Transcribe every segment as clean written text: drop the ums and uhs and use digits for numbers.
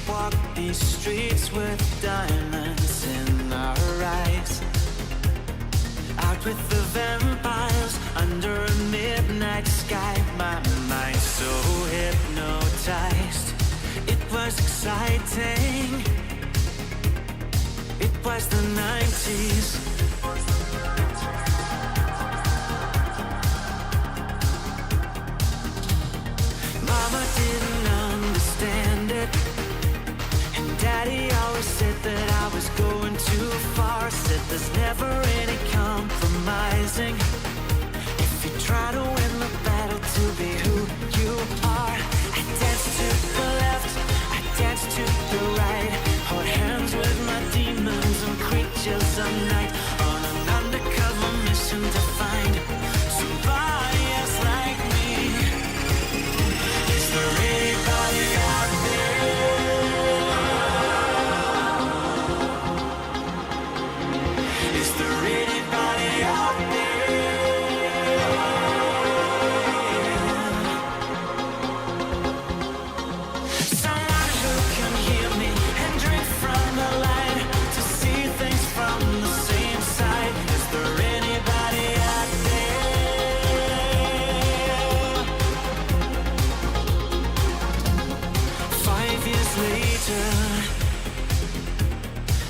walk these streets with diamonds in our eyes. Out with the vampires under a midnight sky. My mind so hypnotized. It was exciting. It was the 90s. Mama didn't understand it, and Daddy always said that I was going too far. Said there's never any compromising if you try to win the battle to be who you are. I danced to the left, I danced to the right, hold hands with my demons and creatures of night, on an undercover mission to find somebody else like me. Is there anybody out there? Is there anybody out there? Someone who can hear me and drink from the light, to see things from the same side. Is there anybody out there? 5 years later,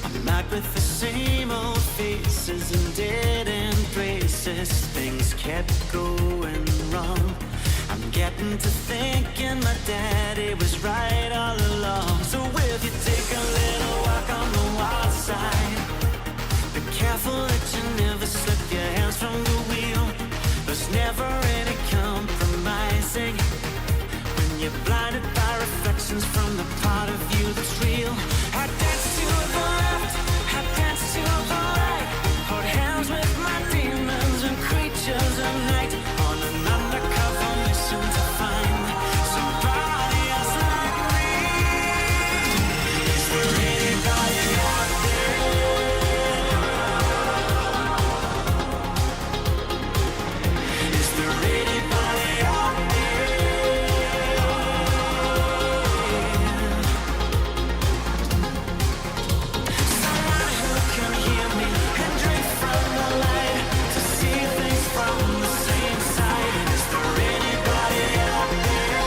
I'm out with the same old faces and dead end braces. Things kept going wrong. I'm getting to thinking my daddy was right all along. So if you take a little walk on the wild side, be careful that you never slip your hands from the wheel. There's never any compromising when you're blinded by reflections from the part of you that's real. I dance to the left, I dance to the right, hold hands with my demons and creatures of night, on an undercover mission to find somebody else like me. Is there anybody out there? Is there anybody out Someone who can hear me and drink from the light, to see things from the same side. Is there anybody out there?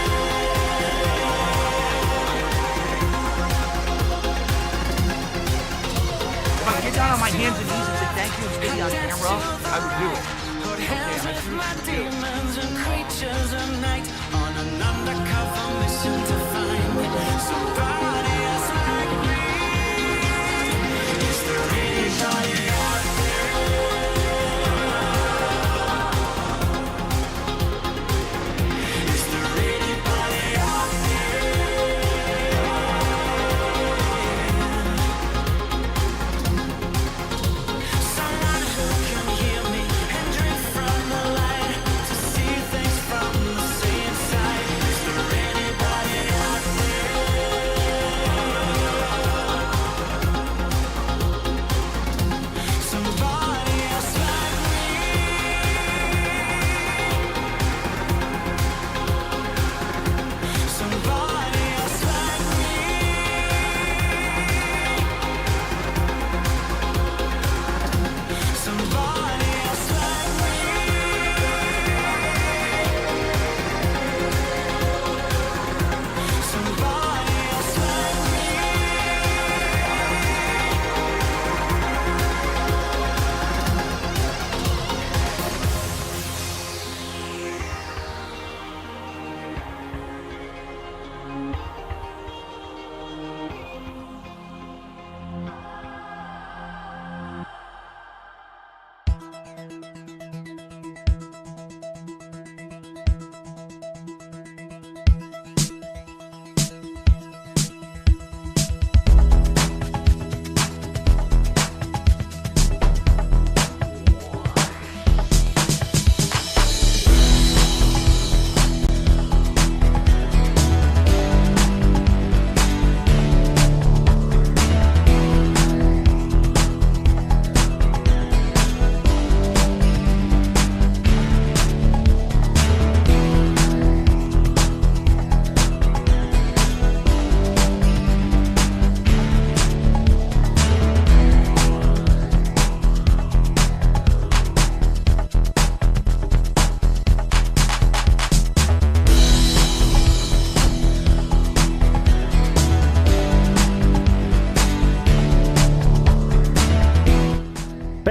If I could get down on my hands and knees and say thank you and speak on camera, I would do it. Hold hands Okay, I with see my what you do. demons and creatures of night, on an undercover mission to find somebody else like me. Is there anybody out there? Is there anybody out Someone who can hear me and drink from the light, to see things from the same side. Is there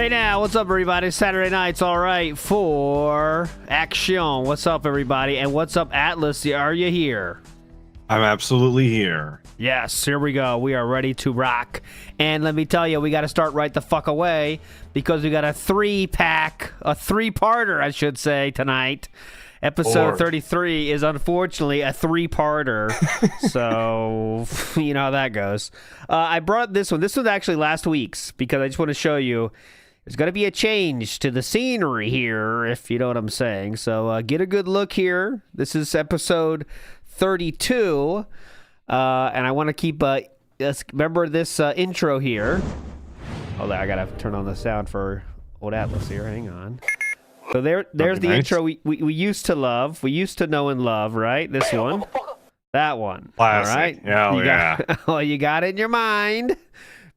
Hey now, what's up everybody? Saturday night's alright for action. What's up everybody? And what's up Atlas? Are you here? I'm absolutely here. Yes, here we go. We are ready to rock. And let me tell you, we got to start right the fuck away because we got a three-parter, I should say, tonight. Episode 33 is unfortunately a three-parter, so you know how that goes. I brought this one. This was actually last week's because I just want to show you there's going to be a change to the scenery here, if you know what I'm saying. So get a good look here. This is episode 32, and I want to keep, remember this intro here. Hold on, I got to turn on the sound for old Atlas here. Hang on. So there's the intro we used to love. We used to know and love, right? This one. That one. Classic. All right? You got it in your mind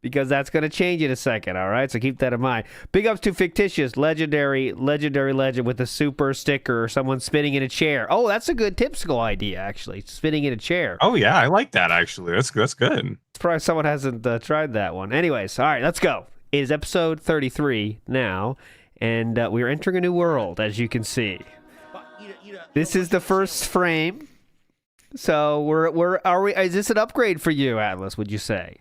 because that's going to change in a second, all right? So keep that in mind. Big ups to Fictitious, legendary legend with a super sticker or someone spinning in a chair. Oh, that's a good Tipsicle idea, actually. Spinning in a chair. Oh, yeah, I like that, actually. That's good. Surprised someone hasn't tried that one. Anyways, all right, let's go. It is episode 33 now. And we're entering a new world, as you can see. This is the first frame. So is this an upgrade for you, Atlas, would you say?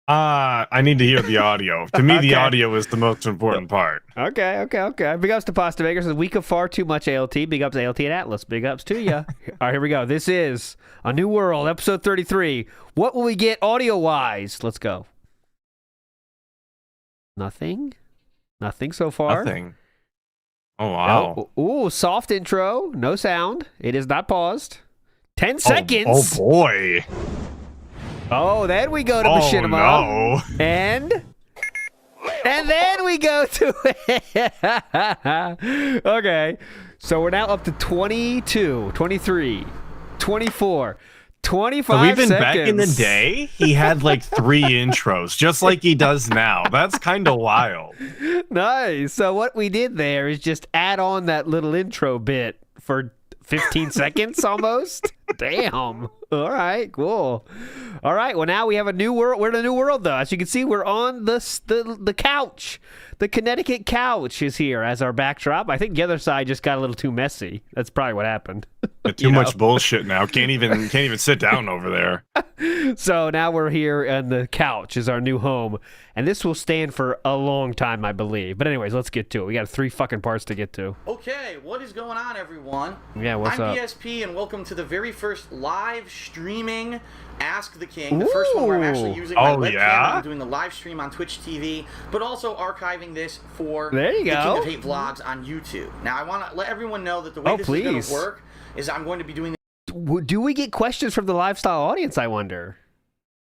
I need to hear the audio. To me, the audio is the most important part. Okay. Big ups to Pasta Maker. Says, week of far too much ALT. Big ups to ALT and Atlas. Big ups to you. All right, here we go. This is a new world, episode 33. What will we get audio-wise? Let's go. Nothing so far. Nothing. Oh, wow. Ooh, soft intro. No sound. It is not paused. 10 seconds. Oh, boy. Oh, then we go to Machinima. No. And then we go to... Okay. So we're now up to 22, 23, 24... 25 so even seconds. Back in the day, he had like 3 intros, just like he does now. That's kind of wild. Nice. So what we did there is just add on that little intro bit for 15 seconds almost. Damn. All right, cool. All right, well now we have a new world. We're in a new world though. As you can see, we're on the couch. The Connecticut couch is here as our backdrop. I think the other side just got a little too messy. That's probably what happened. Too much bullshit now. Can't even sit down over there. So now we're here and the couch is our new home. And this will stand for a long time, I believe. But anyways, let's get to it. We got 3 fucking parts to get to. Okay, what is going on, everyone? Yeah, what's up? I'm BSP, and welcome to the very first live streaming Ask the King. The first one where I'm actually using my webcam. Yeah? I'm doing the live stream on Twitch TV, but also archiving this for there you the go. King of Hate vlogs on YouTube. Now, I want to let everyone know that the way this is going to work is I'm going to be doing... Do we get questions from the lifestyle audience, I wonder?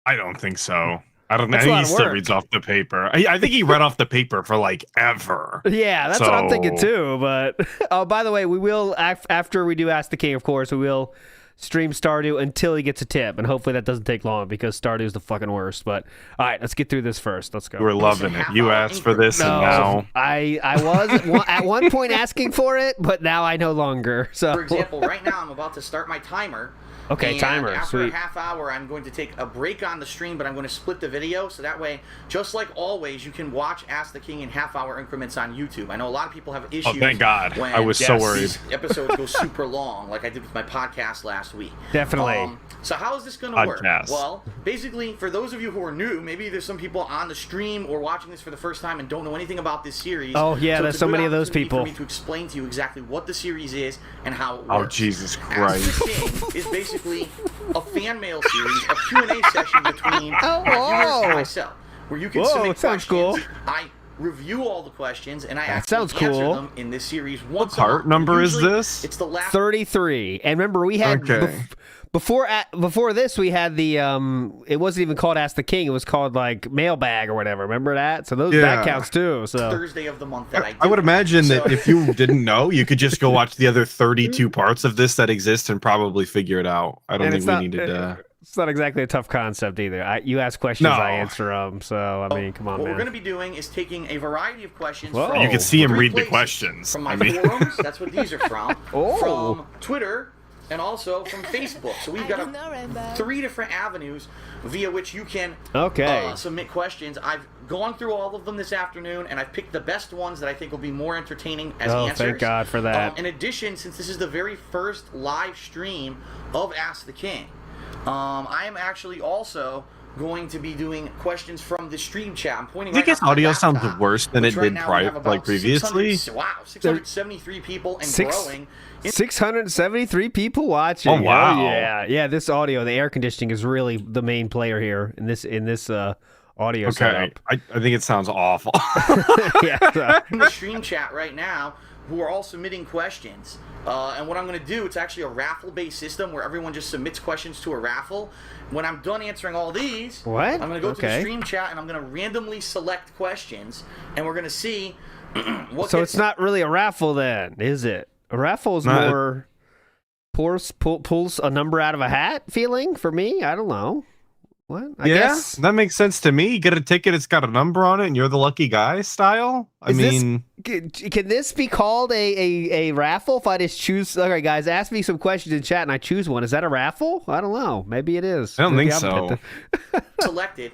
I don't think so. I don't know. That's I think he still reads off the paper. I think he read off the paper for like ever. Yeah, that's what I'm thinking too. But oh, by the way, we will after we do Ask the King, of course, we will stream Stardew until he gets a tip, and hopefully that doesn't take long because Stardew is the fucking worst. But all right, let's get through this first. Let's go. We're loving it. You asked for this, and now I was at one point asking for it, but now I no longer. So for example, right now I'm about to start my timer. Okay, timer. After Sweet. a half hour, I'm going to take a break on the stream, but I'm going to split the video, so that way, just like always, you can watch Ask the King in half-hour increments on YouTube. I know a lot of people have issues. Oh, thank God. When I was so worried. These episodes go super long, like I did with my podcast last week. Definitely. So how is this going to work? Podcast. Well, basically, for those of you who are new, maybe there's some people on the stream or watching this for the first time and don't know anything about this series. Oh, yeah, there's so many of those people. For me to explain to you exactly what the series is and how it works. Oh, Jesus Christ. Ask the King is basically a fan mail series, a Q&A session between my viewers and myself, where you can submit questions. Cool. I review all the questions, and I actually answer them in this series once a month. What part number is this? It's the last 33. And remember, we had before this, we had the it wasn't even called Ask the King. It was called like Mailbag or whatever. Remember that? So that counts too. So Thursday of the month that I do. I would imagine that if you didn't know, you could just go watch the other 32 parts of this that exist and probably figure it out. I don't think we needed to. It's not exactly a tough concept either. You ask questions, I answer them. So, I mean, come on, what man. we're going to be doing is taking a variety of questions Whoa. from You can see him read the places. questions. From my forums, that's what these are from. Oh. From Twitter, and also from Facebook. So we've got 3 different avenues via which you can submit questions. I've gone through all of them this afternoon, and I've picked the best ones that I think will be more entertaining as answers. Thank God for that. In addition, since this is the very first live stream of Ask the King, I am actually also going to be doing questions from the stream chat. I'm pointing. I guess audio sounds worse than it did previously. 673 people and growing. 673 people watching. Oh wow! Yeah. This audio, the air conditioning is really the main player here in this audio setup. I think it sounds awful. In the stream chat right now, who are all submitting questions. And what I'm going to do, it's actually a raffle-based system where everyone just submits questions to a raffle. When I'm done answering all these, I'm going to go to the stream chat and I'm going to randomly select questions, and we're going to see what. So it's not really a raffle then, is it? A raffle is more pulls a number out of a hat feeling for me. I don't know. What? I guess that makes sense to me. You get a ticket, it's got a number on it, and you're the lucky guy style. Can this be called a raffle if I just choose? Okay, guys, ask me some questions in chat and I choose one. Is that a raffle? I don't know. Maybe it is. I don't think so. Selected.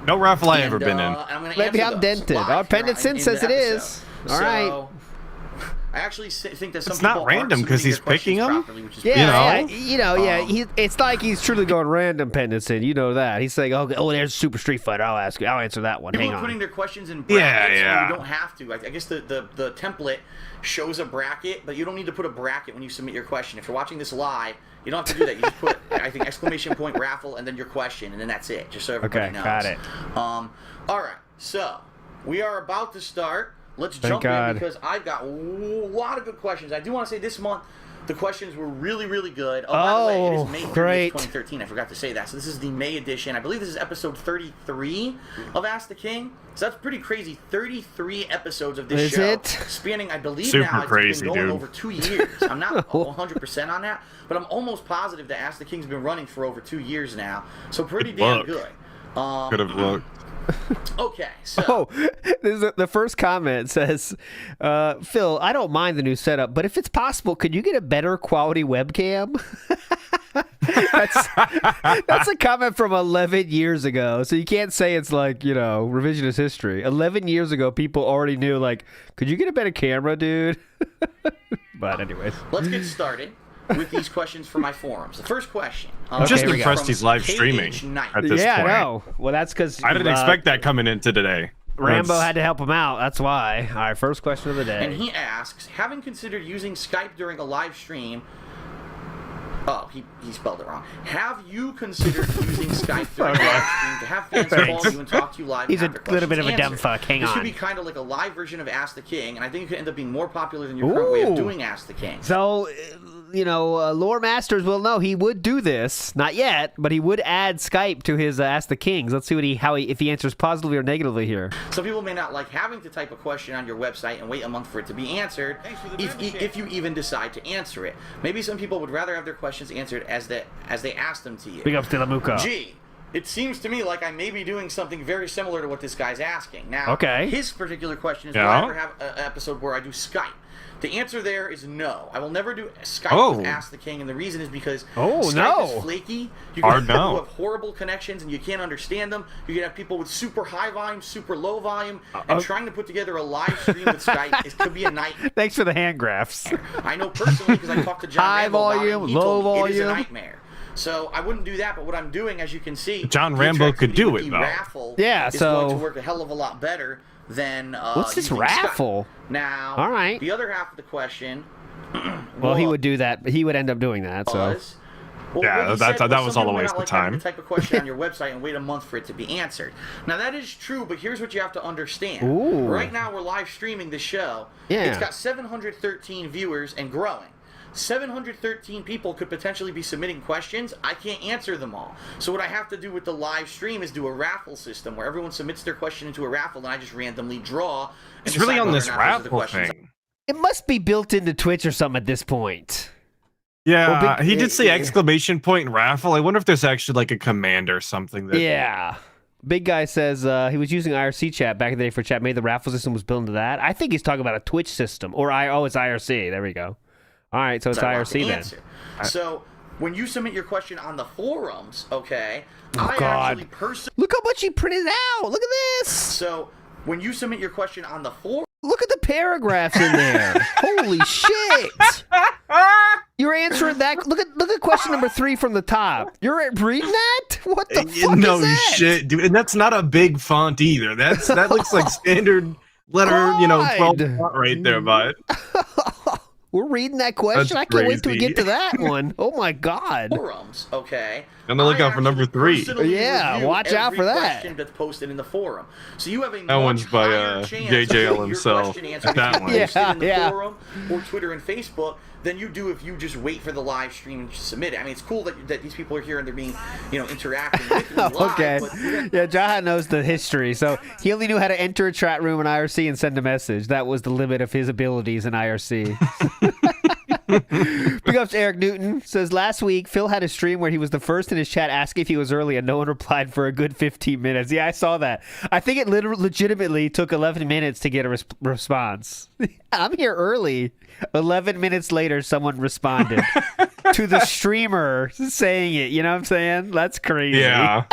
No raffle I ever been in. Maybe I'm dented. Our Pendleton says it is. All right. I actually think that some it's people not random because he's picking them. It's not like he's truly going random, Pendleton. You know that. He's saying, "Oh, there's Super Street Fighter. I'll answer that one." People are putting their questions in brackets. So you don't have to. I guess the template shows a bracket, but you don't need to put a bracket when you submit your question. If you're watching this live, you don't have to do that. You just put, I think, !! raffle and then your question, and then that's it. Just so everybody knows. Got it. All right. So we are about to start. Let's jump in because I've got a lot of good questions. I do want to say this month the questions were really, really good. By the way, it is May 30th, 2013. I forgot to say that. So this is the May edition. I believe this is episode 33 of Ask the King. So that's pretty crazy. 33 episodes of this show. Spanning, I believe now, it's been going over 2 years. I'm not 100% on that, but I'm almost positive that Ask the King's been running for over 2 years now. So pretty damn good. Could have looked. Okay, so the first comment says, Phil, I don't mind the new setup, but if it's possible, could you get a better quality webcam? That's a comment from 11 years ago, so you can't say it's like, revisionist history. 11 years ago, people already knew, like, could you get a better camera, dude? But anyways. Let's get started with these questions for my forums. The first question. I'm just impressed he's live streaming at this point. Yeah, I know. Well, that's because I didn't expect that coming into today. Rambo had to help him out. That's why. All right, first question of the day. And he asks, having considered using Skype during a live stream... Oh, he spelled it wrong. Have you considered using Skype during a live stream to have fans call you and talk to you live? He's a little bit of a dumb fuck. Hang on. This should be kind of like a live version of Ask the King, and I think it could end up being more popular than your current way of doing Ask the King. So, lore masters will know he would do this. Not yet, but he would add Skype to his Ask the Kings. Let's see if he answers positively or negatively here. Some people may not like having to type a question on your website and wait a month for it to be answered, if you even decide to answer it. Maybe some people would rather have their questions answered as they ask them to you. Big up to the Muka. Gee, it seems to me like I may be doing something very similar to what this guy's asking. Now, his particular question is, will I ever have an episode where I do Skype? The answer there is no. I will never do Skype with Ask the King, and the reason is because Skype is flaky. You can have people who have horrible connections, and you can't understand them. You can have people with super high volume, super low volume, and trying to put together a live stream with Skype could be a nightmare. Thanks for the hand graphs. I know personally because I talked to John High Rambo volume, low volume. It is a nightmare. So I wouldn't do that, but what I'm doing, as you can see, John Rambo could do it, though. Raffle is going to work a hell of a lot better than what's this raffle? Skype. Now, all right. The other half of the question. Well, he would do that. He would end up doing that. So. That was all a waste of time. To type a question on your website and wait a month for it to be answered. Now that is true, but here's what you have to understand. Ooh. Right now we're live streaming the show. Yeah. It's got 713 viewers and growing. 713 people could potentially be submitting questions. I can't answer them all. So what I have to do with the live stream is do a raffle system where everyone submits their question into a raffle and I just randomly draw. It's really on this raffle thing. It must be built into Twitch or something at this point. Yeah, he did say exclamation point raffle. I wonder if there's actually like a command or something. Big Guy says he was using IRC chat back in the day for chat. Maybe the raffle system was built into that. I think he's talking about a Twitch system. Or it's IRC. There we go. All right, so it's IRC then. So when you submit your question on the forums, okay, Actually look how much he printed out. Look at this. So when you submit your question on the forum, look at the paragraphs in there. Holy shit. You're answering that. Look at question number 3 from the top. You're reading that? What the fuck is that? No shit, dude. And that's not a big font either. That looks like standard letter, 12 font right there, bud. We're reading that question. I can't wait till we get to that one. Oh my god. Forums, okay. I'm gonna look out for number 3. Yeah, watch out for that. Question that's posted in the forum. So you have a that one's by JJL himself. That one. In the forum or Twitter and Facebook than you do if you just wait for the live stream and submit it. I mean, it's cool that these people are here and they're being, interactive with you live. Okay. But, yeah, Jaha knows the history, so he only knew how to enter a chat room in IRC and send a message. That was the limit of his abilities in IRC. Big ups to Eric Newton. Says, last week, Phil had a stream where he was the first in his chat asking if he was early, and no one replied for a good 15 minutes. Yeah, I saw that. I think it legitimately took 11 minutes to get a response. I'm here early. 11 minutes later, someone responded to the streamer saying it. You know what I'm saying? That's crazy. Yeah.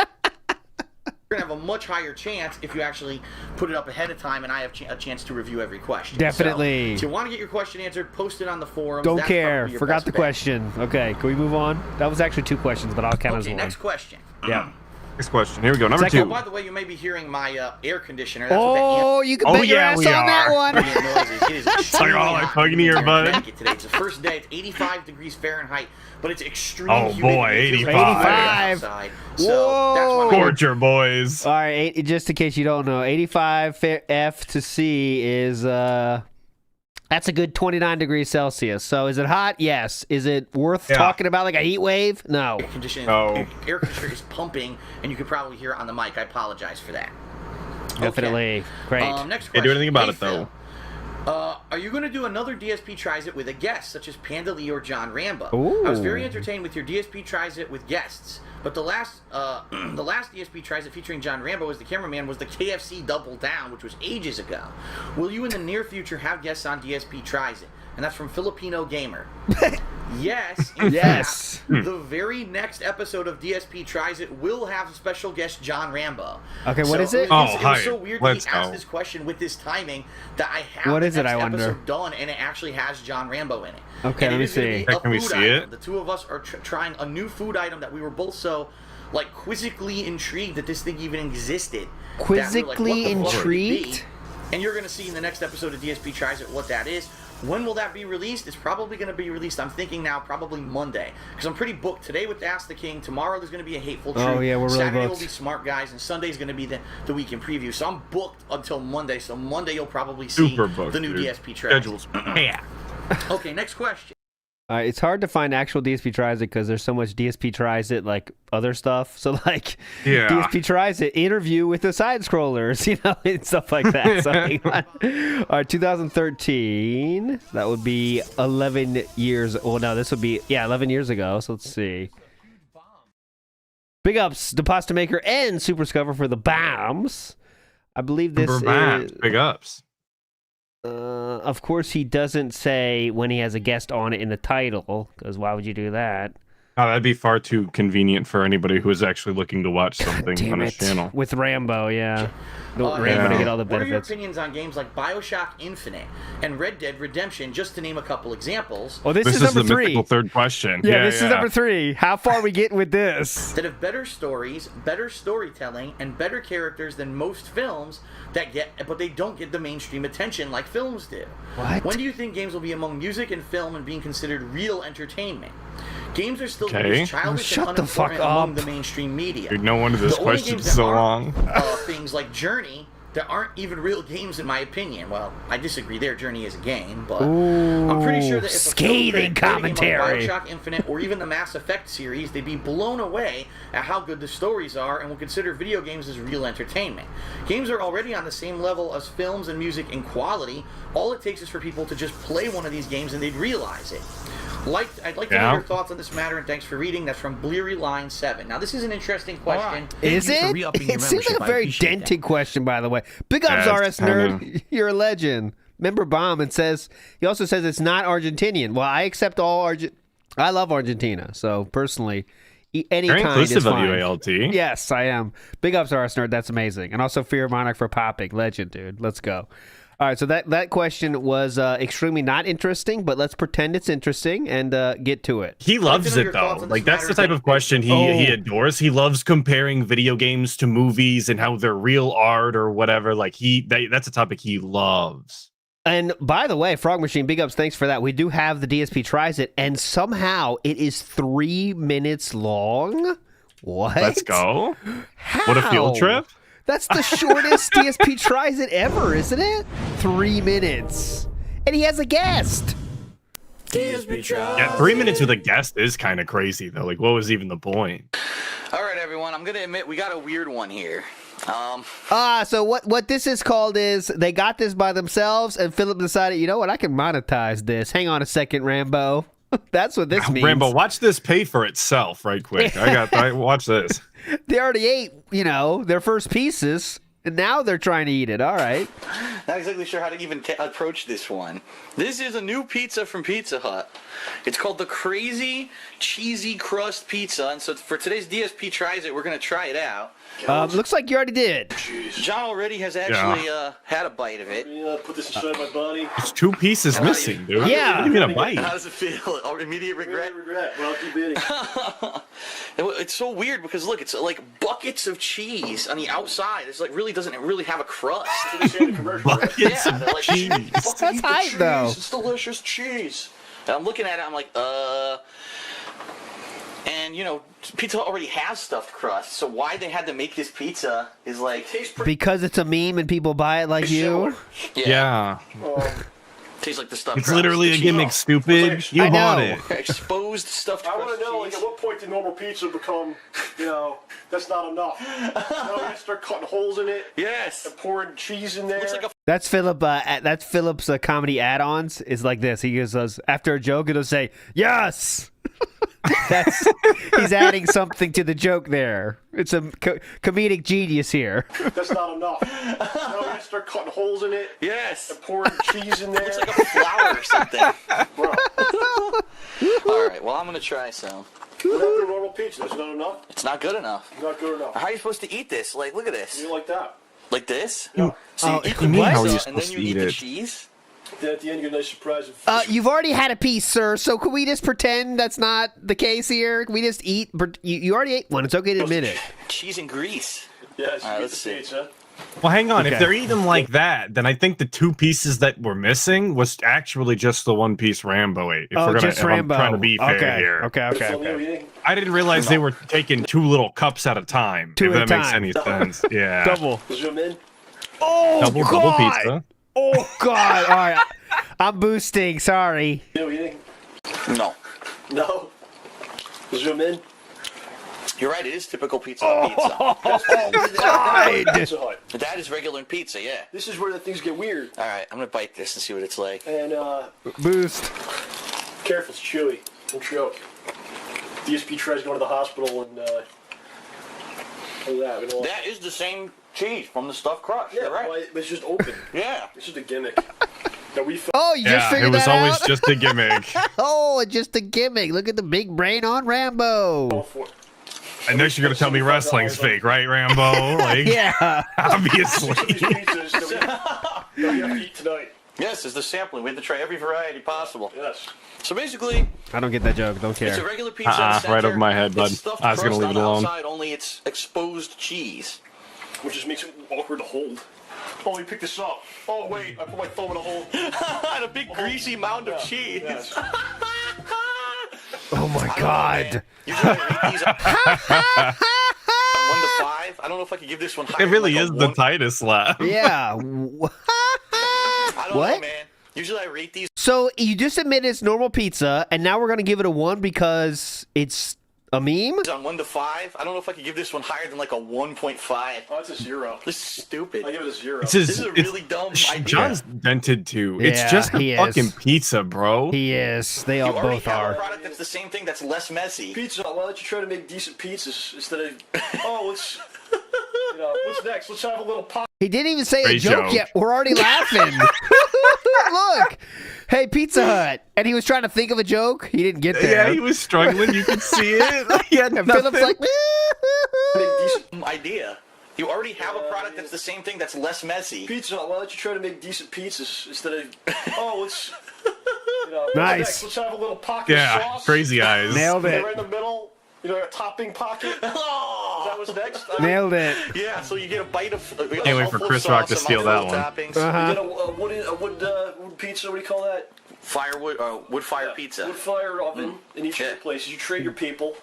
You're going to have a much higher chance if you actually put it up ahead of time and I have a chance to review every question. Definitely. So if you want to get your question answered, post it on the forum. Don't care. Forgot the question. Okay, can we move on? That was actually 2 questions, but I'll count as one. Okay, next question. Yeah. Next question. Here we go. Number 2. Oh, by the way, you may be hearing my air conditioner. That's you can bet your ass on that one. It is extremely hot. Hugging your butt. Today. It's the first day. It's 85 degrees Fahrenheit, but it's extremely humid. Oh boy, 85. Outside. So that's why torture, boys. All right, just in case you don't know, 85 F to C is that's a good 29 degrees Celsius. So is it hot? Yes. Is it worth talking about like a heat wave? No. Air conditioner is pumping, and you can probably hear it on the mic. I apologize for that. Definitely. Okay. Great. Next question. Can't do anything about it, though. Are you going to do another DSP Tries It with a guest, such as Panda Lee or John Rambo? Ooh. I was very entertained with your DSP Tries It with guests, but the last DSP Tries It featuring John Rambo as the cameraman was the KFC Double Down, which was ages ago. Will you in the near future have guests on DSP Tries It? And that's from Filipino Gamer. Yes. Yes. Fact, the very next episode of DSP Tries It will have special guest John Rambo. Okay, what is it? It was so weird that he asked this question with this timing that I have what is the it, next I wonder? episode done, and it actually has John Rambo in it. Okay, and let me see. Can we see it? The two of us are trying a new food item that we were both so quizzically intrigued that this thing even existed. Quizzically intrigued? And you're going to see in the next episode of DSP Tries It what that is. When will that be released? It's probably going to be released, I'm thinking now, probably Monday. Because I'm pretty booked. Today with Ask the King. Tomorrow there's going to be a Hateful Truth. Oh, yeah, we're really Saturday booked. will be Smart Guys. And Sunday's going to be the weekend preview. So I'm booked until Monday. So Monday you'll probably see the new DSP Tries It. Okay, next question. It's hard to find actual DSP Tries It because there's so much DSP Tries It like other stuff. So DSP Tries It interview with the side scrollers, and stuff like that. So all right, 2013. That would be 11 years. Well, no, this would be 11 years ago. So let's see. Big ups to Pasta Maker and Super Scover for the bombs. I believe this is big ups. Of course, he doesn't say when he has a guest on it in the title, because why would you do that? Oh, that'd be far too convenient for anybody who is actually looking to watch something on his channel. With Rambo, yeah. Rambo to get all the benefits. What are your opinions on games like BioShock Infinite and Red Dead Redemption, just to name a couple examples? Oh, this is number the 3. Mythical third question. Yeah, this is number 3. How far are we getting with this? That have better stories, better storytelling, and better characters than most films but they don't get the mainstream attention like films do. What? When do you think games will be among music and film and being considered real entertainment? Games are still childish and unimportant among the mainstream media. Dude, no wonder this question is so long. Things like Journey that aren't even real games in my opinion. Well, I disagree there. Journey is a game, but I'm pretty sure that if scathing commentary, like BioShock Infinite or even the Mass Effect series, they'd be blown away at how good the stories are and will consider video games as real entertainment. Games are already on the same level as films and music in quality. All it takes is for people to just play one of these games and they'd realize it. I'd like to know your thoughts on this matter, and thanks for reading. That's from Bleary Line 7. Now, this is an interesting question. Right. Is it? It seems like a very dented question, by the way. Big ups, RS Nerd. You're a legend. member bomb and says he also says it's not Argentinian. Well, I accept all I love Argentina, so personally, any Very kind is inclusive of fine. UALT. Yes, I am. Big ups to our nerd. That's amazing. And also Fear Monarch for popping. Legend, dude. Let's go. All right, so that question was extremely not interesting, but let's pretend it's interesting and get to it. He loves it though. Like that's the type of question he adores. He loves comparing video games to movies and how they're real art or whatever. Like that's a topic he loves. And by the way, Frog Machine, big ups, thanks for that. We do have the DSP Tries It, and somehow it is 3 minutes long. What? Let's go. How? What a field trip. That's the shortest DSP Tries It ever, isn't it? 3 minutes. And he has a guest. DSP Tries. Yeah, 3 minutes with a guest is kind of crazy, though. Like, what was even the point? All right, everyone. I'm going to admit we got a weird one here. So what this is called is they got this by themselves, and Philip decided, you know what, I can monetize this. Hang on a second, Rambo. That's what this means. Rambo, watch this pay for itself right quick. Watch this. They already ate, their first pieces, and now they're trying to eat it. All right. Not exactly sure how to even approach this one. This is a new pizza from Pizza Hut. It's called the Crazy Cheesy Crust Pizza, and so for today's DSP Tries It, we're going to try it out. Looks like you already did. John already has actually had a bite of it. Put this inside my body. There's 2 pieces missing, dude. Yeah. Not even a bite. How does it feel? Immediate regret? Regret. Well, I'll keep eating. It's so weird because look, it's like buckets of cheese on the outside. It's like doesn't really have a crust. Buckets of they're like, cheese. That's hype, though. It's delicious cheese. And I'm looking at it, I'm like, and Pizza Hut already has stuffed crust, so why they had to make this pizza is like Because it's a meme and people buy it like you. Yeah. Tastes like the stuffed It's crust. literally a gimmick, stupid. You I bought know. it. Exposed stuffed I crust want to know, cheese. at what point did normal pizza become, that's not enough? You have to start cutting holes in it Yes. and pouring cheese in there. Looks like a That's Philip. That's Philip's comedy add-ons. Is like this. He goes after a joke, it'll say yes. He's adding something to the joke there. It's a comedic genius here. That's not enough. You have to start cutting holes in it yes. and pouring cheese in there. Looks like a flower or something. Bro, All right, well, I'm going to try some. what happened to normal pizza? That's not enough? It's not good enough. Not good enough. How are you supposed to eat this? Like, look at this. You like that? Like this? No. So you eat the you mean how are you pizza and then supposed you to eat eat the it? cheese? Then at the end, you get a nice surprise. You've already had a piece, sir. So can we just pretend that's not the case here? Can we just eat? You already ate one. It's okay to admit it. Cheese and grease. Yes, All right, you let's get the see. pizza. Well, hang on. Okay. If they're eating like that, then I think the 2 pieces that were missing was actually just the 1 piece Rambo ate. If Rambo. I'm trying to be fair here. Okay. I didn't realize they were taking 2 little cups at a time. Two if at a that makes time. any sense. Yeah. Double. Zoom in. Oh, Double God. pizza. Oh, God. All right. I'm boosting. Sorry. You eating? No. No. Zoom in. You're right, it is typical Pizza Hut pizza. God. Pizza Hut. That is regular pizza, yeah. This is where the things get weird. All right, I'm going to bite this and see what it's like. And, Boost. careful, it's chewy. Don't choke. DSP tries going to the hospital and, look at that. We don't want- That is the same cheese from the stuffed crust. Yeah, You're right. well, it's just open. Yeah. It's just a gimmick. That we Oh, you just Yeah, figured it was that always out? just a gimmick. Oh, it's just a gimmick. Look at the big brain on Rambo. fall for. I know you're gonna tell me wrestling's fake, right, Rambo? Like, Yeah. obviously. These pizzas that we have to eat tonight. Yes, it's the sampling. We have to try every variety possible. Yes. So basically, I don't get that joke. Don't it's a care. regular pizza in the center. right over my head, bud. It's stuffed I was gonna crust leave on it the alone. outside, only it's exposed cheese. Which just makes it awkward to hold. Oh, let me pick this up. Oh, wait, I put my thumb in a hole. And a big greasy mound of cheese. Yes. Oh, my God. Usually I rate these on 1 to 5. I don't know if I could give this one higher. It really than is like a the 1. Titus laugh. Yeah. I don't know, What? man. Usually I rate these. So you just admitted it's normal pizza, and now we're going to give it a 1 because it's a meme? On 1 to 5. I don't know if I could give this one higher than like a 1.5. Oh, it's a 0. This is stupid. I give it a 0. It's This is a really dumb idea. John's dented too. It's Yeah, just he a fucking is. pizza, bro. He is. They all You already both have a are. product that's the same thing that's less messy. Pizza, why don't you try to make decent pizzas instead of, oh, let's, what's next? Let's have a little pop. He didn't even say a Great joke joke. yet. We're already laughing. Look, hey, Pizza Hut, and he was trying to think of a joke. He didn't get there. Yeah, he was struggling. You could see it. He had and Philip's like, Decent idea. You already have a product that's the same thing that's less messy. Pizza Hut, why don't you try to make decent pizzas instead of, let's, Nice. Let's have a little pocket of Yeah, sauce. crazy eyes. Nailed it. Right in the middle, a topping pocket. Oh, That was next. Nailed it. yeah, so you get a bite of. Can't wait for Chris Rock to steal that one. Toppings. You get a wood pizza, what do you call that? Firewood, wood fire pizza. Wood fire oven in each of the places. You trade your people.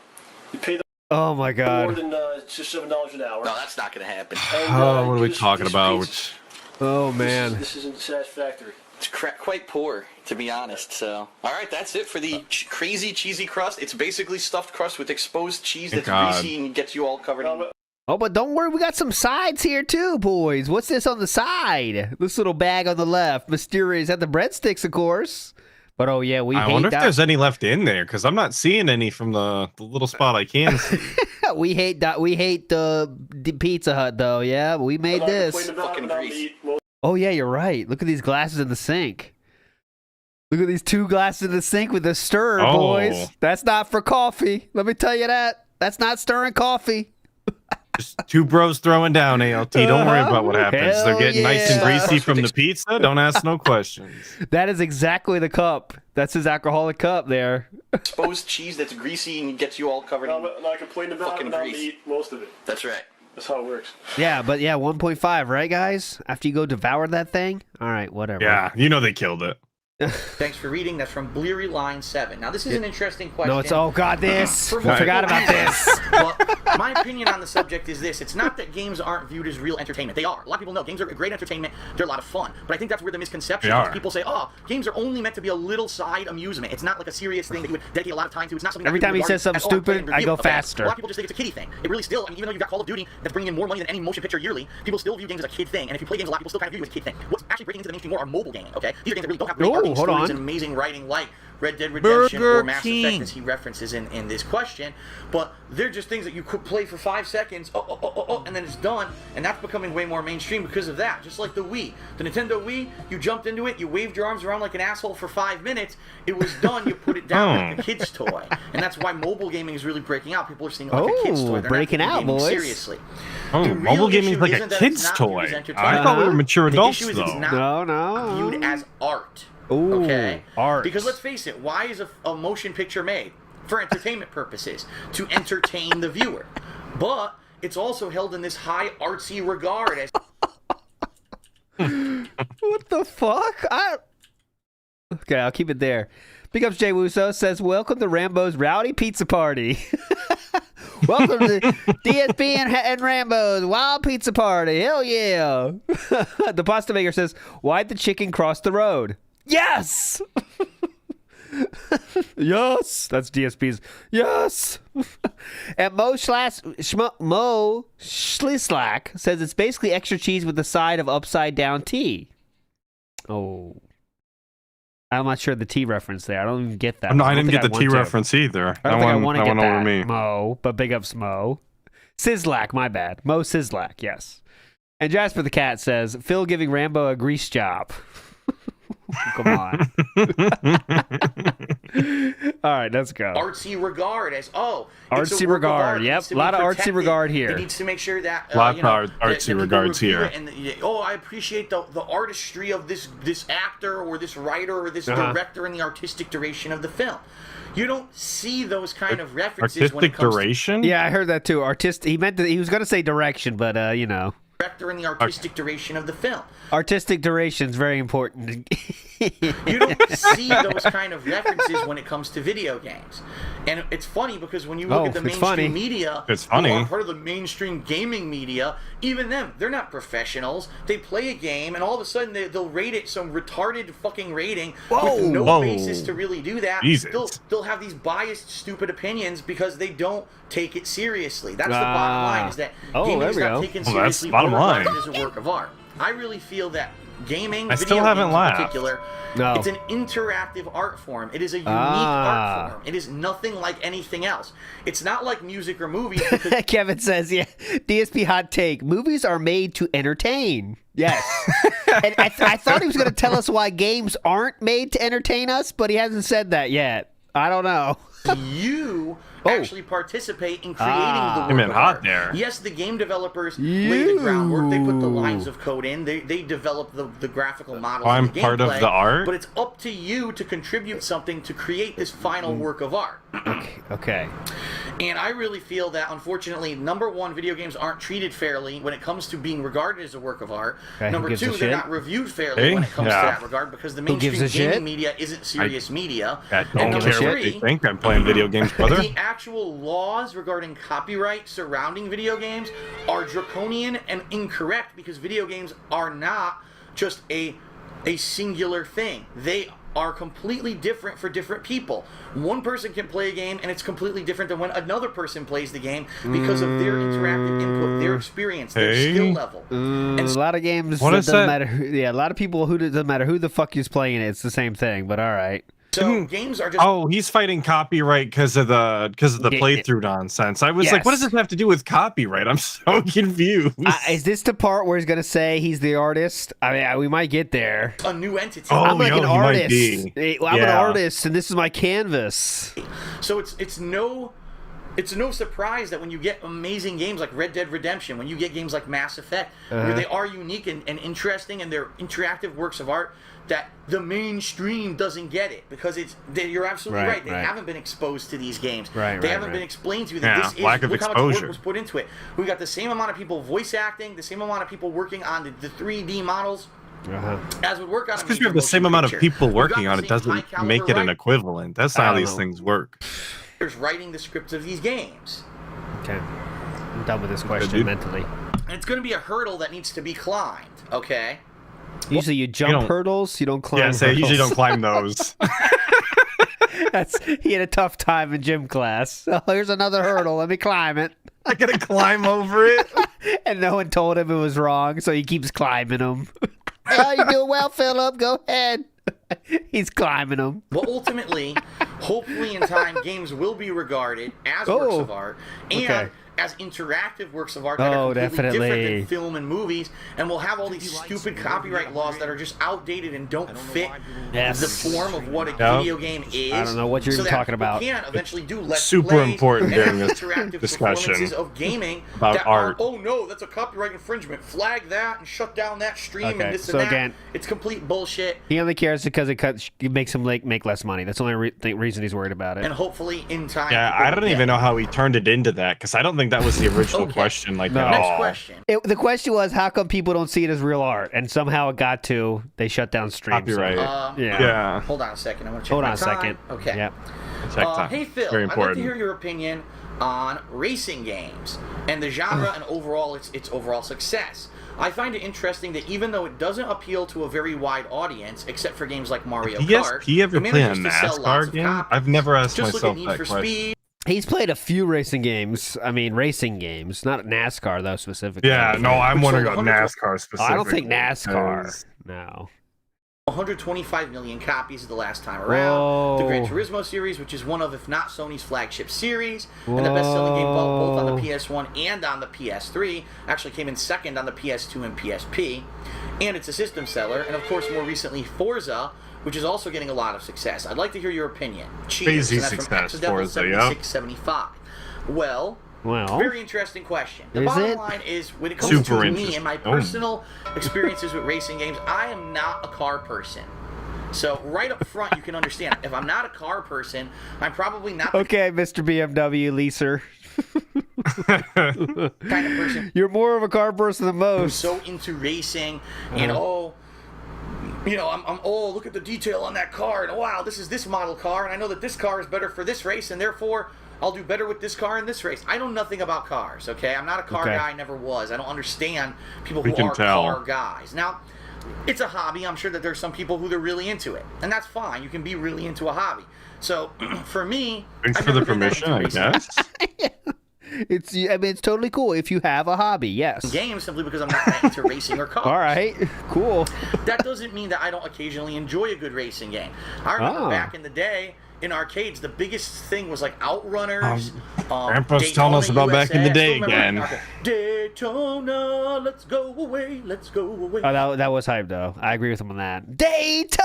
You pay them Oh my more God. than just $7 an hour. No, that's not going to happen. And, What are we just talking about? pizzas. Oh man. This isn't satisfactory. It's quite poor, to be honest. So, all right, that's it for the crazy cheesy crust. It's basically stuffed crust with exposed cheese that's greasy and gets you all covered in. Oh, but don't worry, we got some sides here too, boys. What's this on the side? This little bag on the left. Mysterious at the breadsticks, of course. But oh yeah, I wonder if there's any left in there because I'm not seeing any from the little spot I can see. we hate the Pizza Hut though. Yeah, we made this. Fucking grease. Oh yeah, you're right. Look at these glasses in the sink. Look at these 2 glasses in the sink with a stirrer, boys. That's not for coffee. Let me tell you that. That's not stirring coffee. Just 2 bros throwing down, ALT. Don't worry about what happens. They're getting nice and greasy from the pizza. Don't ask no questions. That is exactly the cup. That's his alcoholic cup there. Exposed cheese that's greasy and gets you all covered in. And I complained about fucking it, and I'll grease. eat most of it. That's right. That's how it works. Yeah, but yeah, 1.5, right, guys? After you go devour that thing? All right, whatever. Yeah, they killed it. Thanks for reading. That's from Bleary Line 7. Now, this is an interesting question. No, it's, oh, God, this. For I forgot about this. Well, my opinion on the subject is this. It's not that games aren't viewed as real entertainment. They are. A lot of people know games are great entertainment. They're a lot of fun. But I think that's where the misconception is. People say, games are only meant to be a little side amusement. It's not like a serious thing that you would dedicate a lot of time to. It's not something Every that time he says something stupid, I go faster. A lot of people just think it's a kiddie thing. It really still, even though you've got Call of Duty that's bringing in more money than any motion picture yearly, people still view games as a kid thing. And if you play games a lot, people still kind of view you as a kid thing. What's actually breaking into the mainstream more are mobile gaming, okay? These are games that really don't have great arcing stories and amazing writing like Red Dead Redemption or Mass Effect, as he references in this question, but they're just things that you could play for 5 seconds, and then it's done, and that's becoming way more mainstream because of that. Just like the Wii. The Nintendo Wii, you jumped into it, you waved your arms around like an asshole for 5 minutes, it was done, you put it down like a kid's toy. And that's why mobile gaming is really breaking out. People are seeing it like a kid's toy. They're breaking not out, boys. Seriously. Mobile gaming is like a kid's toy. I thought we were mature adults, the issue is though. it's not viewed as art. Okay. Art. Because let's face it, why is a motion picture made? For entertainment purposes, to entertain the viewer. But it's also held in this high artsy regard as What the fuck? Okay, I'll keep it there. Big ups Jay Wuso says, welcome to Rambo's Rowdy Pizza Party. Welcome to DSP and Rambo's Wild Pizza Party. Hell yeah. The pasta maker says, why'd the chicken cross the road? Yes! Yes! That's DSP's. Yes! And Mo Schlislack says it's basically extra cheese with the side of upside down tea. Oh. I'm not sure the tea reference there. I don't even get that. I didn't get the tea reference either. I don't think I want to get that, over me. Mo, but big ups Mo. Sizzlack, my bad. Mo Sizzlack, yes. And Jasper the Cat says, Phil giving Rambo a grease job. Come on. All right, let's go. Artsy regard as artsy regard. Yep, a lot of artsy regard here. It needs to make sure that a lot of artsy regards here. And I appreciate the artistry of this actor or this writer or this director and the artistic duration of the film. You don't see those kind of references when it comes duration? Yeah, I heard that too. He meant he was going to say direction, but director and the artistic duration of the film. Artistic duration is very important. You don't see those kind of references when it comes to video games. And it's funny because when you look at the mainstream media, it's funny. Who are part of the mainstream gaming media, even them, they're not professionals. They play a game and all of a sudden they'll rate it some retarded fucking rating with no basis to really do that. They'll have these biased, stupid opinions because they don't take it seriously. That's the bottom line, is that gaming is not taken seriously. That's bottom line. It is a work of art. I really feel that gaming, I still video haven't games laughed. in particular, No. it's an interactive art form. It is a unique art form. It is nothing like anything else. It's not like music or movies. Because Kevin says, yeah, DSP hot take. Movies are made to entertain. Yes. And I thought he was going to tell us why games aren't made to entertain us, but he hasn't said that yet. I don't know. you actually participate in creating the work of hot art. there. Yes, the game developers lay the groundwork. They put the lines of code in. They develop the graphical models. I'm and the part of gameplay, the art? But it's up to you to contribute something to create this final work of art. Okay. And I really feel that, unfortunately, number one, video games aren't treated fairly when it comes to being regarded as a work of art. Okay, Number who gives two, a they're shit? not reviewed fairly when it comes to that regard because the gives mainstream a shit? gaming media isn't serious media. I And don't number care what three, they think. I'm playing video games, brother. the actual laws regarding copyright surrounding video games are draconian and incorrect because video games are not just a singular thing. They are completely different for different people. One person can play a game and it's completely different than when another person plays the game because of their interactive input, their experience, their skill level. And A lot of games, What it is doesn't that? matter. Yeah, a lot of people who doesn't matter who the fuck is playing it. It's the same thing, but all right. so games are just Oh, he's fighting copyright because of the Yeah, playthrough nonsense. I was like, what does Yes. this have to do with copyright? I'm so confused. Is this the part where he's gonna say he's the artist? I mean, we might get there. a new entity. Oh, I'm like yo, an he might artist. be. I'm an Yeah. artist, and this is my canvas. So it's no surprise that when you get amazing games like Red Dead Redemption, when you get games like Mass Effect, where they are unique and interesting and they're interactive works of art, that the mainstream doesn't get it because you're absolutely Right, right. They right. haven't been exposed to these games. Right, they right, haven't right. been explained to you Yeah, that this is lack of look how much work exposure. was put into it. We got the same amount of people voice acting, the same amount of people working on the 3D models. As would work on Because you have the same amount of people working on it doesn't make it an equivalent. That's not how these things work. writing the scripts of these games. Okay, I'm done with this question dude. mentally. And it's going to be a hurdle that needs to be climbed, okay? Usually you jump don't- hurdles, you don't climb. Yeah, so I usually hurdles. don't climb those. He had a tough time in gym class. Oh, here's another hurdle. Let me climb it. I gotta climb over it. And no one told him it was wrong, so he keeps climbing them. Oh, you doing well, Philip. Go ahead. He's climbing them. But ultimately, hopefully in time, games will be regarded as works of art and okay. as interactive works of art that Oh, are completely definitely. different than film and movies, and we'll have all these stupid copyright laws that are just outdated and don't fit Yes. the form of what a Yep. video game is. I don't know what you're so that talking people about. Can eventually do let's Super plays important and during have this interactive discussion performances of gaming about that art. Are, oh no, that's a copyright infringement. Flag that and shut down that stream Okay, and this so and that. again- It's complete bullshit. He only cares because it makes him make less money. That's the only reason he's worried about it. And hopefully in time. Yeah, people I don't will even get know how he turned it into that because I don't think that was the original Okay. question. Like, No. at Next all. question. The question was, how come people don't see it as real art? And somehow it got to, they shut down streams. Copyright. Yeah. Yeah. Hold on a second. I'm gonna check Hold my on a time. second. Okay. Yep. Check time. Hey Phil, Very I'd like to important. hear your opinion on racing games and the genre and overall its overall success. I find it interesting that even though it doesn't appeal to a very wide audience, except for games like Mario Kart, DSP ever it play a manages to sell lots NASCAR of game? copies. I've never asked Just look myself at Need that for question. Speed. He's played a few racing games. I mean, racing games, not NASCAR though specifically. Yeah, no, I'm Which wondering sold about 100 NASCAR specifically. I don't think NASCAR. because- No. 125 million copies the last time around. Whoa. The Gran Turismo series, which is one of, if not Sony's flagship series, and the best-selling game both on the PS1 and on the PS3, actually came in second on the PS2 and PSP, and it's a system seller. And of course, more recently, Forza, which is also getting a lot of success. I'd like to hear your opinion. Cheers, Crazy and that's success, from Forza, yeah. 7675. Well, Well, very interesting question. The Is bottom it? line is, when it comes Super to me interesting. and my personal experiences with racing games, I am not a car person. So right up front, you can understand. If I'm not a car person, I'm probably not the okay, Mr. BMW leaser. kind of person You're more of a car person than who's most. so into racing. And oh, look at the detail on that car, and wow, this is this model car, and I know that this car is better for this race, and therefore I'll do better with this car in this race. I know nothing about cars, okay? I'm not a car Okay. guy, never was. I don't understand people We who can are tell. car guys. Now, it's a hobby. I'm sure that there's some people who they're really into it, and that's fine. You can be really into a hobby. So, for me, Thanks I've for the never been that permission, into I racing. guess. it's totally cool if you have a hobby. Yes. Games simply because I'm not that into racing or cars. All right, cool. That doesn't mean that I don't occasionally enjoy a good racing game. I remember back in the day in arcades, the biggest thing was like Outrunners. Grandpa's Daytona telling us about back in the USA. day again. Daytona, let's go away, let's go away. Oh, that was hype though. I agree with him on that. Daytona.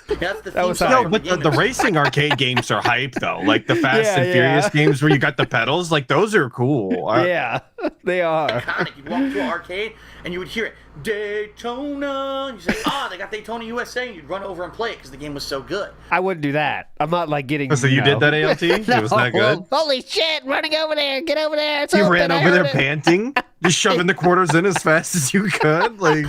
That's the That theme was song hype. No, from but the the game. racing arcade games are hype though. Like the Fast and Yeah. Furious games where you got the pedals, like those are cool. Yeah, they are. Iconic. You'd walk to an arcade and you would hear it, Daytona. And you say, they got Daytona USA, and you'd run over and play it because the game was so good. I wouldn't do that. I'm not like getting. So you did that, ALT? It was that good? Holy shit! Running over there, get over there. It's You open. ran I over there heard it. panting, just shoving the quarters in as fast as you could. Like,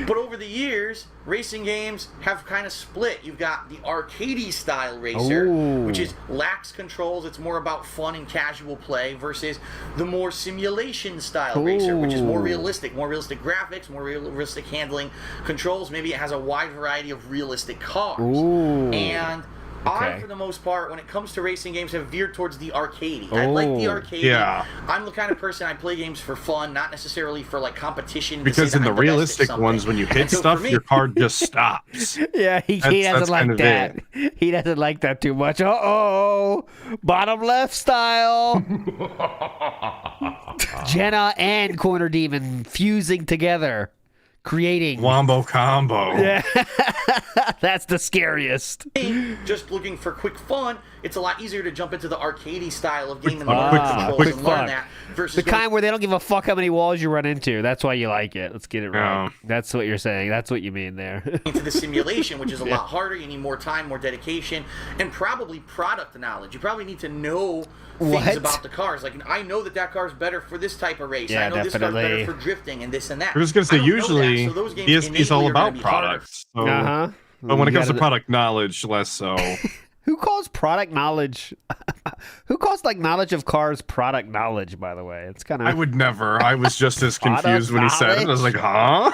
But over the years, racing games have kind of split. You've got the arcadey style racer, Ooh. which is lax controls. It's more about fun and casual play versus the more simulation style racer, which is more realistic graphics, more realistic handling controls. Maybe it has a wide variety of realistic cars. Ooh. And I, Okay. for the most part, when it comes to racing games, have veered towards the arcadey. I like the arcadey. Yeah. I'm the kind of person, I play games for fun, not necessarily for like competition. to because say in that the I'm best at realistic something. ones, when you hit And so for stuff, me- your car just stops. Yeah, he That's doesn't like kind of that. He doesn't like that too much. Bottom left style. Jenna and Corner Demon fusing together, creating. Wombo combo. Yeah, that's the scariest. Just looking for quick fun, it's a lot easier to jump into the arcadey style of game and fun, learn quick the fun, controls quick and learn fun. that versus The going kind where they don't give a fuck how many walls you run into. That's why you like it. Let's get it right. Yeah. That's what you're saying. That's what you mean there. into the simulation, which is a lot harder. You need more time, more dedication, and probably product knowledge. You probably need to know things What? about the cars. Like, I know that that car's better for this type of race. Yeah, I know this car's definitely. better for drifting and this and that. I was going to say, I don't know usually, that, so those games DSP is all innately are gonna about be harder. products. So, Uh-huh. But when it You comes to gotta- product knowledge, less so. Who calls product knowledge? Who calls like knowledge of cars product knowledge? By the way, it's kind of. I would never. I was just as Product confused when he said it. I was like, huh?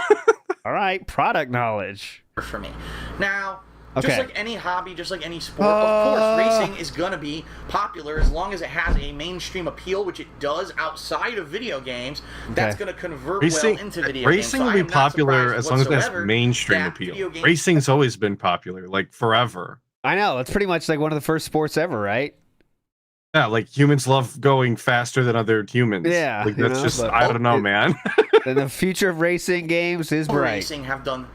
All right, product knowledge. For me. Now, Okay. just like any hobby, just like any sport, of course, racing is going to be popular as long as it has a mainstream appeal, which it does outside of video games. That's Okay. going to convert Racing, well into video games. racing So will I be am not popular surprised as long as it has whatsoever mainstream that appeal. video games- Racing's always been popular, like forever. I know it's pretty much like one of the first sports ever, right? Yeah, like humans love going faster than other humans. Yeah, like you that's know, just but- I don't know, man. And the future of racing games is bright, Racing have done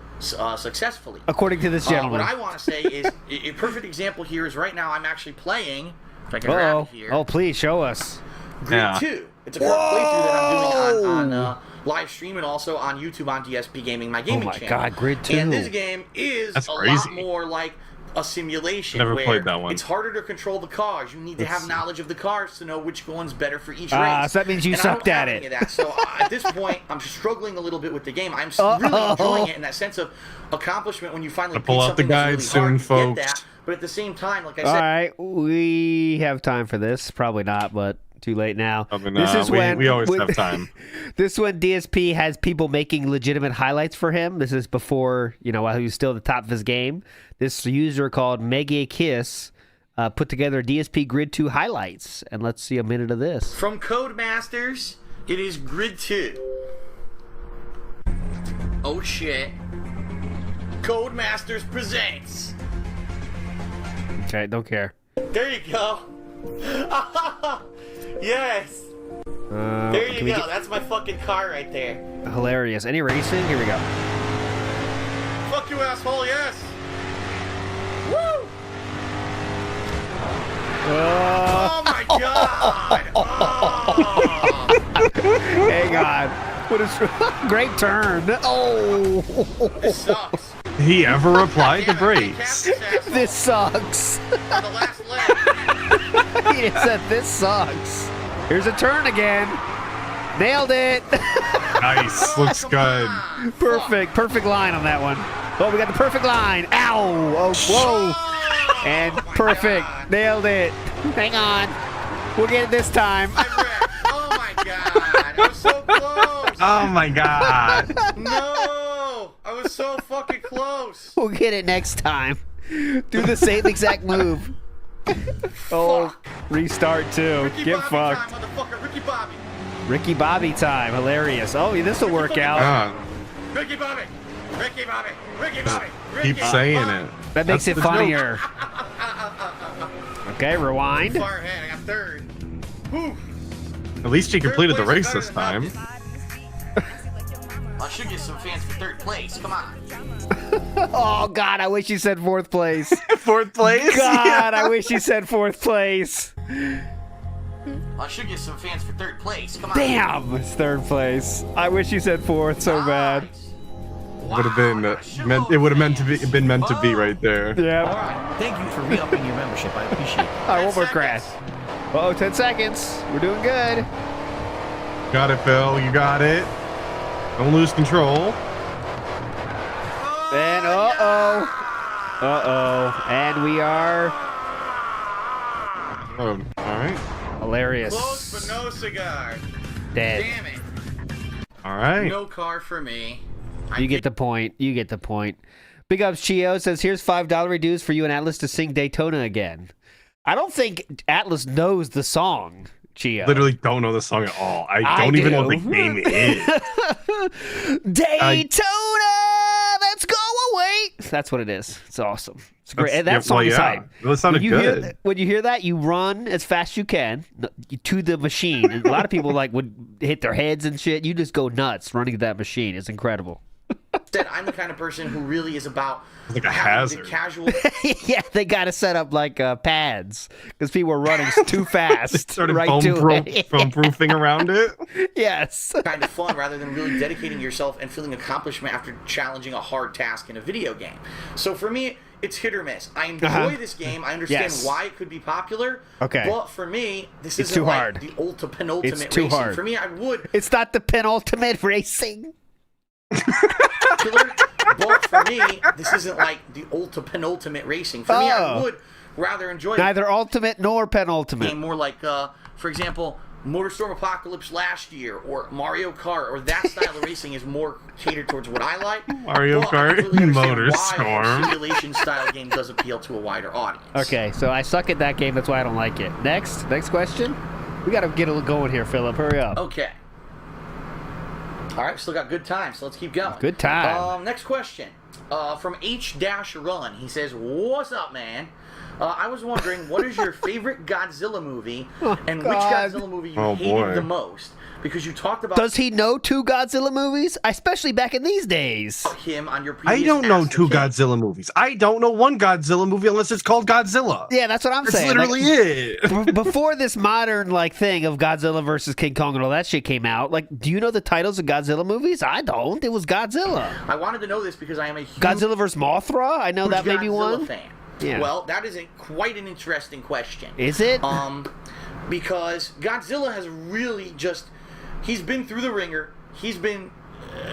successfully. according to this gentleman. What I want to say is a perfect example here is right now I'm actually playing. If I can grab Oh, it here. oh, please show us. Grid Yeah. 2. It's a current playthrough that I'm doing on live stream and also on YouTube on DSP Gaming, my gaming my channel. God, Grid 2. And this game is That's a crazy. lot more like a simulation. Never where played that one. It's harder to control the cars. You need to have knowledge of the cars to know which one's better for each Ah, race. so that means you And sucked I don't at have it. any of that. So at this point, I'm struggling a little bit with the game. I'm really enjoying it in that sense of accomplishment when you finally Pull beat out the something that's really guide soon, hard. You get folks. that. But at the same time, like I All said, right, we have time for this. Probably not, but too late now. I mean, This is we, when we always have time. This is when DSP has people making legitimate highlights for him. This is before, while he was still at the top of his game. This user called Mega Kiss put together DSP Grid 2 highlights. And let's see a minute of this. from Codemasters, it is Grid 2. Oh shit. Codemasters presents. Okay, don't care. There you go. Yes. There you can we go. get- That's my fucking car right there. Hilarious. Any racing? Here we go. Fuck you, asshole. Yes. Woo. Oh my god. Oh. Hey, God. What a great turn. Oh, This sucks. He ever applied the Damn it, I can't brakes? cap this asshole this sucks. on the last leg. He said this sucks. Here's a turn again. Nailed it. Nice, looks come good. on. Perfect line on that one. Oh, we got the perfect line. Ow. Oh, whoa. Oh, And my perfect. God. Nailed it. Hang on. We'll get it this time. I wrecked. Oh my god. I was so close. Oh my god. No. I was so fucking close. We'll get it next time. Do the same exact move. Oh, restart too. Ricky Get Bobby fucked. time, motherfucker. Ricky Bobby. Ricky Bobby time. Hilarious. Oh, this will work out. Ricky Bobby. Ricky Bobby. Ricky Bobby. Ricky Keep saying Bobby. it. That makes That's it the joke. funnier. Okay, rewind. Far ahead. I got third. Whew. At least you completed the Third race place this is time. better than I should get some fans for third place. Come on. Oh, God, I wish you said fourth place. Fourth place? God, I wish you said fourth place. I should get some fans for third place. Come on. Damn, it's third place. I wish you said fourth so bad. Nice. Would have been meant. It would have been meant to be right there. All Yeah. right. Thank you for re-upping your membership. I appreciate it. All right, one more crash. Oh, 10 seconds. We're doing good. Got it, Phil. You got it. Don't lose control. And uh-oh. Uh-oh. And we are Oh, all right. hilarious. Close but no cigar. Dead. Damn it. All right. No car for me. You get the point. You get the point. Big Ups Chio says, here's $5 dues for you and Atlas to sing Daytona again. I don't think Atlas knows the song, Chio. Literally don't know the song at all. I don't even know what the game is. Daytona, let's go away. That's what it is. It's awesome. It's great. And that song is hype. Well, it sounded good. When you hear that, you run as fast as you can to the machine. And a lot of people would hit their heads and shit. You just go nuts running to that machine. It's incredible. Instead, I'm the kind of person who really is about Like a having hazard. the casual. Yeah, they got to set up pads because people are running too fast. Started right foam, to it. foam proofing around it. Yes. kind of fun rather than really dedicating yourself and feeling accomplishment after challenging a hard task in a video game. So for me, it's hit or miss. I enjoy this game. I understand Yes. why it could be popular. Okay. But for me, this It's isn't too like hard. the penultimate It's too racing. hard. For me, I would It's not the penultimate racing. popular, but for me, this isn't like the penultimate racing. For me, I Oh. would rather enjoy Neither ultimate nor the penultimate. game more like, for example, Motorstorm Apocalypse last year, or Mario Kart, or that style of racing is more catered towards what I like. Mario But I Kart, completely understand why Motorstorm. a simulation style game does appeal to a wider audience. Okay, so I suck at that game. That's why I don't like it. Next question. We got to get it going here, Philip. Hurry up. Okay. All right, still got good time, so let's keep going. Good time. Next question. From H-Run. He says, "What's up, man? I was wondering, what is your favorite Godzilla movie, and which God. Godzilla movie you Oh, hated boy. the most? Because you talked about Does he know two Godzilla movies? Especially back in these days. him on your previous I don't know Ask the two Kid. Godzilla movies. I don't know one Godzilla movie unless it's called Godzilla. Yeah, that's what I'm That's saying. literally it. Before this modern thing of Godzilla versus King Kong and all that shit came out, do you know the titles of Godzilla movies? I don't. It was Godzilla. I wanted to know this because I am a huge Godzilla versus Mothra? I know that may be Godzilla one. fan. Yeah. Well, that is quite an interesting question. Is it? Because Godzilla has really he's been through the ringer. He's been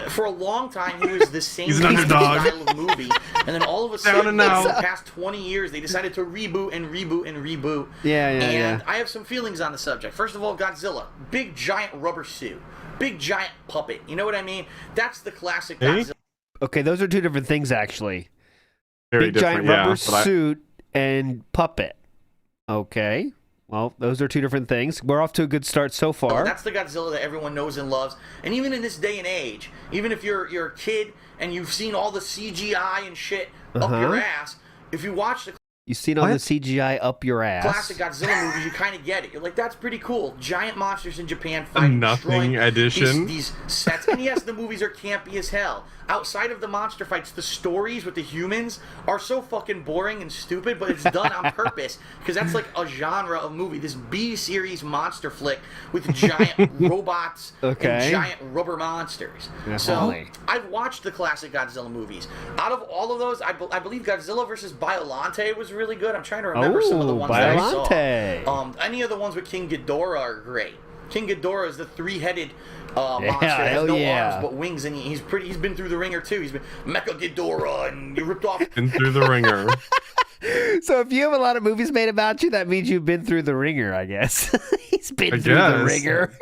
for a long time. He was the same He's an underdog. style of movie, and then all of a Down sudden, and out. in the past 20 years, they decided to reboot and reboot and reboot. Yeah, yeah, And yeah. I have some feelings on the subject. First of all, Godzilla, big giant rubber suit, big giant puppet. You know what I mean? That's the classic Hey? Godzilla. Okay, those are two different things, actually. Very Big giant different, rubber but suit and puppet. Okay. Well, those are two different things. We're off to a good start so far. That's the Godzilla that everyone knows and loves. And even in this day and age, even if you're a kid and you've seen all the CGI and shit up your ass, if you watch the You've seen all the CGI up your ass. classic Godzilla movies, you kind of get it. You're like, that's pretty cool. Giant monsters in Japan fighting, Nothing destroying edition. These sets. And yes, the movies are campy as hell. Outside of the monster fights, the stories with the humans are so fucking boring and stupid, but it's done on purpose because that's like a genre of movie. This B-series monster flick with giant robots and giant rubber monsters. Definitely. So I've watched the classic Godzilla movies. Out of all of those, I believe Godzilla vs. Biollante was really good. I'm trying to remember some of the ones that I Biollante. saw. Any of the ones with King Ghidorah are great. King Ghidorah is the three-headed monster that has hell no yeah. arms but wings, and he's been through the ringer too. He's been Mecha Ghidorah, and you ripped off. Been through the ringer. So if you have a lot of movies made about you, that means you've been through the ringer, I guess. He's been I through the guess. ringer.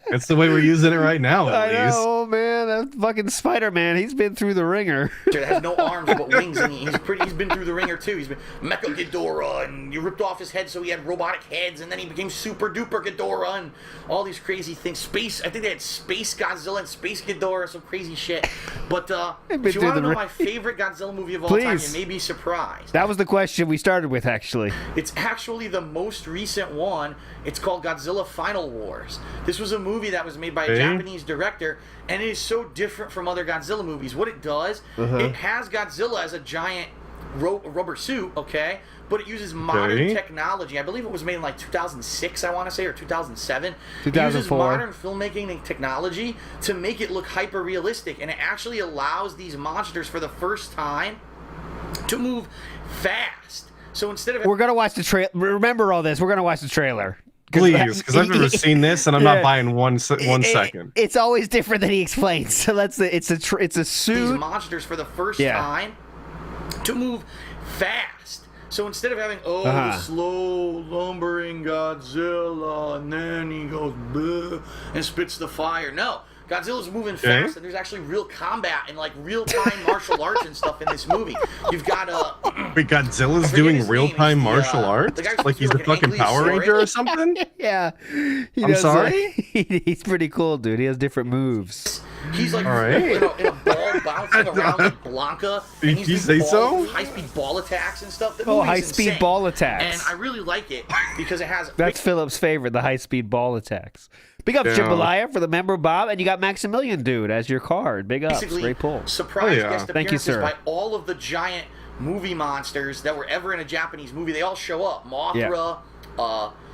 That's the way we're using it right now, I at least. know, man. fucking Spider-Man. He's been through the ringer. That has no arms but wings, and he's been through the ringer too. He's been Mecha Ghidorah, and you ripped off his head so he had robotic heads, and then he became Super Duper Ghidorah, and all these crazy things. Space, I think they had Space Godzilla and Space Ghidorah, some crazy shit. But if you want to know my favorite Godzilla movie of all time, you may be surprised. That was the question we started with, actually. It's actually the most recent one. It's called Godzilla Final Wars. This was a movie that was made by a Japanese director, and it is so different from other Godzilla movies. What it does, it has Godzilla as a giant rubber suit, okay? But it uses modern technology. I believe it was made in like 2006, I want to say, or 2007. 2004. It uses modern filmmaking and technology to make it look hyper-realistic, and it actually allows these monsters for the first time to move fast. So instead of... We're going to watch the trailer. Remember all this. We're going to watch the trailer. Please, because I've never seen this, and I'm not buying one second. It's always different than he explains. So it's a suit. These monsters for the first time to move fast. So instead of having the slow lumbering Godzilla, and then he goes bleh, and spits the fire. No. Godzilla's moving fast, and there's actually real combat and like real-time martial arts and stuff in this movie. You've got Wait, Godzilla's doing real-time martial arts? Like he's a fucking Power Ranger or something? Yeah. I'm sorry? He's pretty cool, dude. He has different moves. He's like in a ball bouncing around like Blanca. And he's you say so? High-speed ball attacks and stuff. High-speed ball attacks. And I really like it because it has... That's Philip's favorite, the high-speed ball attacks. Big up Jambalaya for the member, Bob, and you got Maximilian, dude, as your card. Big ups. Great pull. Surprise guest Thank you, appearances sir. by all of the giant movie monsters that were ever in a Japanese movie. They all show up. Mothra.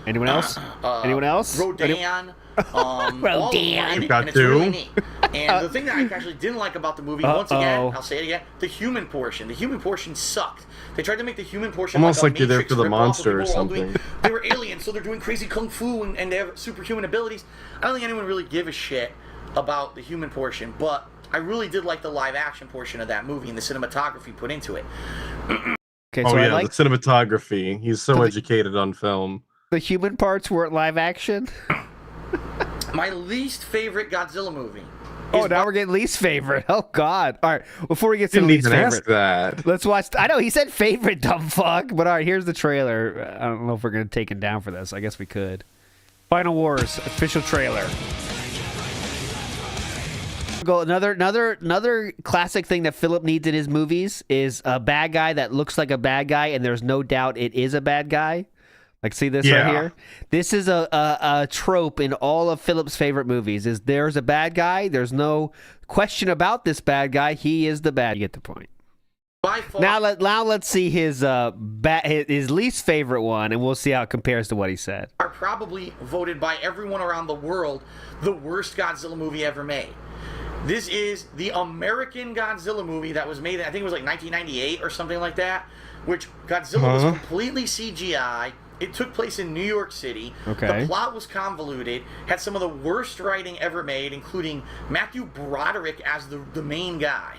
Anyone else? Anyone else? Rodan. Rodan. And it's really neat. And the thing that I actually didn't like about the movie, once again, I'll say it again, the human portion. The human portion sucked. They tried to make the human portion almost like you're there Matrix for the rip-off monster or something. something. They were aliens, so they're doing crazy kung fu and they have superhuman abilities. I don't think anyone really give a shit about the human portion, but I really did like the live action portion of that movie and the cinematography put into it. Okay, so the cinematography. He's so educated on film. The human parts weren't live action? My least favorite Godzilla movie. Oh, now we're getting least favorite. Oh, God. All right, before we get to the least favorite. Ask that. Let's watch. I know, he said favorite, dumb fuck. But all right, here's the trailer. I don't know if we're going to take him down for this. I guess we could. Final Wars, official trailer. Another classic thing that Philip needs in his movies is a bad guy that looks like a bad guy, and there's no doubt it is a bad guy. Like, see this right here? This is a trope in all of Philip's favorite movies. Is there's a bad guy. There's no question about this bad guy. He is the bad. You get the point. Now let's see his least favorite one, and we'll see how it compares to what he said. Are probably voted by everyone around the world the worst Godzilla movie ever made. This is the American Godzilla movie that was made, I think it was like 1998 or something like that, which Godzilla was completely CGI. It took place in New York City. Okay. The plot was convoluted, had some of the worst writing ever made, including Matthew Broderick as the main guy.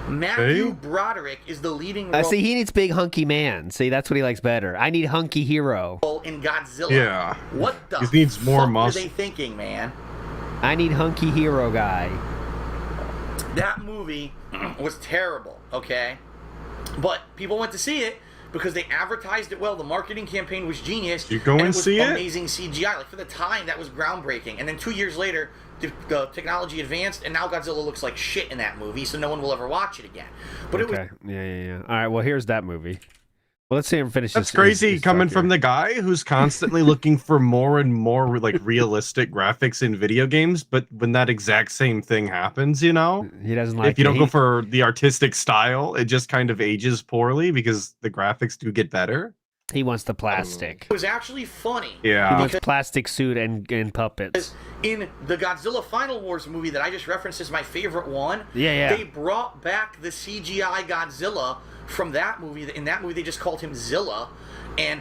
Matthew Broderick is the leading role. See, he needs big hunky man. See, that's what he likes better. I need hunky hero. In Godzilla. Yeah. What the he needs more fuck muscle. are they thinking, man? I need hunky hero guy. That movie was terrible, okay? But people went to see it because they advertised it well. The marketing campaign was genius. You go and see it? Amazing CGI. Like, for the time, that was groundbreaking. And then 2 years later, the technology advanced, and now Godzilla looks like shit in that movie, so no one will ever watch it again. But it was... Yeah. All right, well, here's that movie. Well, let's see him finish That's crazy coming from the guy who's constantly looking for more and more like realistic graphics in video games, but when that exact same thing happens, you know, he doesn't like if you don't go for the artistic style, it just kind of ages poorly because the graphics do get better. He wants the plastic. It was actually funny. Yeah. He wants plastic suit and puppets. In the Godzilla Final Wars movie that I just referenced as my favorite one, they brought back the CGI Godzilla from that movie. In that movie, they just called him Zilla, and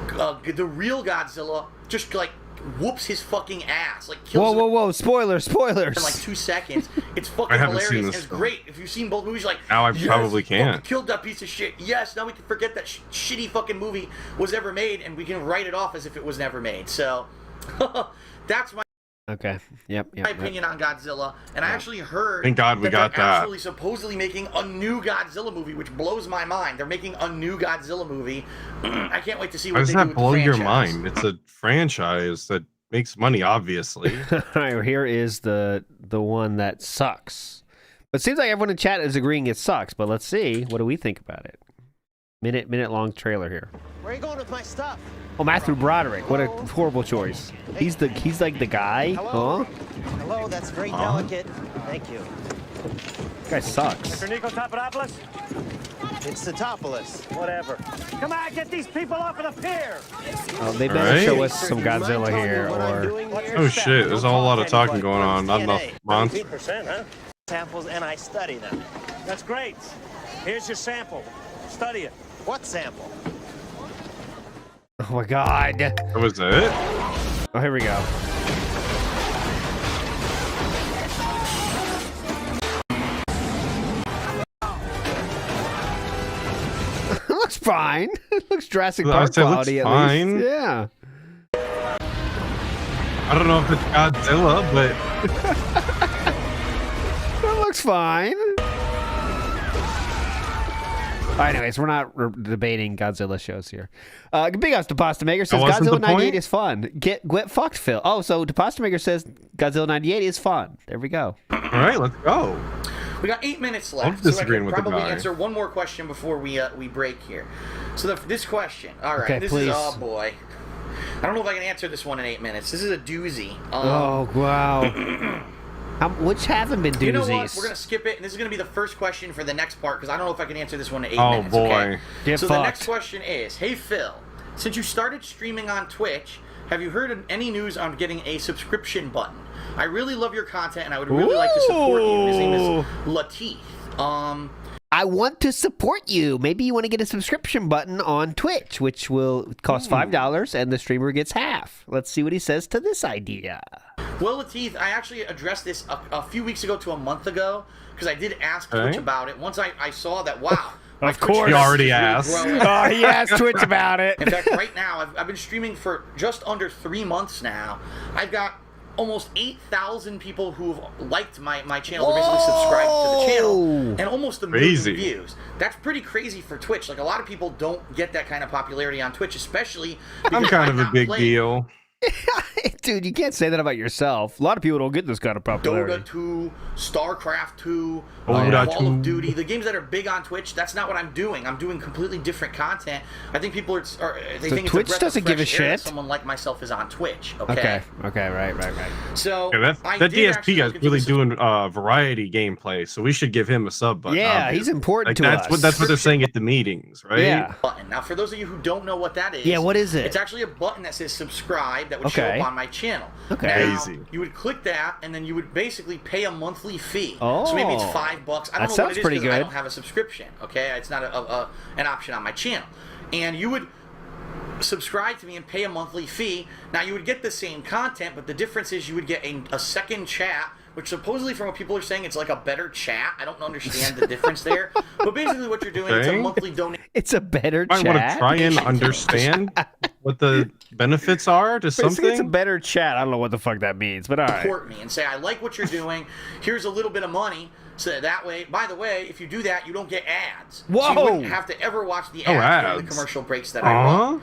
the real Godzilla just like whoops his fucking ass, like kills him. Whoa! Spoilers! In like 2 seconds. It's fucking hilarious. And it's great. If you've seen both movies, like now I probably can't. Killed that piece of shit. Yes, now we can forget that shitty fucking movie was ever made, and we can write it off as if it was never made. So that's my. Okay. Yep. my opinion on Godzilla, and I actually heard Thank God we got they're that. actually supposedly making a new Godzilla movie, which blows my mind. They're making a new Godzilla movie. I can't wait to see what Why does they do that with blow the your franchise. mind? It's a franchise that makes money, obviously. All right. Well, here is the one that sucks. But it seems like everyone in chat is agreeing it sucks. But let's see. What do we think about it? Minute long trailer here. Where are you going with my stuff? Oh, Matthew Broderick. What a horrible choice. He's like the guy. Hello? Huh? Hello, that's very delicate. Thank you. This guy sucks. Mr. Nico Papadopoulos? It's Satopolis. Whatever. Come on, get these people off of the pier! Oh, they better Right? show us some Godzilla here, or Oh shit, there's a whole lot of talking going on. Not enough months. 15%, huh? Samples, and I study them. That's great. Here's your sample. Study it. What sample? oh my god. That was it? Oh, here we go. It looks fine. It looks Jurassic I Park said it looks quality at fine. least. Yeah. I don't know if it's Godzilla, but It looks fine. Anyways, we're not debating Godzilla shows here. Big ups to Pasta Maker says wasn't Godzilla the 98 point? is fun. Get fucked, Phil. Oh, so the Pasta Maker says Godzilla 98 is fun. There we go. all right, let's go. We got 8 minutes I'm left, so I disagreeing can with the probably guy. answer one more question before we break here. So this question, all right, Okay, this please. is oh boy, I don't know if I can answer this one in 8 minutes. This is a doozy. Oh wow. Which haven't been doozies. You know what? We're gonna skip it, and this is gonna be the first question for the next part because I don't know if I can answer this one in 8 Oh, minutes. boy. Okay? Get so the next fucked. question is, hey Phil, since you started streaming on Twitch, have you heard of any news on getting a subscription button? I really love your content, and I would really like to support you. His name is Lateef. I want to support you. Maybe you want to get a subscription button on Twitch, which will cost $5, and the streamer gets half. Let's see what he says to this idea. Well, Lateef, I actually addressed this a few weeks ago to a month ago because I did ask Twitch Okay. about it. Once I saw that, wow. my Of Twitch course. presence You already is really asked. growing. Oh, he asked Twitch about it. In fact, right now, I've been streaming for just under 3 months now. I've got almost 8,000 people who've liked my channel. They're basically subscribed to the channel. And almost a million Crazy. views. That's pretty crazy for Twitch. Like, a lot of people don't get that kind of popularity on Twitch, especially I'm because kind I'm of a not big playing deal. Dude, you can't say that about yourself. A lot of people don't get this kind of popularity. Dota 2, StarCraft 2, Dota Call 2. of Duty, the games that are big on Twitch, that's not what I'm doing. I'm doing completely different content. I think people they think Twitch it's a breath doesn't of give a fresh air that shit? someone like myself is on Twitch, Okay, right. So Yeah, I that did DSP actually guy's look into really this- doing variety gameplay, so we should give him a sub button. Yeah, obviously. he's important Like, to us. that's what they're saying at the meetings, right? Yeah. button. Now, for those of you who don't know what that is, Yeah, what is it? It's actually a button that says subscribe that would show Okay. up on my channel. Okay. Now, Crazy. you would click that, and then you would basically pay a monthly fee. Oh. So maybe it's $5. I don't That know what sounds it is pretty because I good. don't have a subscription. Okay, it's not an option on my channel, and you would subscribe to me and pay a monthly fee. Now you would get the same content, but the difference is you would get a second chat, which supposedly from what people are saying it's like a better chat. I don't understand the difference there, but basically what you're doing is a Okay. monthly donation. It's a better I want to chat. try and understand what the benefits are to Basically, it's a something. better chat. I don't know what the fuck that means, but all right. Support me and say I like what you're doing. Here's a little bit of money, so that way. By the way, if you do that, you don't get ads. So Whoa. you wouldn't have to ever watch the Oh, ads during the ads. commercial breaks that I run.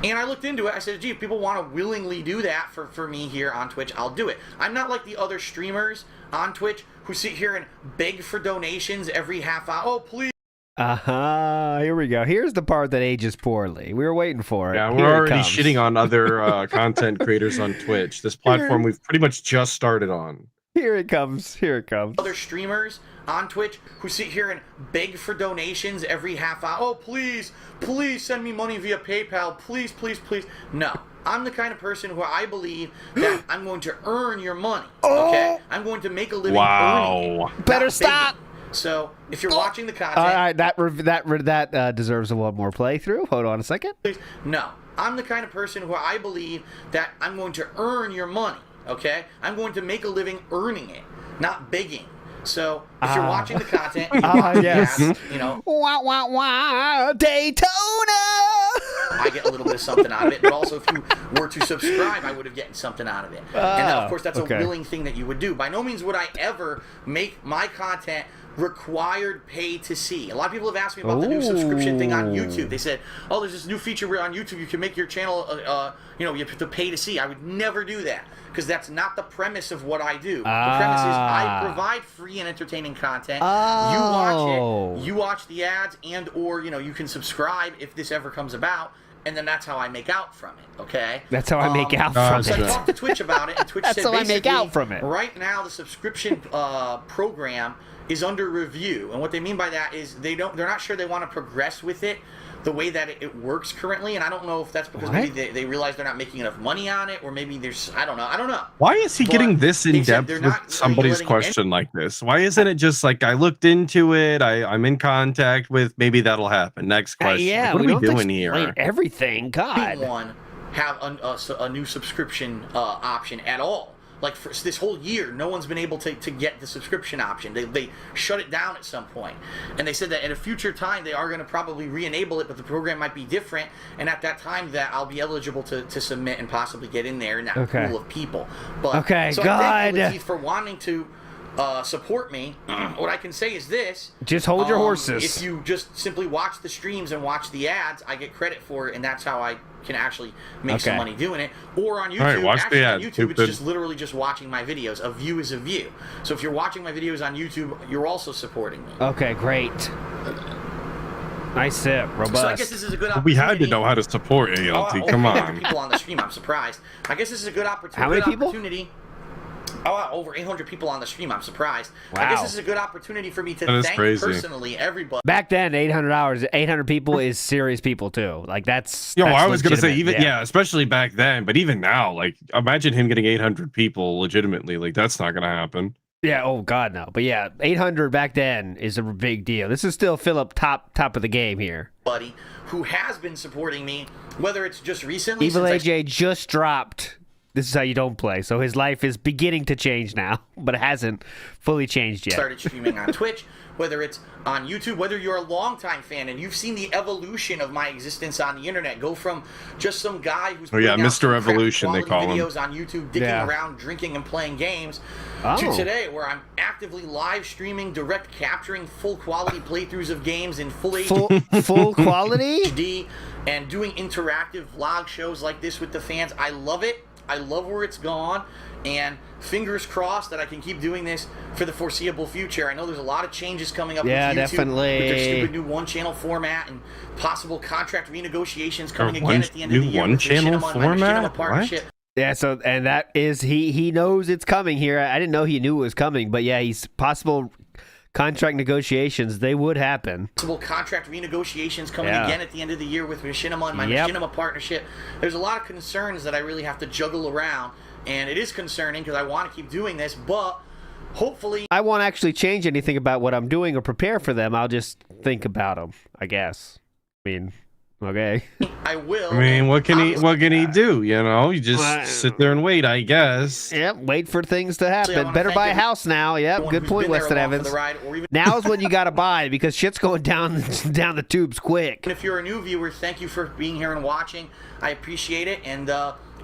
And I looked into it. I said, gee, if people want to willingly do that for me here on Twitch, I'll do it. I'm not like the other streamers on Twitch who sit here and beg for donations every half hour. Oh, please. Here we go. Here's the part that ages poorly. We were waiting for it. Yeah, Here we're it already comes. shitting on other content creators on Twitch. This platform we've pretty much just started on. Here it comes. Other streamers on Twitch who sit here and beg for donations every half hour. Oh, please send me money via PayPal. Please. No. I'm the kind of person who I believe that I'm going to earn your money. Okay? I'm going to make a living earning Wow. it. Better not stop. begging. So, if you're watching the content, All right, that deserves a one more playthrough. Hold on a second. no. I'm the kind of person who I believe that I'm going to earn your money. Okay? I'm going to make a living earning it, not begging. So, if you're watching the content, you want yes. ads, you know. Wow, Daytona. I get a little bit of something out of it. But also, if you were to subscribe, I would have gotten something out of it. And of course, that's a willing thing that you would do. By no means would I ever make my content required pay to see. A lot of people have asked me about the new subscription thing on YouTube. They said, "Oh, there's this new feature where on YouTube you can make your channel, you have to pay to see." I would never do that because that's not the premise of what I do. The premise is I provide free and entertaining content. You watch it. You watch the ads, and or you can subscribe if this ever comes about. And then that's how I make out from it, okay? That's how I make out from so it. I talked to Twitch about it, and Twitch said how I make out from it. Right now, the subscription program is under review, and what they mean by that is they're not sure they want to progress with it the way that it works currently, and I don't know if that's because maybe they realize they're not making enough money on it, or maybe there's I don't know. Why is he getting this in depth with somebody's question like this? Why isn't it just like I looked into it, I'm in contact with, maybe that'll happen? Next question. Yeah, what are we don't doing here? Everything, God. One have a new subscription option at all. Like for this whole year, no one's been able to get the subscription option. They shut it down at some point. And they said that at a future time, they are going to probably re-enable it, but the program might be different. And at that time, that I'll be eligible to submit and possibly get in there in that pool of people. But, so I thank you, Lateef, for wanting to support me. What I can say is this. Just hold your horses. If you just simply watch the streams and watch the ads, I get credit for it, and that's how I can actually make some money doing it. Or on YouTube, on YouTube, it's just literally just watching my videos. A view is a view. So if you're watching my videos on YouTube, you're also supporting me. Okay, great. Nice sip, robust. So I guess this is a good opportunity. We had to know how to support ALT. Come on. People on the stream, I'm surprised. I guess this is a good opportunity. How many people? Over 800 people on the stream. I'm surprised. Wow. I guess this is a good opportunity for me to thank personally everybody. Back then, 800 people is serious people too. Like that's. I was gonna say especially back then, but even now, like imagine him getting 800 people legitimately. Like that's not gonna happen. Yeah. Oh God, no. But yeah, 800 back then is a big deal. This is still Philip top of the game here. Buddy, who has been supporting me, whether it's just recently. Evil AJ just dropped. This is how you don't play. So his life is beginning to change now, but it hasn't fully changed yet. Started streaming on Twitch, whether it's on YouTube, whether you're a longtime fan and you've seen the evolution of my existence on the internet, go from just some guy who's Mr. Evolution they call videos him on YouTube, dicking around, drinking and playing games, to today where I'm actively live streaming, direct capturing full quality playthroughs of games in full full quality HD, and doing interactive vlog shows like this with the fans. I love it. I love where it's gone, and fingers crossed that I can keep doing this for the foreseeable future. I know there's a lot of changes coming up with YouTube, definitely. with their stupid new one-channel format and possible contract renegotiations coming again at the end of the year. New one-channel format? What? Yeah, so and that is he knows it's coming here. I didn't know he knew it was coming, but yeah, he's possible contract negotiations, they would happen. Possible contract renegotiations coming again at the end of the year with Machinima and my Machinima partnership. There's a lot of concerns that I really have to juggle around, and it is concerning because I want to keep doing this, but hopefully I won't actually change anything about what I'm doing or prepare for them. I'll just think about them, I guess. I mean, okay. I will. I mean, what can he do? You just sit there and wait, I guess. Yep, wait for things to happen. Better buy a house now. Yep, good point, Weston Evans. Now's when you gotta buy because shit's going down the tubes quick. And if you're a new viewer, thank you for being here and watching. I appreciate it, and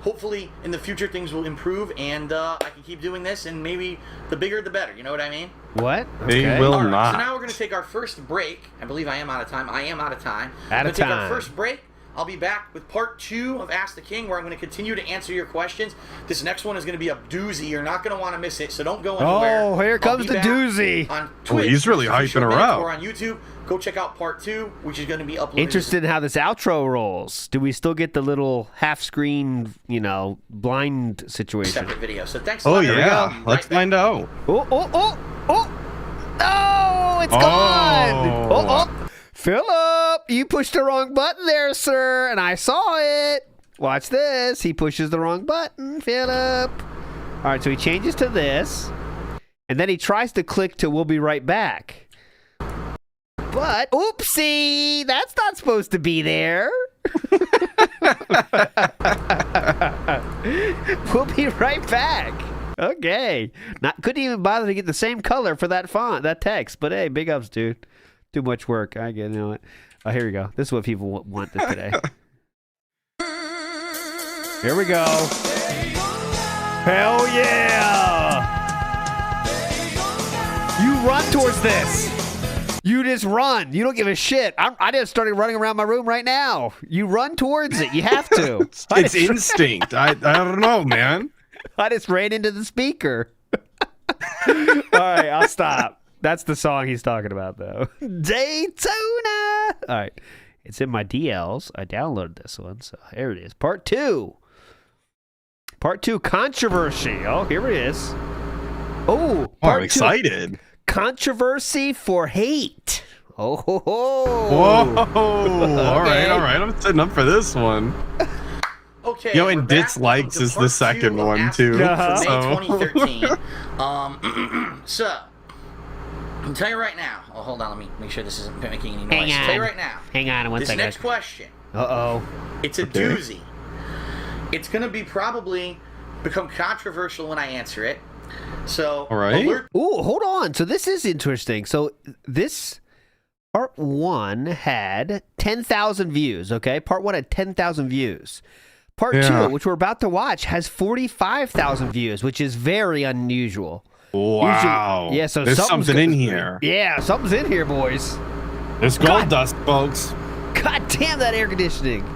hopefully in the future things will improve, and I can keep doing this, and maybe the bigger the better. You know what I mean? What? They will not. So now we're going to take our first break. I believe I am out of time. I am out of time. Out of time. Take our first break. I'll be back with part 2 of Ask the King, where I'm going to continue to answer your questions. This next one is going to be a doozy. You're not going to want to miss it, so don't go anywhere. Oh, here comes the doozy. On Twitch, he's really hyping her up. Or on YouTube, go check out part 2, which is going to be uploaded. Interested in how this outro rolls. Do we still get the little half-screen, blind situation? Separate video. So thanks a lot. Let's find out. Oh, it's gone. Oh. Philip, you pushed the wrong button there, sir, and I saw it. Watch this. He pushes the wrong button, Philip. All right, so he changes to this, and then he tries to click to "We'll be right back." But, oopsie, that's not supposed to be there. We'll be right back. Okay. Couldn't even bother to get the same color for that font, that text. But hey, big ups, dude. Too much work. I get it. Oh, here we go. This is what people want today. Here we go. Hell yeah! You run towards this. You just run. You don't give a shit. I just started running around my room right now. You run towards it. You have to. It's instinct. I don't know, man. I just ran into the speaker. All right, I'll stop. That's the song he's talking about, though. Daytona. All right. It's in my DLs. I downloaded this one, so here it is. Part 2. Part 2, controversy. Oh, here it is. Oh, I'm excited. Controversy for hate. Oh, ho, ho. Whoa. All right. I'm setting up for this one. Okay. Yo, and dislikes is the second one, too. May 2013. So, I'll tell you right now. Oh, hold on. Let me make sure this isn't making any noise. I'll tell you right now. Hang on one second. This next question. Uh-oh. It's a doozy. It's going to be probably become controversial when I answer it. So, all right. Ooh, hold on. So this is interesting. So this part 1 had 10,000 views, okay? Part 1 had 10,000 views. Part 2, which we're about to watch, has 45,000 views, which is very unusual. Wow. Yeah, so there's something in here. Yeah, something's in here, boys. There's gold dust, folks. God damn that air conditioning.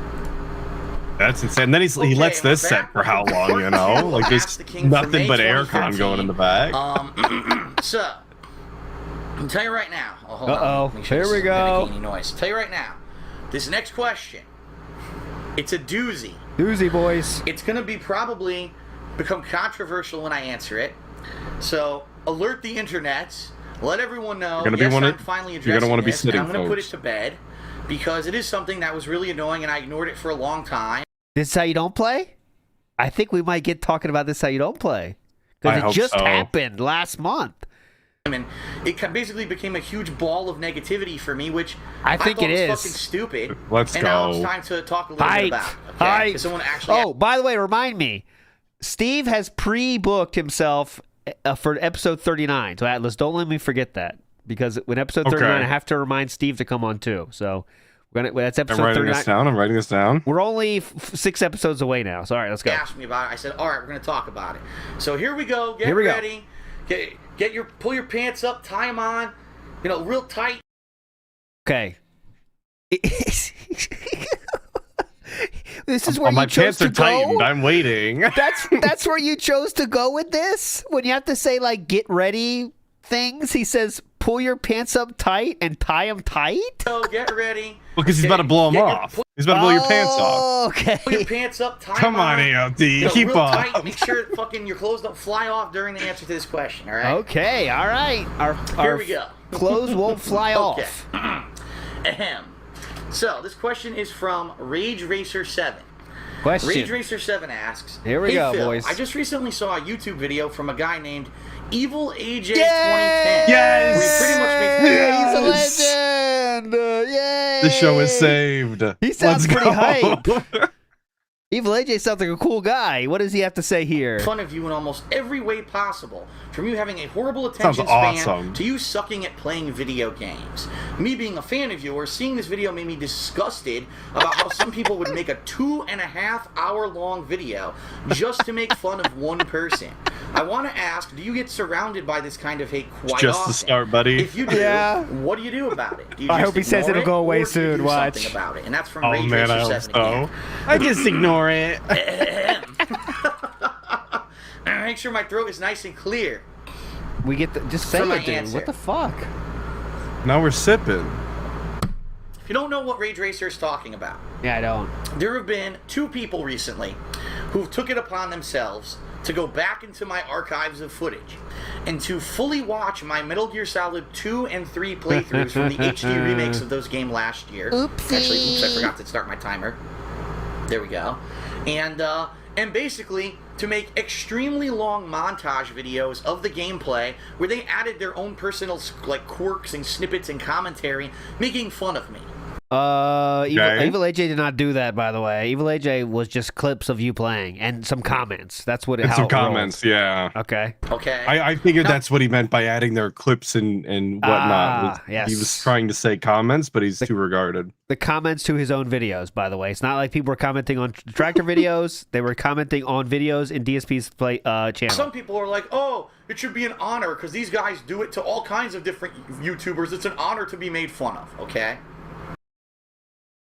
That's insane. Then he lets this set for how long, you know? Like there's nothing but aircon going in the back. So, I'll tell you right now. Oh, hold on. Make sure Here we go. Any noise. I'll tell you right now. This next question. It's a doozy. Doozy, boys. It's going to be probably become controversial when I answer it. So, alert the internets. Let everyone know. You're going to finally you're going to want to be sitting, I'm going to put it folks. to bed because it is something that was really annoying and I ignored it for a long time. This is how you don't play? I think we might get talking about this how you don't play. Because it just happened last month. And it basically became a huge ball of negativity for me, which I think it is fucking stupid. Let's and go. Now it's time to talk a little bit about it. Okay? Someone actually by the way, remind me. Steve has pre-booked himself for episode 39. So Atlas, don't let me forget that. Because when episode 39, I have to remind Steve to come on too. So that's episode 39. I'm writing this down. We're only 6 episodes away now. So all right, let's go. He asked me about it. I said, all right, we're going to talk about it. So here we go. Get ready. Pull your pants up, tie them on, real tight. Okay. This is where you chose to go. My pants are tightened. I'm waiting. That's where you chose to go with this? When you have to say, like, get ready things, he says, pull your pants up tight and tie them tight? So get ready. Well, because he's about to blow them off. He's about to blow your pants off. Okay. Pull your pants up, tie Come them on, AOD. Keep real up. Tight. Make sure your clothes don't fly off during the answer to this question, all right? Okay, all right. Here we go. Clothes won't fly off. Ahem. So, this question is from Rage Racer 7. Question. Rage Racer 7 asks, Here we go, Phil, boys. I just recently saw a YouTube video from a guy named Evil AJ 2010. Yes! Where he pretty much makes He's a legend! Yay! The show is saved. He sounds pretty hype. Evil AJ sounds like a cool guy. What does he have to say here? Fun of you in almost every way possible. From you having a horrible attention span to you sucking at playing video games. Me being a fan of yours, seeing this video made me disgusted about how some people would make a 2.5-hour-long video just to make fun of one person. I want to ask, do you get surrounded by this kind of hate quite just often? the start, buddy. If you do, what do you do about it? Do you I just hope he says ignore it'll go away or do you soon. do Watch. something about it? And that's from Oh Rage man, I Racer hope 7 so. again. I just ignore it. Make sure my throat is nice and clear. We get just say For my it, dude. answer. What the fuck? Now we're sipping. If you don't know what Rage Racer is talking about, Yeah, I don't. there have been 2 people recently who took it upon themselves to go back into my archives of footage and to fully watch my Metal Gear Solid 2 and 3 playthroughs from the HD remakes of those games last year. Oopsie. Actually, I forgot to start my timer. There we go. And basically to make extremely long montage videos of the gameplay where they added their own personal quirks and snippets and commentary making fun of me. Evil AJ did not do that, by the way. Evil AJ was just clips of you playing and some comments. That's what it. And how some it comments, rolled. yeah. Okay. Okay. I figured that's what he meant by adding their clips and whatnot. Yes. He was trying to say comments, but he's too regarded. The comments to his own videos, by the way. It's not like people were commenting on tractor videos. They were commenting on videos in DSP's channel. Some people are like, oh, it should be an honor because these guys do it to all kinds of different YouTubers. It's an honor to be made fun of, okay?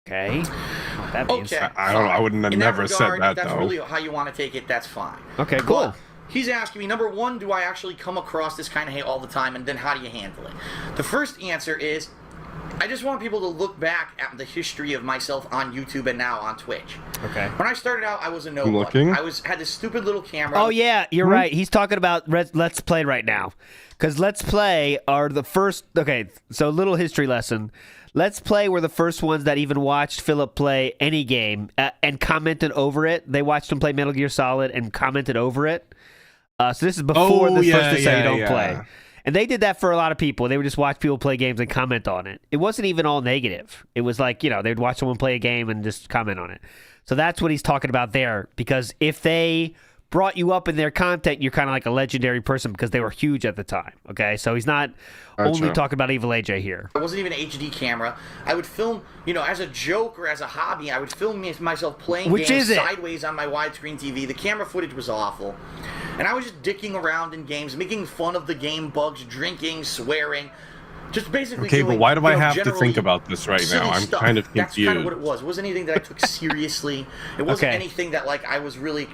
Okay. What that means. Okay. I don't know. I wouldn't have never said that, that's though. really how you want to take it. That's fine. Okay, cool. But he's asking me, number one, do I actually come across this kind of hate all the time? And then how do you handle it? The first answer is, I just want people to look back at the history of myself on YouTube and now on Twitch. Okay. When I started out, I was a nobody. Looking. I had this stupid little camera. Oh, yeah, you're right. He's talking about Let's Play right now. Because Let's Play are the first... Okay, so little history lesson. Let's Play were the first ones that even watched Philip play any game and commented over it. They watched him play Metal Gear Solid and commented over it. So this is before the first to say you don't play. And they did that for a lot of people. They would just watch people play games and comment on it. It wasn't even all negative. It was like, they'd watch someone play a game and just comment on it. So that's what he's talking about there. Because if they brought you up in their content, you're kind of like a legendary person because they were huge at the time. Okay? So he's not only talking about Evil AJ here. It wasn't even an HD camera. I would film, as a joke or as a hobby, I would film myself playing games sideways on my widescreen TV. The camera footage was awful. And I was just dicking around in games, making fun of the game bugs, drinking, swearing. Just basically Okay, doing, but why do I have to think about this right now? I'm stuff. kind of confused. That's kind of what it was. It wasn't anything that I took seriously. It wasn't anything that I was really,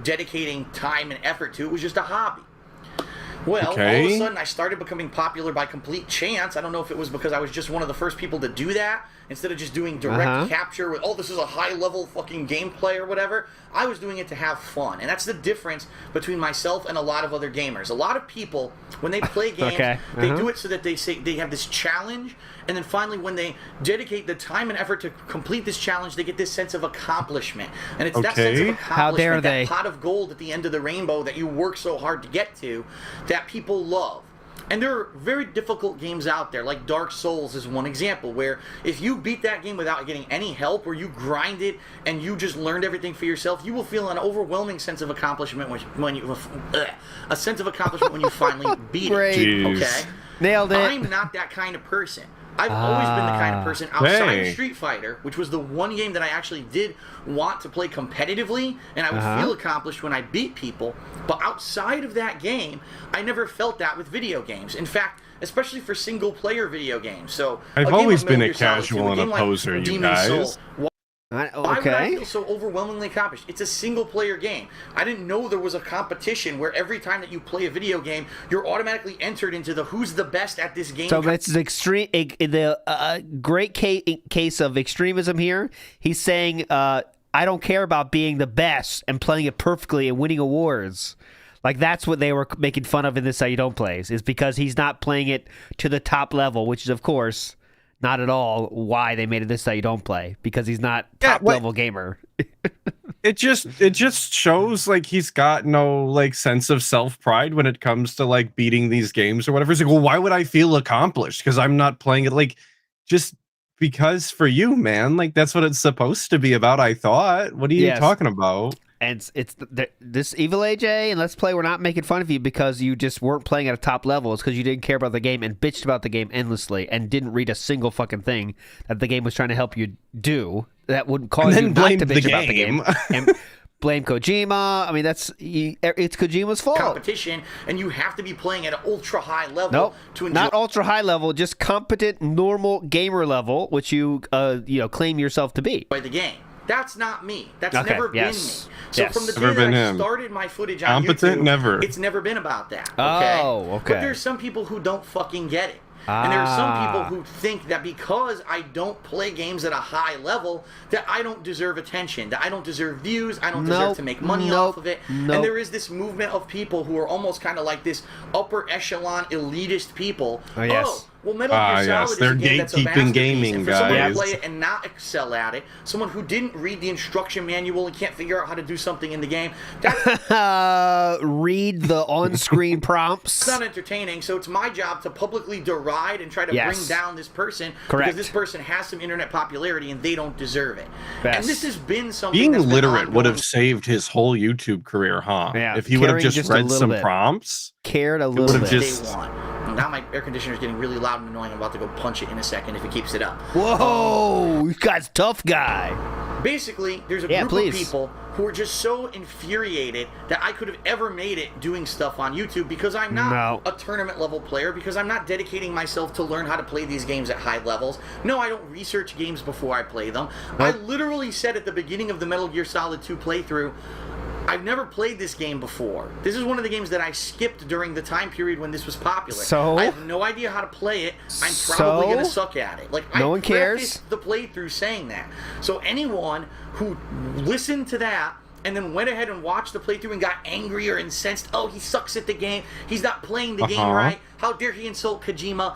dedicating time and effort to. It was just a hobby. Well, all of a sudden, I started becoming popular by complete chance. I don't know if it was because I was just one of the first people to do that. Instead of just doing direct capture with, this is a high-level fucking gameplay or whatever, I was doing it to have fun. And that's the difference between myself and a lot of other gamers. A lot of people, when they play games, they do it so that they say they have this challenge, and then finally when they dedicate the time and effort to complete this challenge, they get this sense of accomplishment. And it's that sense of accomplishment, that pot of gold at the end of the rainbow that you work so hard to get to, that people love. And there are very difficult games out there, like Dark Souls is one example, where if you beat that game without getting any help, or you grind it and you just learned everything for yourself, you will feel an overwhelming sense of accomplishment when you finally beat it. Okay, nailed it. I'm not that kind of person. I've always been the kind of person outside of Street Fighter, which was the one game that I actually did want to play competitively, and I would feel accomplished when I beat people. But outside of that game, I never felt that with video games. In fact, especially for single-player video games. So I've always been a casual and a poser, you guys. Why would I feel so overwhelmingly accomplished? It's a single-player game. I didn't know there was a competition where every time that you play a video game, you're automatically entered into the who's the best at this game. So that's extreme. The great case of extremism here. He's saying, I don't care about being the best and playing it perfectly and winning awards. Like, that's what they were making fun of in This How You Don't Plays, is because he's not playing it to the top level, which is, of course, not at all why they made it This How You Don't Play, because he's not top level gamer. It just shows like he's got no sense of self-pride when it comes to beating these games or whatever. He's like, well, why would I feel accomplished? Because I'm not playing it just because for you, man. That's what it's supposed to be about, I thought. What are you talking about? And it's this Evil AJ and Let's Play, we're not making fun of you because you just weren't playing at a top level. It's because you didn't care about the game and bitched about the game endlessly and didn't read a single fucking thing that the game was trying to help you do that would cause you not to bitch about the game. And blame Kojima. I mean, it's Kojima's fault. Competition, and you have to be playing at an ultra high level to enjoy. Not ultra high level, just competent, normal gamer level, which you claim yourself to be. By the game. That's not me. That's never been me. So from the day that I started my footage on YouTube, it's never been about that. Okay? But there's some people who don't fucking get it. And there are some people who think that because I don't play games at a high level, that I don't deserve attention, that I don't deserve views, I don't deserve to make money off of it. And there is this movement of people who are almost kind of like this upper echelon elitist people. Well, Metal Gear Solid is they're a game that's a gatekeeping masterpiece, gaming, and for someone to guys. play it and not excel at it, someone who didn't read the instruction manual and can't figure out how to do something in the game, that's read the on-screen prompts. not entertaining. So it's my job to publicly deride and try to bring down this person because this person has some internet popularity and they don't deserve it. And this has been something. Being that's been literate would have ongoing. saved his whole YouTube career, huh? Yeah, if he would have caring just a read little some bit. prompts. Cared a little bit. Day one. Now my air conditioner is getting really loud and annoying. I'm about to go punch it in a second if it keeps it up. Whoa, you guys tough guy. Basically, there's a group of people who are just so infuriated that I could have ever made it doing stuff on YouTube because I'm not a tournament level player, because I'm not dedicating myself to learn how to play these games at high levels. No, I don't research games before I play them. I literally said at the beginning of the Metal Gear Solid 2 playthrough, I've never played this game before. This is one of the games that I skipped during the time period when this was popular. So? I have no idea how to play it. I'm probably going to suck at it. Like, No I one cares. prefaced the playthrough saying that. So anyone who listened to that and then went ahead and watched the playthrough and got angry or incensed, oh, he sucks at the game, he's not playing the game right, how dare he insult Kojima,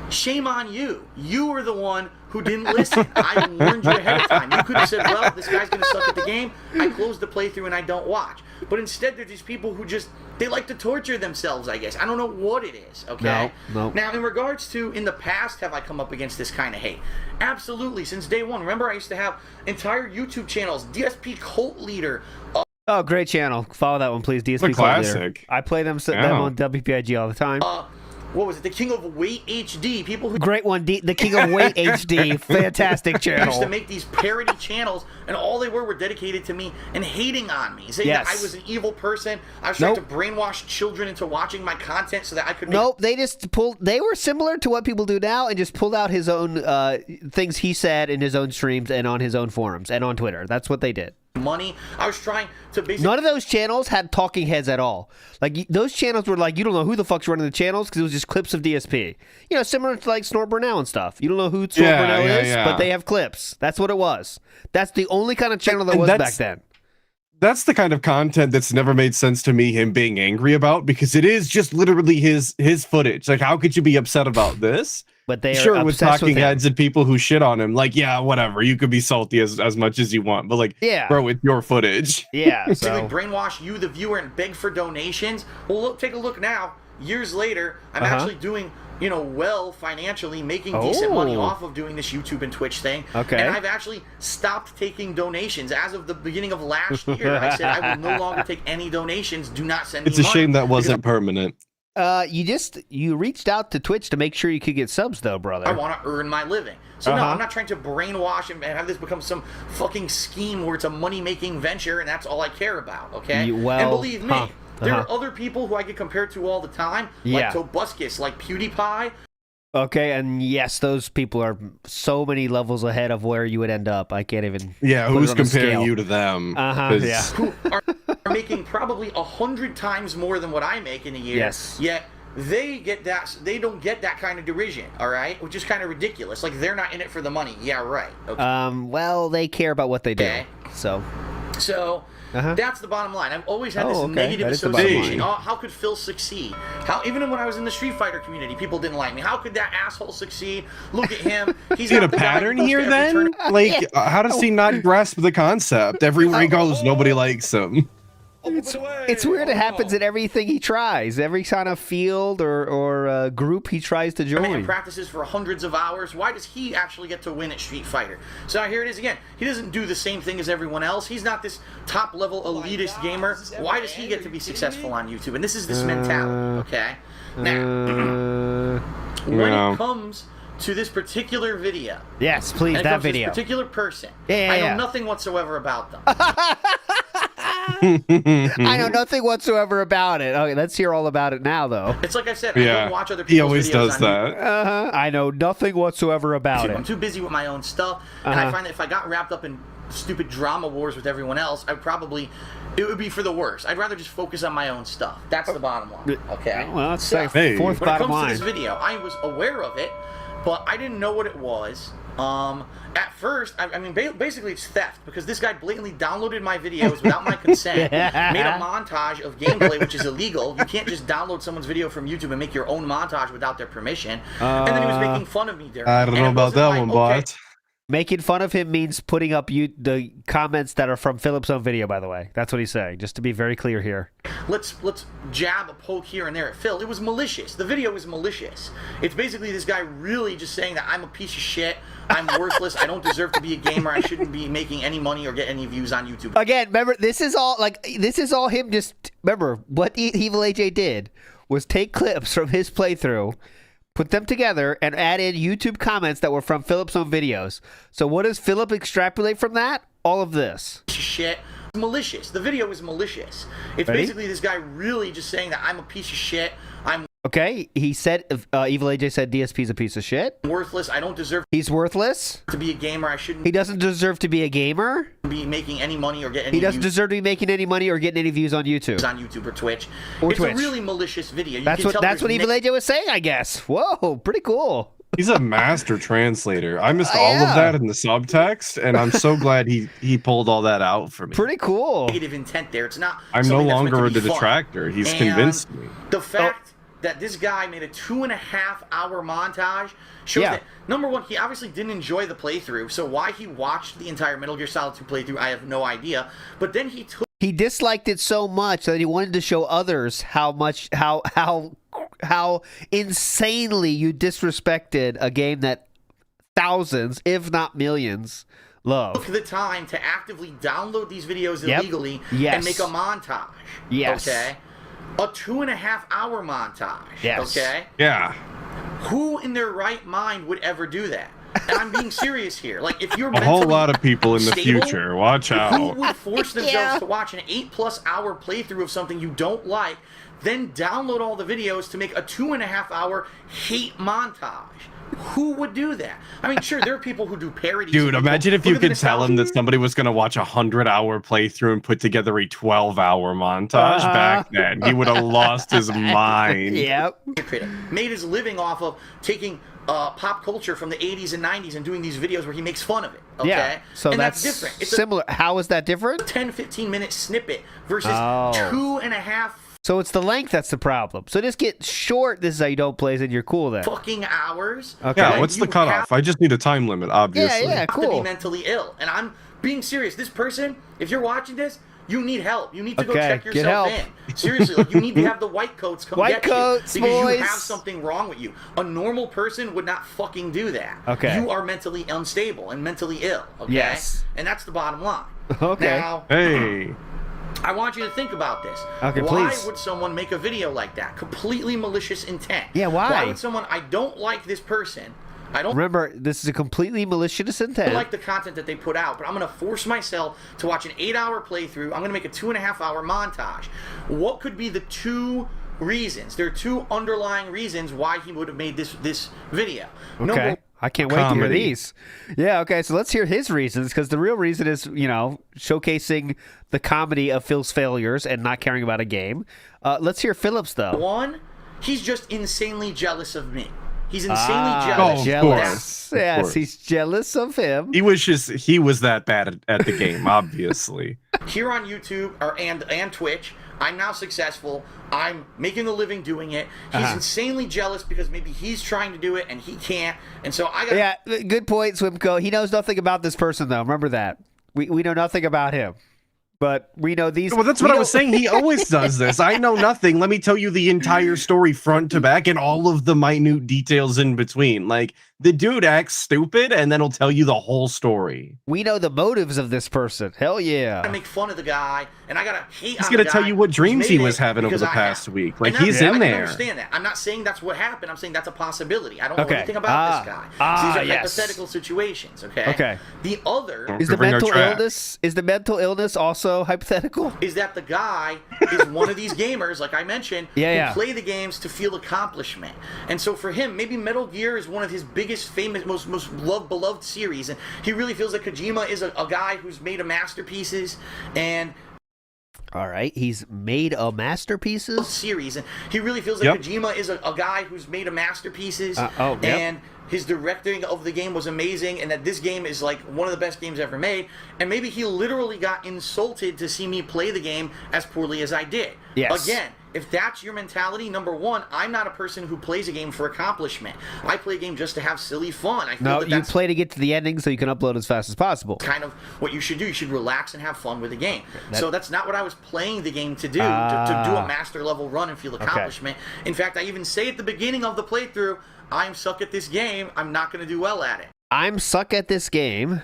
shame on you. You were the one who didn't listen. I warned you ahead of time. You could have said, well, this guy's going to suck at the game. I close the playthrough and I don't watch. But instead, there's these people who just, they like to torture themselves, I guess. I don't know what it is, okay? No. Now, in regards to, in the past, have I come up against this kind of hate? Absolutely. Since day one. Remember, I used to have entire YouTube channels, DSP Cult Leader. Oh, great channel. Follow that one, please. DSP Cult classic. Leader. I play them on WPIG all the time. What was it? The King of Weight HD. People who Great one, the King of Weight HD. Fantastic channel. used to make these parody channels, and all they were dedicated to me and hating on me, saying that I was an evil person. I was trying to brainwash children into watching my content so that I could make... They just pulled... They were similar to what people do now and just pulled out his own things he said in his own streams and on his own forums and on Twitter. That's what they did. Money. I was trying to basically... None of those channels had talking heads at all. Like, those channels were like, you don't know who the fuck's running the channels because it was just clips of DSP. You know, similar to like Snort Burnell and stuff. You don't know who Snort Burnell is, but they have clips. That's what it was. That's the only kind of channel there was back then. That's the kind of content that's never made sense to me, him being angry about, because it is just literally his footage. Like, how could you be upset about this? But they sure, are with talking heads and people who shit on him, like, yeah, whatever, you could be salty as much as you want, but like, bro, it's your footage. Yeah, so brainwash you, the viewer, and beg for donations. Well, look, take a look now. Years later, I'm actually doing, you know, well financially, making decent money off of doing this YouTube and Twitch thing. Okay. And I've actually stopped taking donations as of the beginning of last year. I said I will no longer take any donations. Do not send me money. It's a shame that wasn't permanent. You reached out to Twitch to make sure you could get subs, though, brother. I want to earn my living. So no, I'm not trying to brainwash and have this become some fucking scheme where it's a money-making venture and that's all I care about, okay? And believe me, there are other people who I get compared to all the time, like Tobuscus, like PewDiePie. Okay, and yes, those people are so many levels ahead of where you would end up. I can't even. Yeah, who's comparing you to them? Yeah. Who are making probably 100 times more than what I make in a year. Yes. Yet they get that. They don't get that kind of derision. All right, which is kind of ridiculous. Like they're not in it for the money. Yeah, right. Okay. Well, they care about what they do. So. That's the bottom line. I've always had this negative association. Oh, how could Phil succeed? How even when I was in the Street Fighter community, people didn't like me. How could that asshole succeed? Look at him. He's got a pattern here then? Like, how does he not grasp the concept? Everywhere he goes, nobody likes him. It's weird. It happens in everything he tries. Every kind of field or group he tries to join. And practices for hundreds of hours. Why does he actually get to win at Street Fighter? So here it is again. He doesn't do the same thing as everyone else. He's not this top-level elitist gamer. Why does he get to be successful on YouTube? And this is this mentality, okay? Now, when it comes to this particular video. Yes, please, that video. This particular person. Yeah, I know nothing whatsoever about them. I know nothing whatsoever about it. Okay, let's hear all about it now, though. It's like I said, I don't watch other people's videos. He always does that. I know nothing whatsoever about it. I'm too busy with my own stuff, and I find that if I got wrapped up in stupid drama wars with everyone else, it would be for the worst. I'd rather just focus on my own stuff. That's the bottom line. Okay. Well, that's fourth bottom line. When it comes to this video, I was aware of it, but I didn't know what it was. At first, I mean, basically it's theft because this guy blatantly downloaded my videos without my consent, made a montage of gameplay, which is illegal. You can't just download someone's video from YouTube and make your own montage without their permission. And then he was making fun of me there. I don't know about that one, but... Making fun of him means putting up the comments that are from Philip's own video, by the way. That's what he's saying, just to be very clear here. Let's jab a poke here and there at Phil. It was malicious. The video was malicious. It's basically this guy really just saying that I'm a piece of shit, I'm worthless, I don't deserve to be a gamer, I shouldn't be making any money or get any views on YouTube. Again, remember, this is all him just... Remember, what Evil AJ did was take clips from his playthrough, put them together, and add in YouTube comments that were from Philip's own videos. So what does Philip extrapolate from that? All of this. Shit. Malicious. The video is malicious. It's basically this guy really just saying that I'm a piece of shit. Okay, he said, Evil AJ said DSP's a piece of shit. Worthless. I don't deserve He's worthless? to be a gamer. I shouldn't He doesn't deserve to be a gamer? be making any money or get any He doesn't views deserve to be making any money or getting any views on YouTube. on YouTube or Twitch. Or It's Twitch. a really malicious video. You That's can what tell that's what there's Evil AJ was saying, I guess. Whoa, pretty cool. He's a master translator. I missed all of that in the subtext, and I'm so glad he pulled all that out for me. Pretty cool. negative intent there. It's not I'm no something that's meant longer a to be fun. detractor. He's And convinced me. The fact that this guy made a 2.5-hour montage shows that, number one, he obviously didn't enjoy the playthrough, so why he watched the entire Metal Gear Solid 2 playthrough, I have no idea. But then He disliked it so much that he wanted to show others how insanely you disrespected a game that thousands, if not millions, love. took the time to actively download these videos illegally and make a montage. Yes. Okay? A 2.5-hour montage. Yes. Okay? Yeah. Who in their right mind would ever do that? And I'm being serious here. Like, if you're A whole mentally lot of people in the stable, future. Watch who out. would force themselves to watch an 8+ hour playthrough of something you don't like, then download all the videos to make a 2.5-hour hate montage? Who would do that? I mean, sure, there are people who do parodies. Dude, imagine if you Look at the could tell him nostalgia. that somebody was going to watch a 100-hour playthrough and put together a 12-hour montage back then. He would have lost his mind. Yep. Made his living off of taking pop culture from the 80s and 90s and doing these videos where he makes fun of it. Okay? Yeah. So and that's different. It's similar. How is that a different? 10-15 minute snippet versus 2.5 So it's the length that's the problem. So just get short. This is how you don't play, and you're cool then. fucking hours. Okay. Yeah, what's the You cutoff? I just need a time limit, obviously. Yeah, have to cool. be mentally ill. And I'm being serious. This person, if you're watching this, you need help. You need to go Okay, check get yourself help. in. Seriously, like, you need to have the white coats come White get coats, you because boys. you have something wrong with you. A normal person would not fucking do that. Okay. You are mentally unstable and mentally ill. Okay. Yes. And that's the bottom line. Okay. Now, Hey. I want you to think about this. Okay, why please. would someone make a video like that? Completely malicious intent. Yeah, why? Why would someone, I don't like this person. I don't Remember, this is a completely malicious intent. like the content that they put out, but I'm going to force myself to watch an 8-hour playthrough. I'm going to make a 2.5-hour montage. What could be the two reasons? There are two underlying reasons why he would have made this video. Okay. I can't wait to hear Comedy. these. Yeah, okay, so let's hear his reasons, because the real reason is, showcasing the comedy of Phil's failures and not caring about a game. Let's hear Philip's, though. One, he's just insanely jealous of me. He's insanely jealous. of Jealous. course, of Yes, course. he's jealous of him. He wishes he was that bad at the game, obviously. Here on YouTube and Twitch, I'm now successful. I'm making a living doing it. He's insanely jealous because maybe he's trying to do it and he can't. And so I got Yeah, good point, Swimco. He knows nothing about this person, though. Remember that. We know nothing about him. But we know these... Well, that's what I was saying. He always does this. I know nothing. Let me tell you the entire story front to back and all of the minute details in between. Like, the dude acts stupid and then he'll tell you the whole story. We know the motives of this person. Hell yeah. to make fun of the guy, and I gotta hate. He's on gonna the tell guy you what who's dreams he made was it having over because the I past have. week. And Like, that's- he's I in can there. understand that. I'm not saying that's what happened. I'm saying that's a possibility. I don't know Okay. anything about this guy. These are yes. hypothetical situations. Okay. Okay. The other Is the Covering our mental tracks. illness? Is the mental illness also hypothetical? is that the guy is one of these gamers, like I mentioned, Yeah. who play the games to feel accomplishment. And so for him, maybe Metal Gear is one of his biggest, famous, most beloved series, and he really feels like Kojima is a guy who's made a masterpieces, and All right, he's made a masterpieces series, and he really feels like Kojima is a guy who's made a masterpieces, and his directing of the game was amazing, and that this game is like one of the best games ever made. And maybe he literally got insulted to see me play the game as poorly as I did. Yes. Again, if that's your mentality, number one, I'm not a person who plays a game for accomplishment. I play a game just to have silly fun. I feel you play to get to the ending so you can upload as fast as possible. Kind of what you should do. You should relax and have fun with the game. So that's not what I was playing the game to do, to do a master level run and feel accomplishment. In fact, I even say at the beginning of the playthrough, I'm suck at this game. I'm not going to do well at it. I'm suck at this game.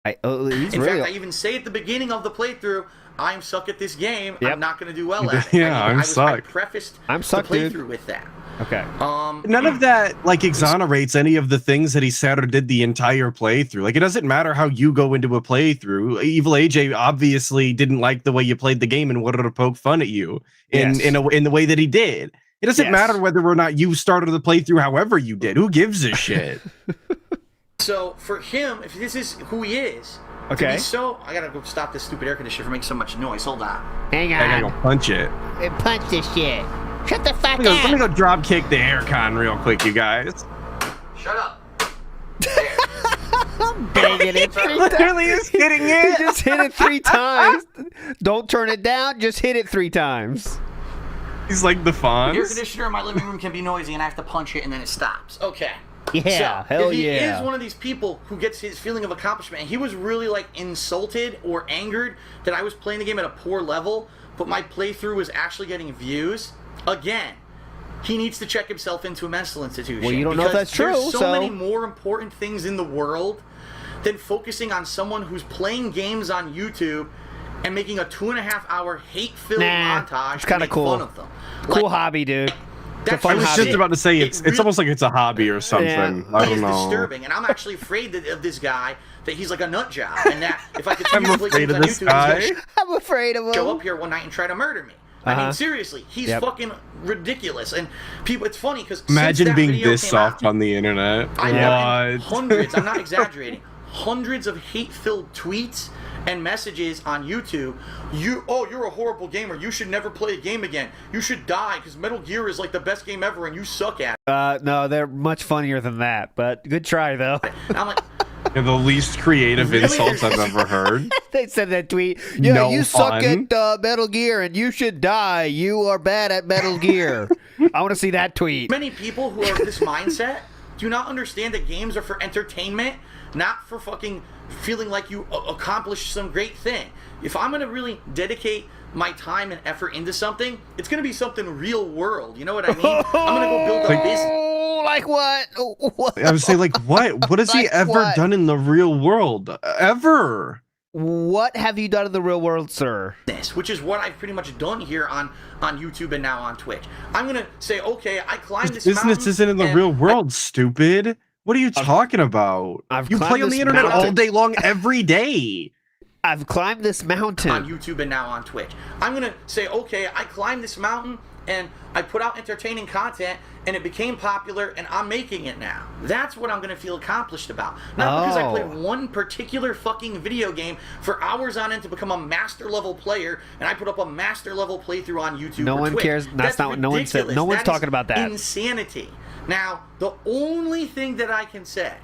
In fact, I even say at the beginning of the playthrough, I'm suck at this game. I'm not going to do well at it. I prefaced the playthrough with that. Okay. None of that like exonerates any of the things that he said or did the entire playthrough. Like, it doesn't matter how you go into a playthrough. Evil AJ obviously didn't like the way you played the game and wanted to poke fun at you in the way that he did. It doesn't matter whether or not you started the playthrough however you did. Who gives a shit? So for him, if this is who he is, I gotta go stop this stupid air conditioner from making so much noise. Hold on. Hang on. I gotta go punch it. Punch this shit. Shut the fuck up. Let me go drop kick the aircon real quick, you guys. Shut up. Banging it 3 times. Literally is hitting it. He just hit it 3 times. Don't turn it down. Just hit it 3 times. He's like the Fonz. The air conditioner in my living room can be noisy, and I have to punch it, and then it stops. Okay. Yeah, so, if he is one of these people who gets his feeling of accomplishment, and he was really like insulted or angered that I was playing the game at a poor level, but my playthrough was actually getting views. Again, he needs to check himself into a mental institution. Well, you don't know if that's true. There's so many more important things in the world than focusing on someone who's playing games on YouTube and making a 2.5-hour hate-filled montage. It's kind of cool. Fun of them. Cool hobby, dude. I was just about to say it's almost like it's a hobby or something. I don't know. It's disturbing, and I'm actually afraid of this guy, that he's like a nut job, and that if I continue I'm to play afraid games of on this YouTube, guy. he's gonna I'm afraid of him. show up here one night and try to murder me. I mean, seriously, he's fucking ridiculous. And people, it's funny because imagine being this soft on the internet. I've gotten hundreds, I'm not exaggerating, hundreds of hate-filled tweets and messages on YouTube. You're a horrible gamer. You should never play a game again. You should die because Metal Gear is like the best game ever and you suck at it. No, they're much funnier than that, but good try, though. And I'm like... the least creative insults I've ever heard. They said that tweet. Yeah, you suck at Metal Gear and you should die. You are bad at Metal Gear. I want to see that tweet. Many people who are of this mindset do not understand that games are for entertainment, not for fucking feeling like you accomplished some great thing. If I'm going to really dedicate my time and effort into something, it's going to be something real world. You know what I mean? I'm going to go build a business. Like what? I would say, like, what? What has he ever done in the real world? Ever? What have you done in the real world, sir? Which is what I've pretty much done here on YouTube and now on Twitch. I'm going to say, okay, I climbed this mountain. Business isn't in the real world, stupid. What are you talking about? You play on the internet all day long, every day. I've climbed this mountain. On YouTube and now on Twitch. I'm going to say, okay, I climbed this mountain and I put out entertaining content and it became popular and I'm making it now. That's what I'm going to feel accomplished about. Not because I played one particular fucking video game for hours on end to become a master level player and I put up a master level playthrough on YouTube No or one Twitch. cares. That's not what no one said. No one's talking about that. Insanity. Now, the only thing that I can say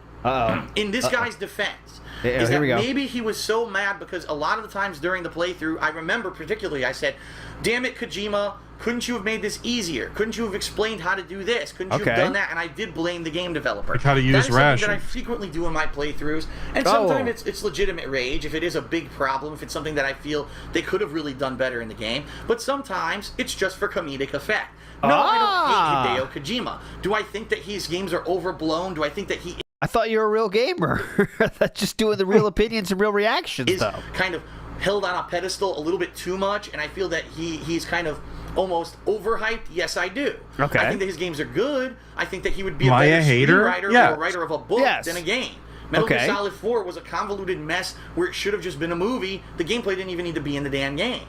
in this guy's defense is that maybe he was so mad because a lot of the times during the playthrough, I remember particularly I said, damn it, Kojima, couldn't you have made this easier? Couldn't you have explained how to do this? Couldn't you have done that? And I did blame the game developer. Like how to use rations. That is something that I rations. frequently do in my playthroughs. And sometimes it's legitimate rage if it is a big problem, if it's something that I feel they could have really done better in the game. But sometimes it's just for comedic effect. No, I don't hate Hideo Kojima. Do I think that his games are overblown? Do I think that he... I thought you were a real gamer. That's just doing the real opinions and real reactions, is kind of held on a pedestal a little bit too much, and I feel that he's kind of almost overhyped. Yes, I do. Okay. I think that his games are good. I think that he would be a better screenwriter or a writer of a book than a game. Metal Gear Solid 4 was a convoluted mess where it should have just been a movie. The gameplay didn't even need to be in the damn game.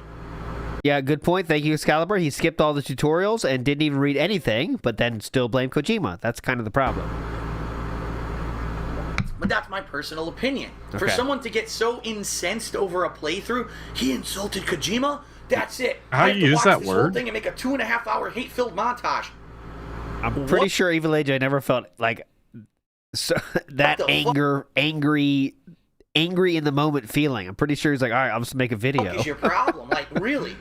Yeah, good point. Thank you, Excalibur. He skipped all the tutorials and didn't even read anything, but then still blamed Kojima. That's kind of the problem. but that's my personal opinion. For Okay. someone to get so incensed over a playthrough, he insulted Kojima. That's it. How I do have you to use watch that this whole word? thing and make a 2.5-hour hate-filled montage. I'm pretty sure Evil AJ never felt like that angry in the moment feeling. I'm pretty sure he's like, all right, I'll just make a video. What is your problem? Like, really?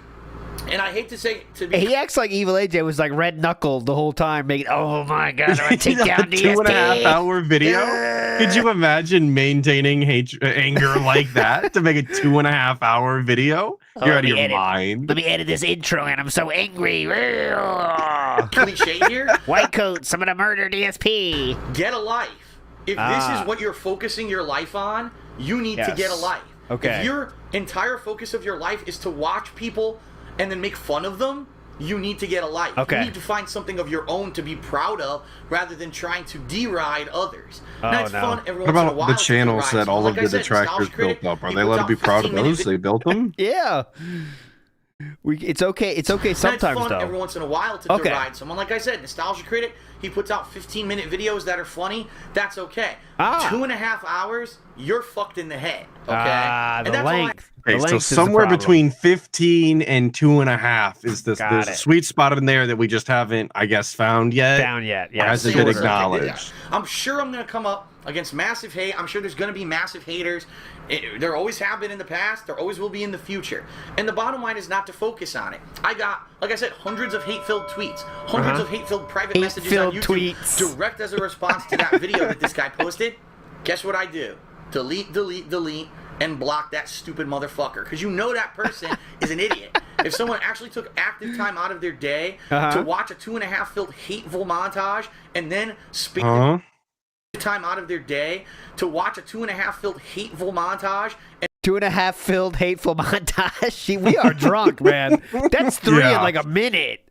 And I hate to say to be. He acts like Evil AJ was like red knuckled the whole time, making, oh my god, I take down a 2.5-hour video. Could you imagine maintaining anger like that to make a 2.5-hour video? You're out of your mind. Let me edit this intro, and I'm so angry. Cliche here. White coats, I'm gonna murder DSP. Get a life. If this is what you're focusing your life on, you need to get a life. Okay. If your entire focus of your life is to watch people and then make fun of them, you need to get a life. Okay. You need to find something of your own to be proud of rather than trying to deride others. Now, it's fun every What once in a about while the to channels deride that someone. all Like of I the said, detractors Nostalgia Critic, built up? Are he they puts allowed to out be proud of 15-minute those? They built them? Yeah. It's okay. It's okay sometimes, and it's fun though. every once in a while to deride someone. Like I said, Nostalgia Critic, he puts out 15-minute videos that are funny. That's okay. 2.5 hours, you're fucked in the head. Okay. The length. Okay, so somewhere between 15 and 2.5 is the sweet spot in there that we just haven't, I guess, found yet. Yeah. Hasn't been acknowledged. I'm sure I'm going to come up against massive hate. I'm sure there's going to be massive haters. There always have been in the past. There always will be in the future. And the bottom line is not to focus on it. I got, like I said, hundreds of hate-filled tweets, hundreds of hate-filled private messages on YouTube, direct as a response to that video that this guy posted. Guess what I do? Delete, and block that stupid motherfucker. Because you know that person is an idiot. If someone actually took active time out of their day to watch a 2.5 filled hateful montage and then spend time out of their day to watch a 2.5 filled hateful montage and 2.5 filled hateful montage. We are drunk, man. That's 3 in like a minute.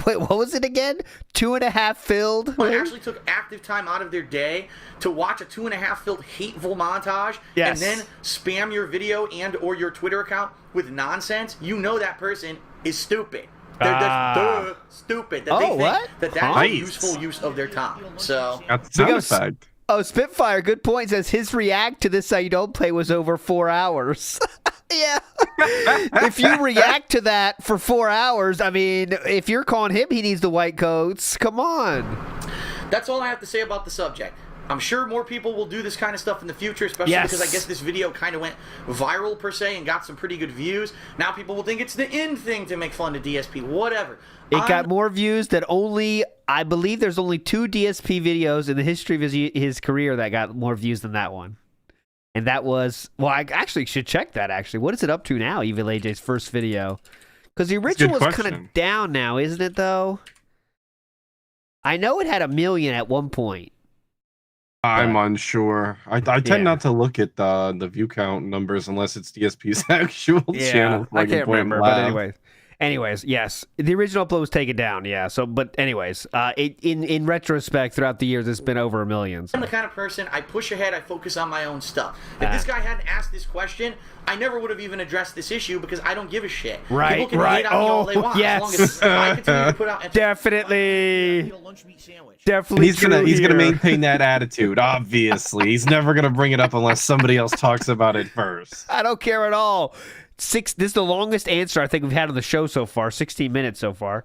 Wait, what was it again? 2.5 filled? actually took active time out of their day to watch a 2.5 filled hateful montage and then spam your video and or your Twitter account with nonsense, you know that person is stupid. They're stupid that they think that's a useful use of their time. So that's the sound effect. Oh, Spitfire, good point. Says his react to this how you don't play was over 4 hours. Yeah. If you react to that for 4 hours, I mean, if you're calling him he needs the white coats, come on. That's all I have to say about the subject. I'm sure more people will do this kind of stuff in the future, especially because I guess this video kind of went viral, per se, and got some pretty good views. Now people will think it's the in thing to make fun of DSP, whatever. It got more views than I believe there's only 2 DSP videos in the history of his career that got more views than that one. And that was, well, I actually should check that, actually. What is it up to now, Evil AJ's first video? Because the original was kind of down now, isn't it, though? I know it had 1 million at one point. I'm unsure. I tend not to look at the view count numbers unless it's DSP's actual channel. I can't remember, but anyways, yes, the original upload was taken down. Yeah, so but anyways, in retrospect, throughout the years, it's been over 1 million. I'm the kind of person, I push ahead, I focus on my own stuff. If this guy hadn't asked this question, I never would have even addressed this issue because I don't give a shit. Right, people can hate on me all they want, as long as I continue to put out definitely. He's gonna maintain that attitude. Obviously, he's never gonna bring it up unless somebody else talks about it first. I don't care at all. This is the longest answer I think we've had on the show so far. 16 minutes so far.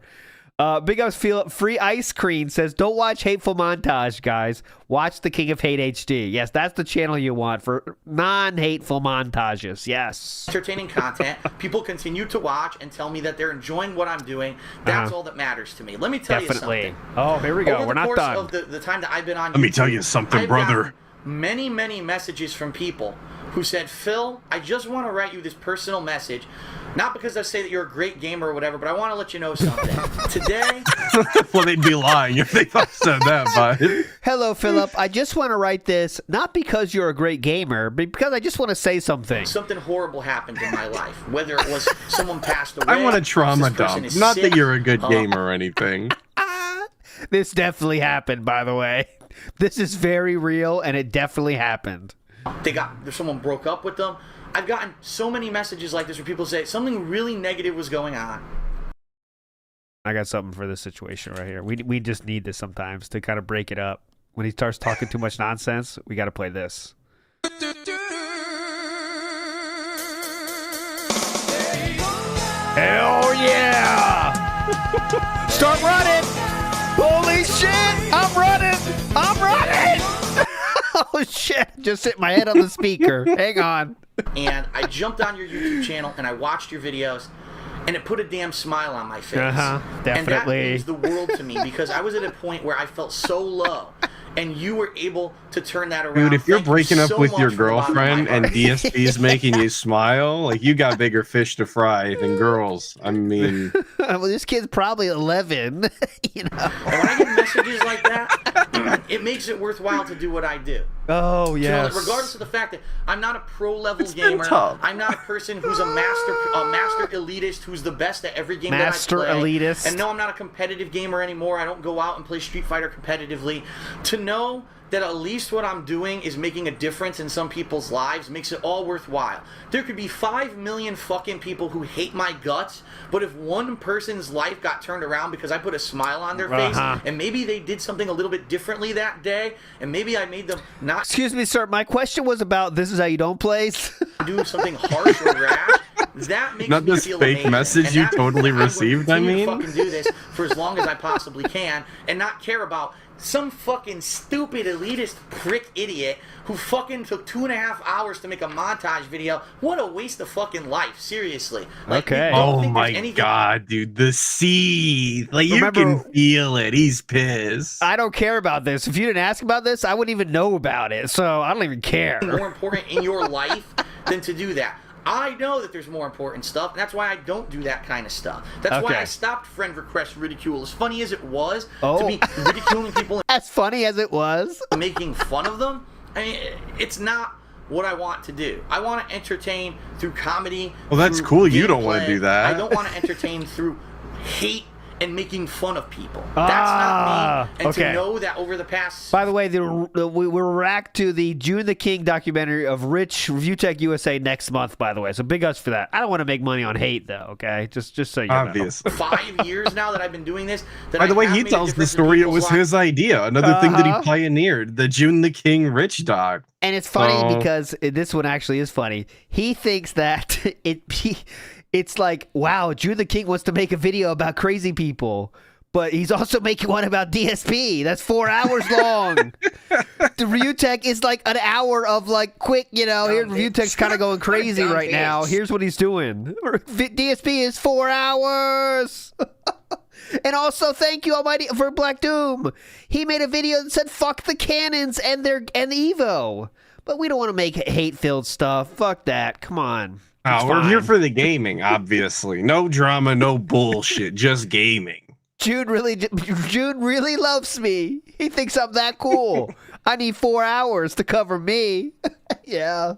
Big Ups Free Ice Cream says, don't watch Hateful Montage, guys. Watch the King of Hate HD. Yes, that's the channel you want for non-hateful montages. Yes. Entertaining content. People continue to watch and tell me that they're enjoying what I'm doing. That's all that matters to me. Let me tell you something. Oh, here we go. Over We're not done. Over the course of the time that I've been on YouTube, let me tell you something, brother. Many messages from people who said, Phil, I just want to write you this personal message, not because I say that you're a great gamer or whatever, but I want to let you know something. Today... Well, they'd be lying if they said that, bud. Hello, Philip. I just want to write this, not because you're a great gamer, but because I just want to say something. Something horrible happened in my life, whether it was someone passed away... I want a trauma dump. Not sick, that you're a good gamer or anything. This definitely happened, by the way. This is very real, and it definitely happened. Someone broke up with them. I've gotten so many messages like this where people say something really negative was going on. I got something for this situation right here. We just need this sometimes to kind of break it up. when he starts talking too much nonsense, we got to play this. Hell yeah! Start running! Holy shit! I'm running! Oh shit! Just hit my head on the speaker. Hang on. And I jumped on your YouTube channel and I watched your videos, and it put a damn smile on my face. Definitely. And that means the world to me, because I was at a point where I felt so low, and you were able to turn that around. Dude, if you're Thank you breaking up so with much your from the bottom of my girlfriend and heart. DSP is making you smile, like you got bigger fish to fry than girls. I mean, Well, this kid's probably 11. You know. And when I get messages like that, it makes it worthwhile to do what I do. Oh You know, yes. that regardless of the fact that I'm not a pro-level It's been gamer, tough. I'm not a person who's a master elitist who's the best at every game Master that I play. elitist. And no, I'm not a competitive gamer anymore. I don't go out and play Street Fighter competitively. To know that at least what I'm doing is making a difference in some people's lives makes it all worthwhile. There could be 5 million fucking people who hate my guts, but if one person's life got turned around because I put a smile on their face, and maybe they did something a little bit differently that day, and maybe I made them not Excuse me, sir. My question was about this is how you don't play. do something harsh or rash, that makes Not me this feel fake amazing. message And you that totally means that I'm received, I gonna continue mean. to fucking do this for as long as I possibly can, and not care about some fucking stupid elitist prick idiot who fucking took 2.5 hours to make a montage video. What a waste of fucking life, seriously. Like, Okay. you don't oh think my there's anything- god, dude, the sea. Like Remember- you can feel it. He's pissed. I don't care about this. If you didn't ask about this, I wouldn't even know about it. So I don't even care. more important in your life than to do that. I know that there's more important stuff, and that's why I don't do that kind of stuff. That's why Okay. I stopped friend request ridicule. As funny as it was Oh. to be ridiculing people As funny as it was. and making fun of them, I mean, it's not what I want to do. I want to entertain through comedy. Well, that's through cool. You don't wanna gameplay. do that. I don't want to entertain through hate and making fun of people. That's not me. And okay. to know that over the past... By the way, we're back to the June the King documentary of Rich Review Tech USA next month, by the way. So big ups for that. I don't want to make money on hate, though, okay? Just so you know. Obvious. 5 years now that I've been doing this. That By the I way, have he made a tells the difference in story it people's was lives. his idea. Another thing that he pioneered, the June the King Rich doc. And it's funny So- because this one actually is funny. He thinks that it's like, wow, June the King wants to make a video about crazy people. But he's also making one about DSP. That's 4 hours long. The Review Tech is like an hour of like quick, you know, here Review Tech's kind of going crazy right now. Here's what he's doing. DSP is 4 hours. And also, thank you, Almighty, for Black Doom. He made a video that said, fuck the cannons and the Evo. But we don't want to make hate-filled stuff. Fuck that. Come on. It's We're here fine. for the gaming, obviously. No drama, no bullshit, just gaming. June really loves me. He thinks I'm that cool. I need 4 hours to cover me. Yeah.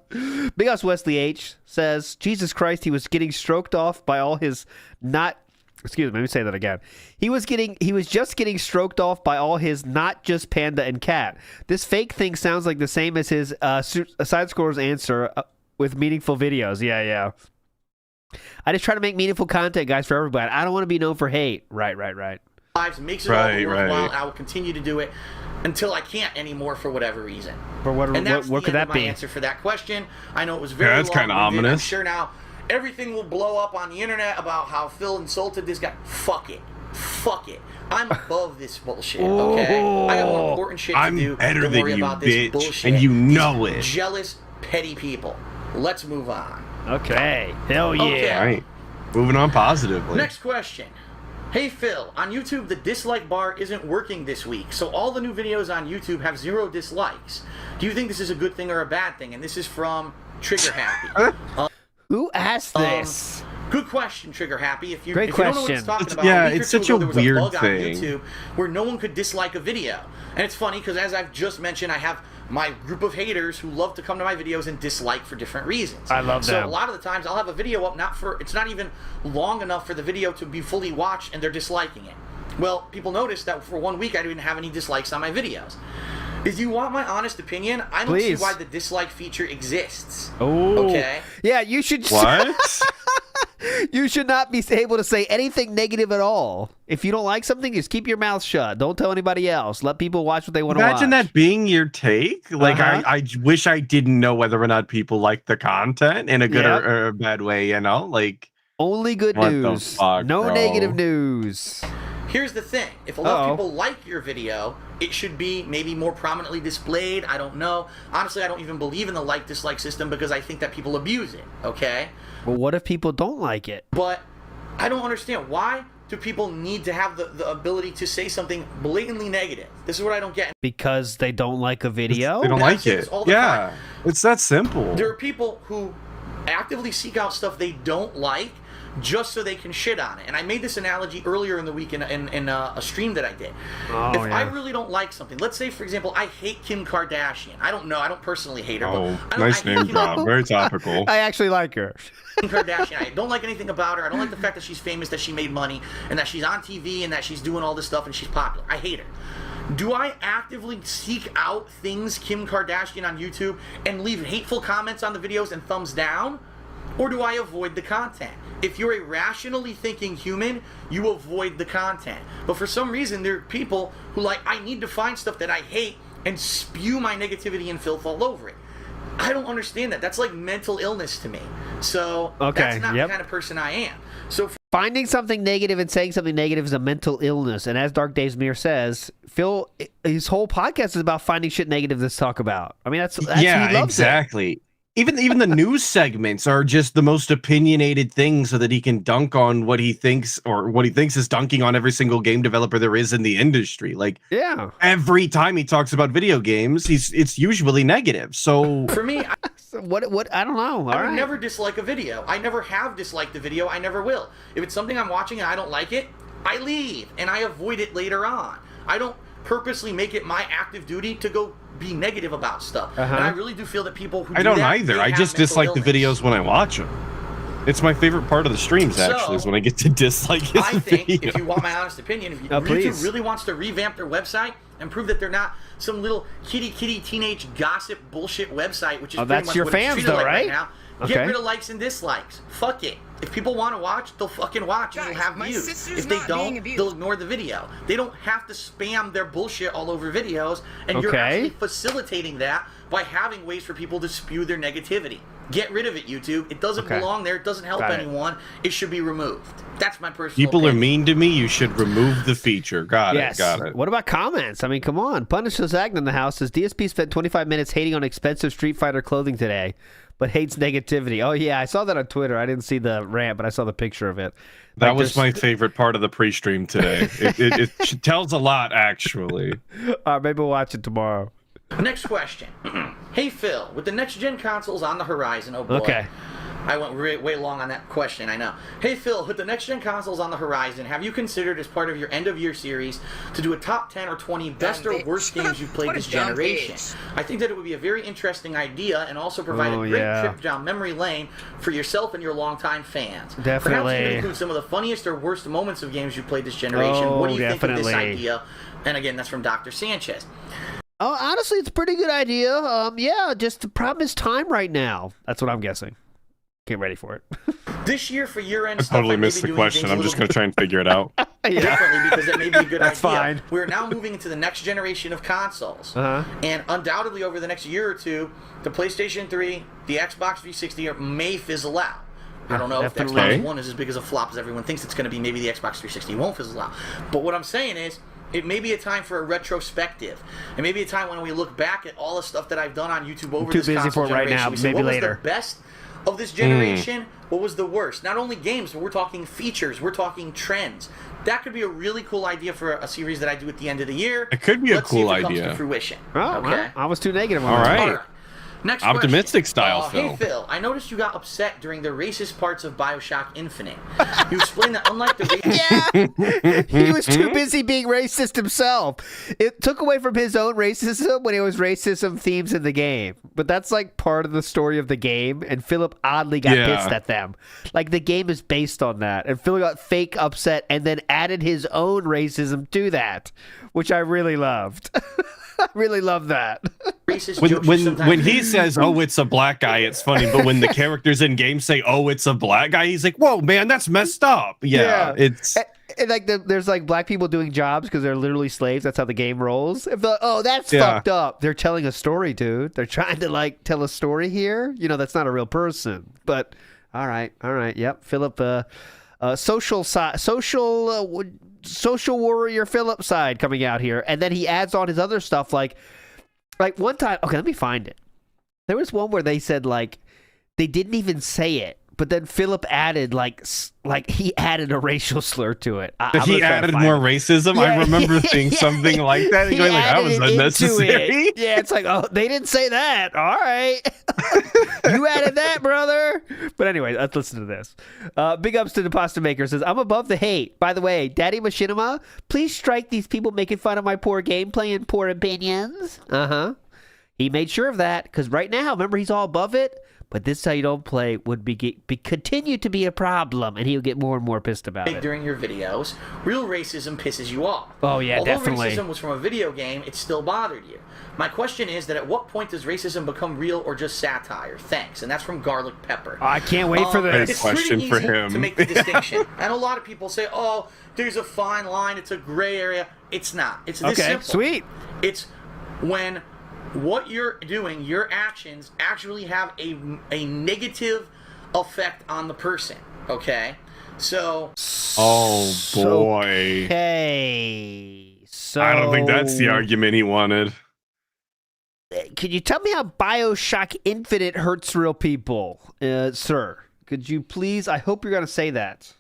Big Us Wesley H says, Jesus Christ, he was getting stroked off by all his not... Excuse me, let me say that again. He was just getting stroked off by all his not just panda and cat. This fake thing sounds like the same as his side scroller's answer with meaningful videos. Yeah. I just try to make meaningful content, guys, for everybody. I don't want to be known for hate. Right. lives, makes it all worthwhile. I will continue to do it until I can't anymore for whatever reason. For what And that's could the end that of my be? answer for that question. I know it was very Yeah, that's kinda long-winded. I'm ominous. sure now everything will blow up on the internet about how Phil insulted this guy. Fuck it. I'm above this bullshit, okay? I got more important shit I'm to do better than than worry you, about this bitch, bullshit. and you These know it. Jealous, petty people. Let's move on. Okay. Hell yeah. Okay. All right. Moving on positively. Next question. Hey Phil, on YouTube the dislike bar isn't working this week, so all the new videos on YouTube have 0 dislikes. Do you think this is a good thing or a bad thing? And this is from Trigger Happy. Who asked this? Good question, Trigger Happy. If you Great don't know what it's question. talking about, Yeah, a week or it's two such ago, a there was weird bug thing. on YouTube where no one could dislike a video. And it's funny because as I've just mentioned, I have my group of haters who love to come to my videos and dislike for different reasons. I love So them. a lot of the times I'll have a video up, it's not even long enough for the video to be fully watched and they're disliking it. Well, people noticed that for 1 week I didn't have any dislikes on my videos. If you want my honest opinion, I don't Please. see why the dislike feature exists. Oh. Okay? Yeah, you should... What? You should not be able to say anything negative at all. If you don't like something, just keep your mouth shut. Don't tell anybody else. Let people watch what they want to watch. Imagine that being your take. Like, I wish I didn't know whether or not people like the content in a good or a bad way, you know? Like, only good news. No negative news. Here's the thing. If a lot of people like your video, it should be maybe more prominently displayed. I don't know. Honestly, I don't even believe in the like-dislike system because I think that people abuse it, okay? Well, what if people don't like it? But I don't understand. Why do people need to have the ability to say something blatantly negative? This is what I don't get. Because they don't like a video? They don't like it. Yeah, it's that simple. There are people who actively seek out stuff they don't like just so they can shit on it. And I made this analogy earlier in the week in a stream that I did. I really don't like something, let's say, for example, I hate Kim Kardashian. I don't know. I don't personally hate her. But nice name drop. Very topical. I actually like her. Kim Kardashian. I don't like anything about her. I don't like the fact that she's famous, that she made money, and that she's on TV, and that she's doing all this stuff, and she's popular. I hate her. Do I actively seek out things Kim Kardashian on YouTube and leave hateful comments on the videos and thumbs down? Or do I avoid the content? If you're a rationally thinking human, you avoid the content. But for some reason, there are people who I need to find stuff that I hate and spew my negativity and filth all over it. I don't understand that. That's like mental illness to me. So that's not the kind of person I am. So finding something negative and saying something negative is a mental illness. And as Dark Days Mir says, Phil, his whole podcast is about finding shit negative to talk about. I mean, that's he loves exactly. Even the news segments are just the most opinionated things so that he can dunk on what he thinks is dunking on every single game developer there is in the industry. Like, every time he talks about video games, it's usually negative. So for me, what I don't know. I would never dislike a video. I never have disliked a video. I never will. If it's something I'm watching and I don't like it, I leave and I avoid it later on. I don't purposely make it my active duty to go be negative about stuff. And I really do feel that people who I don't either. I just dislike the videos when I watch them. It's my favorite part of the streams, actually, is when I get to dislike his I think, if you want my honest opinion, if YouTube really wants to revamp their website and prove that they're not some little kitty teenage gossip bullshit website, which is pretty much your what fans, it's treated though, like right now, get rid of likes and dislikes. Fuck it. If people want to watch, they'll fucking watch and they'll have views. If they don't, they'll ignore the video. They don't have to spam their bullshit all over videos, and you're actually facilitating that by having ways for people to spew their negativity. Get rid of it, YouTube. It doesn't belong there. It doesn't help anyone. It should be removed. That's my personal People opinion. are mean to me. You should remove the feature. Got it. What about comments? I mean, come on. Punish Zagna in the house says DSP spent 25 minutes hating on expensive Street Fighter clothing today, but hates negativity. Oh, yeah. I saw that on Twitter. I didn't see the rant, but I saw the picture of it. That was my favorite part of the pre-stream today. It tells a lot, actually. Maybe we'll watch it tomorrow. Next question. Hey, Phil, with the next-gen consoles on the horizon, oh boy. Okay. I went way long on that question, I know. Hey, Phil, with the next-gen consoles on the horizon, have you considered as part of your end-of-year series to do a top 10 or 20 best or worst games you've played this generation? I think that it would be a very interesting idea and also provide a great trip down memory lane for yourself and your longtime fans. Definitely. Perhaps even include some of the funniest or worst moments of games you've played this generation. What do you think of this idea? And again, that's from Dr. Sanchez. Oh, honestly, it's a pretty good idea. Just the problem is time right now. That's what I'm guessing. Get ready for it. This year for year-end stuff, I totally missed the question. I'm just going to try and figure it out. Differently, because it may be a good That's idea. Fine. We're now moving into the next generation of consoles. And undoubtedly over the next year or two, the PlayStation 3, the Xbox 360 may fizzle out. I don't know if the Xbox One is as big as a flop as everyone thinks it's going to be. Maybe the Xbox 360 won't fizzle out. But what I'm saying is, it may be a time for a retrospective. It may be a time when we look back at all the stuff that I've done on YouTube over this console generation. Right now, we say, maybe what later. was the best of this generation? What was the worst? Not only games, but we're talking features. We're talking trends. That could be a really cool idea for a series that I do at the end of the year. It could be a cool idea. Let's see if it comes to fruition. Oh, okay. I was too negative on all that. right. Next optimistic question. style, Phil. Hey, Phil, I noticed you got upset during the racist parts of BioShock Infinite. You explained that unlike the racist... he was too busy being racist himself. It took away from his own racism when it was racism themes in the game. But that's like part of the story of the game, and Philip oddly got pissed at them. Like, the game is based on that, and Philip got fake upset and then added his own racism to that, which I really loved. I really love that. racist jokes you sometimes when he says, "Oh, it's a black guy," it's funny. But when the characters in game say, "Oh, it's a black guy," he's like, "Whoa, man, that's messed up." Yeah. It's and like there's like black people doing jobs because they're literally slaves. That's how the game rolls. If oh, that's fucked up. They're telling a story, dude. They're trying to like tell a story here. You know, that's not a real person. But all right. Yep, Philip. Social warrior Philip side coming out here, and then he adds on his other stuff like one time. Okay, let me find it. There was one where they said like they didn't even say it. But then Philip added like he added a racial slur to it. He added more racism. Yeah, I remember seeing something like that. And going like, that was unnecessary. Yeah, it's like, oh, they didn't say that. All right, you added that, brother. But anyway, let's listen to this. Big ups to the pasta maker. Says, I'm above the hate. By the way, Daddy Machinima, please strike these people making fun of my poor gameplay and poor opinions. He made sure of that because right now, remember, he's all above it. But this is how you don't play would continue to be a problem, and he'll get more and more pissed about it. During your videos, real racism pisses you off. Oh, yeah, Although definitely. Racism was from a video game, it still bothered you. My question is that at what point does racism become real or just satire? Thanks. And that's from Garlic Pepper. I can't wait for this. It's question pretty for easy him. to make the distinction. And a lot of people say, oh, there's a fine line, it's a gray area. It's not. It's this simple. Sweet. It's when what you're doing, your actions actually have a negative effect on the person, okay? So... Oh, boy. Okay. So... I don't think that's the argument he wanted. Could you tell me how BioShock Infinite hurts real people, sir? Could you please... I hope you're going to say that.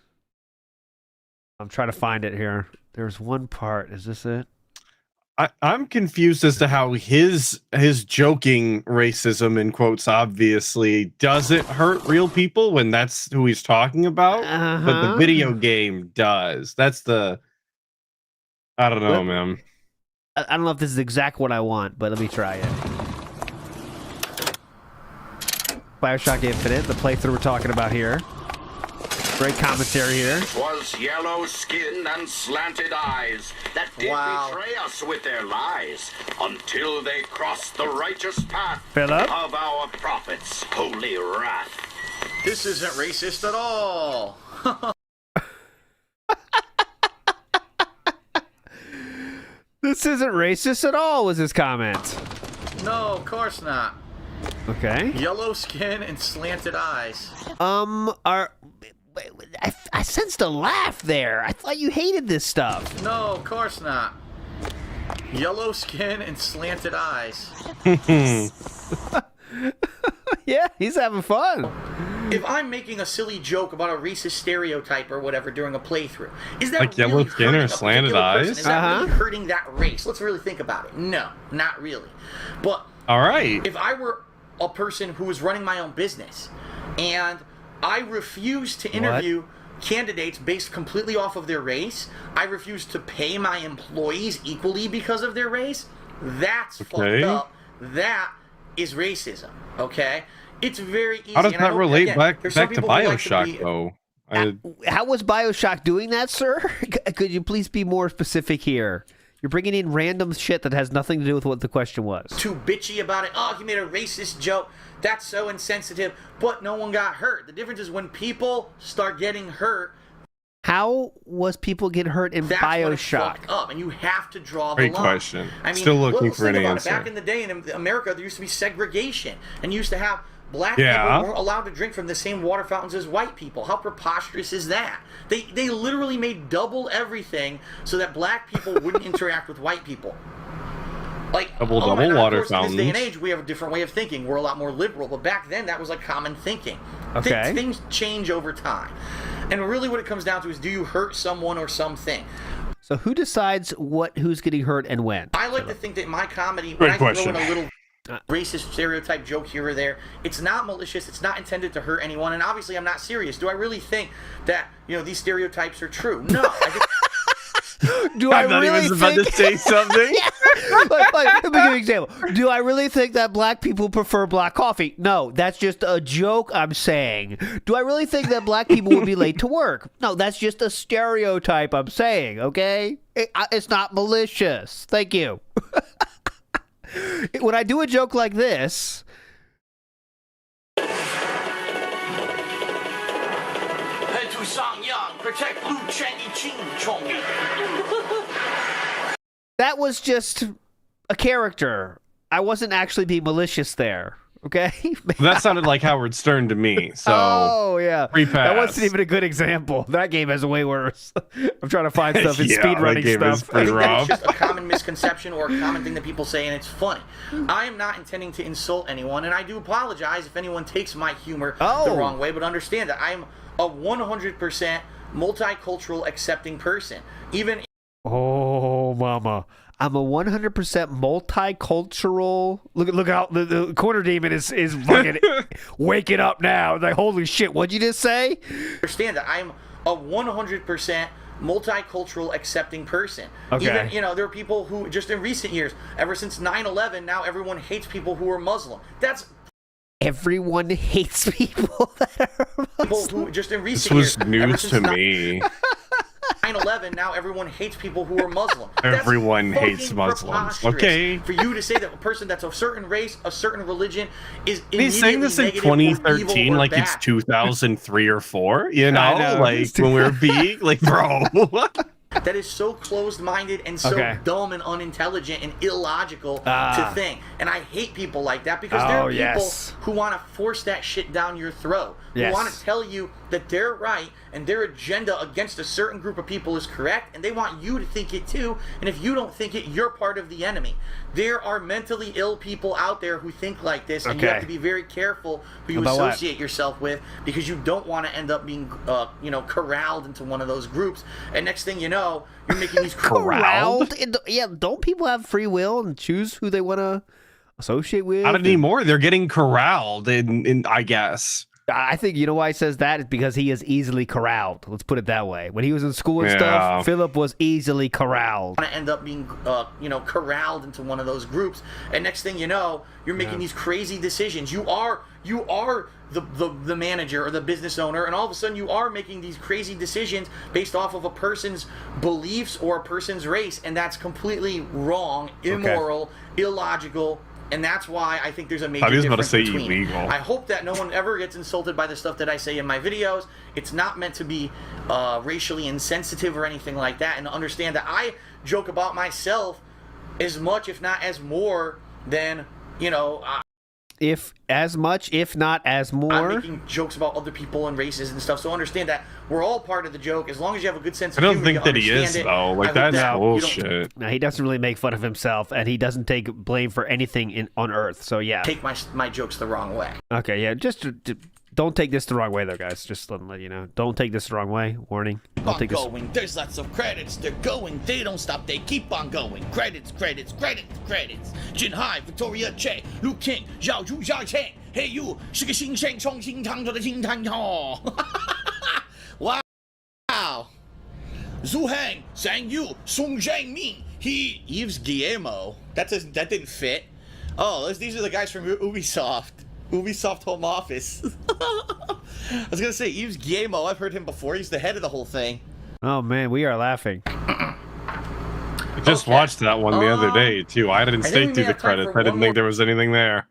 I'm trying to find it here. There's one part. Is this it? I'm confused as to how his joking racism in quotes obviously doesn't hurt real people when that's who he's talking about, but the video game does. That's the I don't know, man. I don't know if this is exact what I want, but let me try it. BioShock Infinite, the playthrough we're talking about here. Great commentary here. Was yellow skin and slanted eyes that did betray us with their lies until they crossed the righteous path of our prophet's holy wrath. This isn't racist at all. This isn't racist at all, was his comment. No, of course not. Okay. Yellow skin and slanted eyes. I sensed a laugh there. I thought you hated this stuff. No, of course not. Yellow skin and slanted eyes. Yeah, he's having fun. If I'm making a silly joke about a racist stereotype or whatever during a playthrough, is that like really yellow skin or slanted eyes? Is that really hurting that race? Let's really think about it. No, not really. But all right, if I were a person who was running my own business and I refuse to interview candidates based completely off of their race, I refuse to pay my employees equally because of their race, that's fucked up. That is racism, okay? It's very easy. How does that relate back to BioShock, though? How was BioShock doing that, sir? Could you please be more specific here? You're bringing in random shit that has nothing to do with what the question was. Too bitchy about it. Oh, he made a racist joke. That's so insensitive. But no one got hurt. The difference is when people start getting hurt. How was people get hurt in BioShock? When it's fucked up, and you have to draw the line. Great question. I mean, still looking for an answer. Back in the day in America, there used to be segregation, and you used to have black people weren't allowed to drink from the same water fountains as white people. How preposterous is that? They literally made double everything so that black people wouldn't interact with white people. Like double water In fountains. this day and age, we have a different way of thinking. We're a lot more liberal, but back then that was like common thinking. Okay. Things change over time, and really, what it comes down to is: do you hurt someone or something? So, who decides who's getting hurt and when? I like to think that my comedy, when I throw in a little racist stereotype joke here or there, it's not malicious, it's not intended to hurt anyone, and obviously I'm not serious. Do I really think that, these stereotypes are true? No. I'm not even about to say something. Let me give you an example. Do I really think that black people prefer black coffee? No, that's just a joke I'm saying. Do I really think that black people would be late to work? No, that's just a stereotype I'm saying, okay? It's not malicious. Thank you. when I do a joke like this, that was just a character. I wasn't actually being malicious there. Okay. That sounded like Howard Stern to me. So. Oh yeah. Repass. That wasn't even a good example. That game has way worse. I'm trying to find stuff in speedrunning stuff. I think that's just a common misconception or a common thing that people say, and it's funny. I am not intending to insult anyone, and I do apologize if anyone takes my humor the wrong way. But understand that I am a 100% multicultural, accepting person. Even. Oh, mama. I'm a 100% multicultural. Look out! The corner demon is fucking waking up now. Like, holy shit! What'd you just say? Understand that I'm a 100% multicultural, accepting person. Okay. Even there are people who just in recent years, ever since 9/11, now everyone hates people who are Muslim. That's. Everyone hates people that are Muslim. People who just in recent years. This was years, news to me. 9/11, now everyone hates people who are Muslim. Everyone hates Muslims. Okay. For you to say that a person that's a certain race, a certain religion is he's saying this in 2013 like it's 2003 or 4, you know? Like when we were being like, bro. That is so closed-minded and so dumb and unintelligent and illogical to think. And I hate people like that because there are people who want to force that shit down your throat. Who want to tell you that they're right and their agenda against a certain group of people is correct, and they want you to think it too. And if you don't think it, you're part of the enemy. There are mentally ill people out there who think like this, and you have to be very careful who you associate yourself with, because you don't want to end up being, corralled into one of those groups. And next thing you know, you're making these corralled. Yeah, don't people have free will and choose who they want to associate with? Not anymore. They're getting corralled, in I guess. I think you know why he says that is because he is easily corralled. Let's put it that way. When he was in school and stuff, Philip was easily corralled. Want to end up being, corralled into one of those groups, and next thing you know, you're making these crazy decisions. You are the manager or the business owner, and all of a sudden you are making these crazy decisions based off of a person's beliefs or a person's race, and that's completely wrong, immoral, illogical. And that's why I think there's a major difference between. Illegal. I hope that no one ever gets insulted by the stuff that I say in my videos. It's not meant to be racially insensitive or anything like that. And understand that I joke about myself as much, if not as more, than, if as much, if not as more. I'm making jokes about other people and races and stuff. So understand that we're all part of the joke. As long as you have a good sense of humor, I don't think that he is, though. Like, that's bullshit. No, he doesn't really make fun of himself, and he doesn't take blame for anything on Earth. So, yeah. Take my jokes the wrong way. Okay, yeah. Just don't take this the wrong way, though, guys. Just let you know. Don't take this the wrong way. Warning. Don't take going. There's lots of credits. They're going. They don't stop. They keep on going. Credits. Jin Hai, Victoria Che, Lu King, Zhao Zhu, Zhao Cheng. Hey, you. 是个新生冲新汤的惊叹号. Wow. Zhu Heng, Sang Yu, Song Zhang Ming. Yves Guillemot. That didn't fit. Oh, these are the guys from Ubisoft Home Office. I was gonna say Yves Guillemot. I've heard him before. He's the head of the whole thing. Oh man, we are laughing. I just watched that one the other day too. I didn't stay through the credits. I didn't think there was anything there.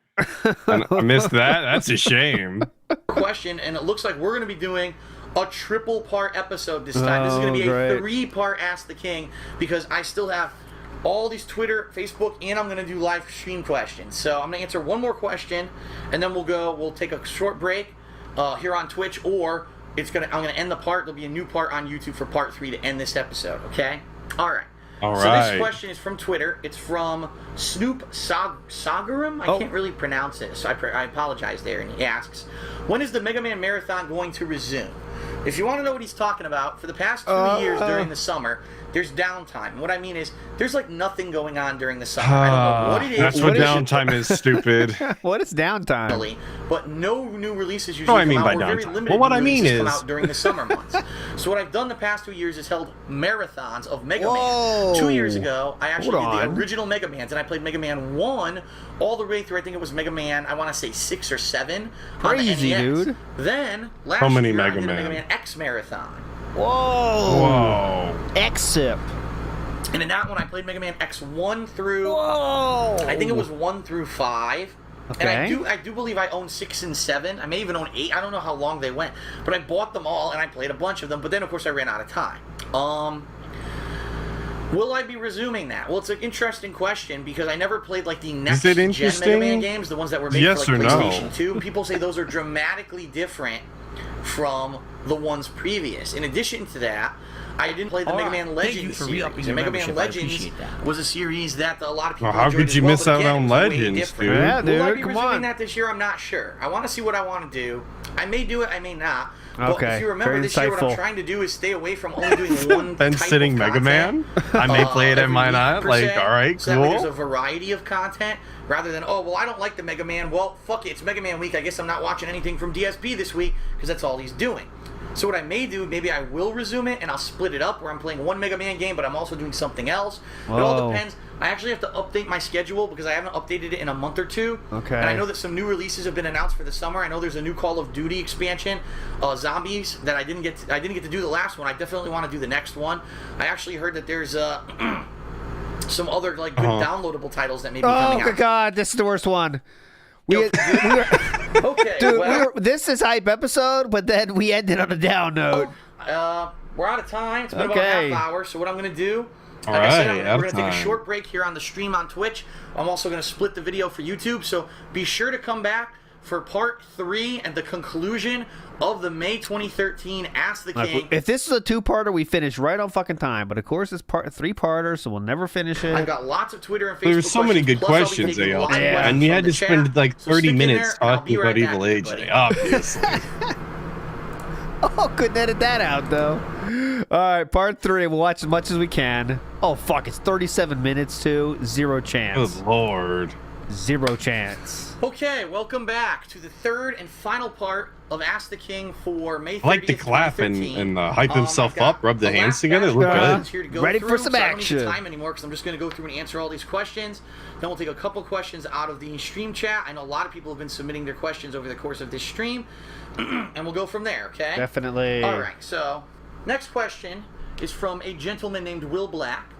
And I missed that. That's a shame. Question, and it looks like we're gonna be doing a triple-part episode this time. This is gonna be a 3-part Ask the King, because I still have all these Twitter, Facebook, and I'm gonna do live stream questions. So I'm gonna answer one more question, and then we'll take a short break here on Twitch, or I'm gonna end the part. There'll be a new part on YouTube for part 3 to end this episode. Okay? All right. So this question is from Twitter. It's from Snoop Sagarum. I can't really pronounce it, so I apologize there. And he asks, when is the Mega Man Marathon going to resume? If you want to know what he's talking about, for the past 2 years during the summer, there's downtime. What I mean is, there's like nothing going on during the summer. I don't know what it is. That's what downtime is, stupid. What is downtime? But no new releases usually come out. Very limited well, what I mean is come out during the summer months. So what I've done the past 2 years is held marathons of Mega Man. 2 years ago, I actually did the original Mega Mans, and I played Mega Man 1 all the way through. I think it was Mega Man, I want to say 6 or 7 Crazy, on the NES. dude. Then last How many year, Mega I did a Man? Mega Man X Marathon. Whoa. Whoa. Exip. And in that one, I played Mega Man X1 through... Whoa! I think it was 1 through 5. Okay. And I do believe I own 6 and 7. I may even own 8. I don't know how long they went. But I bought them all, and I played a bunch of them. But then, of course, I ran out of time. Will I be resuming that? Well, it's an interesting question because I never played like the next gen Mega Man games, the ones that were made for like PlayStation 2. People say those are dramatically different from the ones previous. In addition to that, I didn't play the Mega Man Legends series. And Mega Man Legends was a series that a lot of people how could you miss out on Legends, dude? Yeah, dude, Will I be come resuming on. that this year? I'm not sure. I want to see what I want to do. I may do it, I may not. But Okay, if you remember very this year, what I'm insightful. trying to do is stay away from only doing one Then type sitting of Mega content. Man. I may play it, I Every might week, not. per Like, se. all right, So that way there's cool. a variety of content rather than, oh, well, I don't like the Mega Man. Well, fuck it, it's Mega Man week. I guess I'm not watching anything from DSP this week because that's all he's doing. So what I may do, maybe I will resume it and I'll split it up where I'm playing one Mega Man game, but I'm also doing something else. It all depends. I actually have to update my schedule because I haven't updated it in a month or two. Okay. And I know that some new releases have been announced for the summer. I know there's a new Call of Duty expansion, Zombies, that I didn't get to do the last one. I definitely want to do the next one. I actually heard that there's some other like good downloadable titles that may be coming out. Oh God, this is the worst one. We Okay, dude, well, this is hype episode, but then we ended on a down note. we're out of time. It's been about a half hour. So what I'm going to do, All like I said, right, we're going to take a short break here on the stream on Twitch. I'm also going to split the video for YouTube. So be sure to come back for part 3 and the conclusion of the May 2013 Ask the King. If this is a 2-parter, we finish right on fucking time. But of course, it's 3-parter, so we'll never finish it. I've got lots of Twitter and Facebook There's so many good plus I'll be questions, taking AL. live Yeah. And we had to questions from spend the chat. like So 30 stick in minutes there, and I'll talking be right about back, Evil everybody. AJ, obviously. Oh, couldn't edit that out, though. All right, part 3. We'll watch as much as we can. Oh, fuck. It's 37 minutes, too. Zero chance. Good lord. Zero chance. Okay, welcome back to the third and final part of Ask the King for May 30th, I like to clap and 2013. hype himself I've got up, rub the the hands last together, batch look of good. questions here to go Ready through, for some so I don't need action. the time anymore because I'm just going to go through and answer all these questions. Then we'll take a couple questions out of the stream chat. I know a lot of people have been submitting their questions over the course of this stream, and we'll go from there, okay? Definitely. All right, so next question is from a gentleman named Will Black.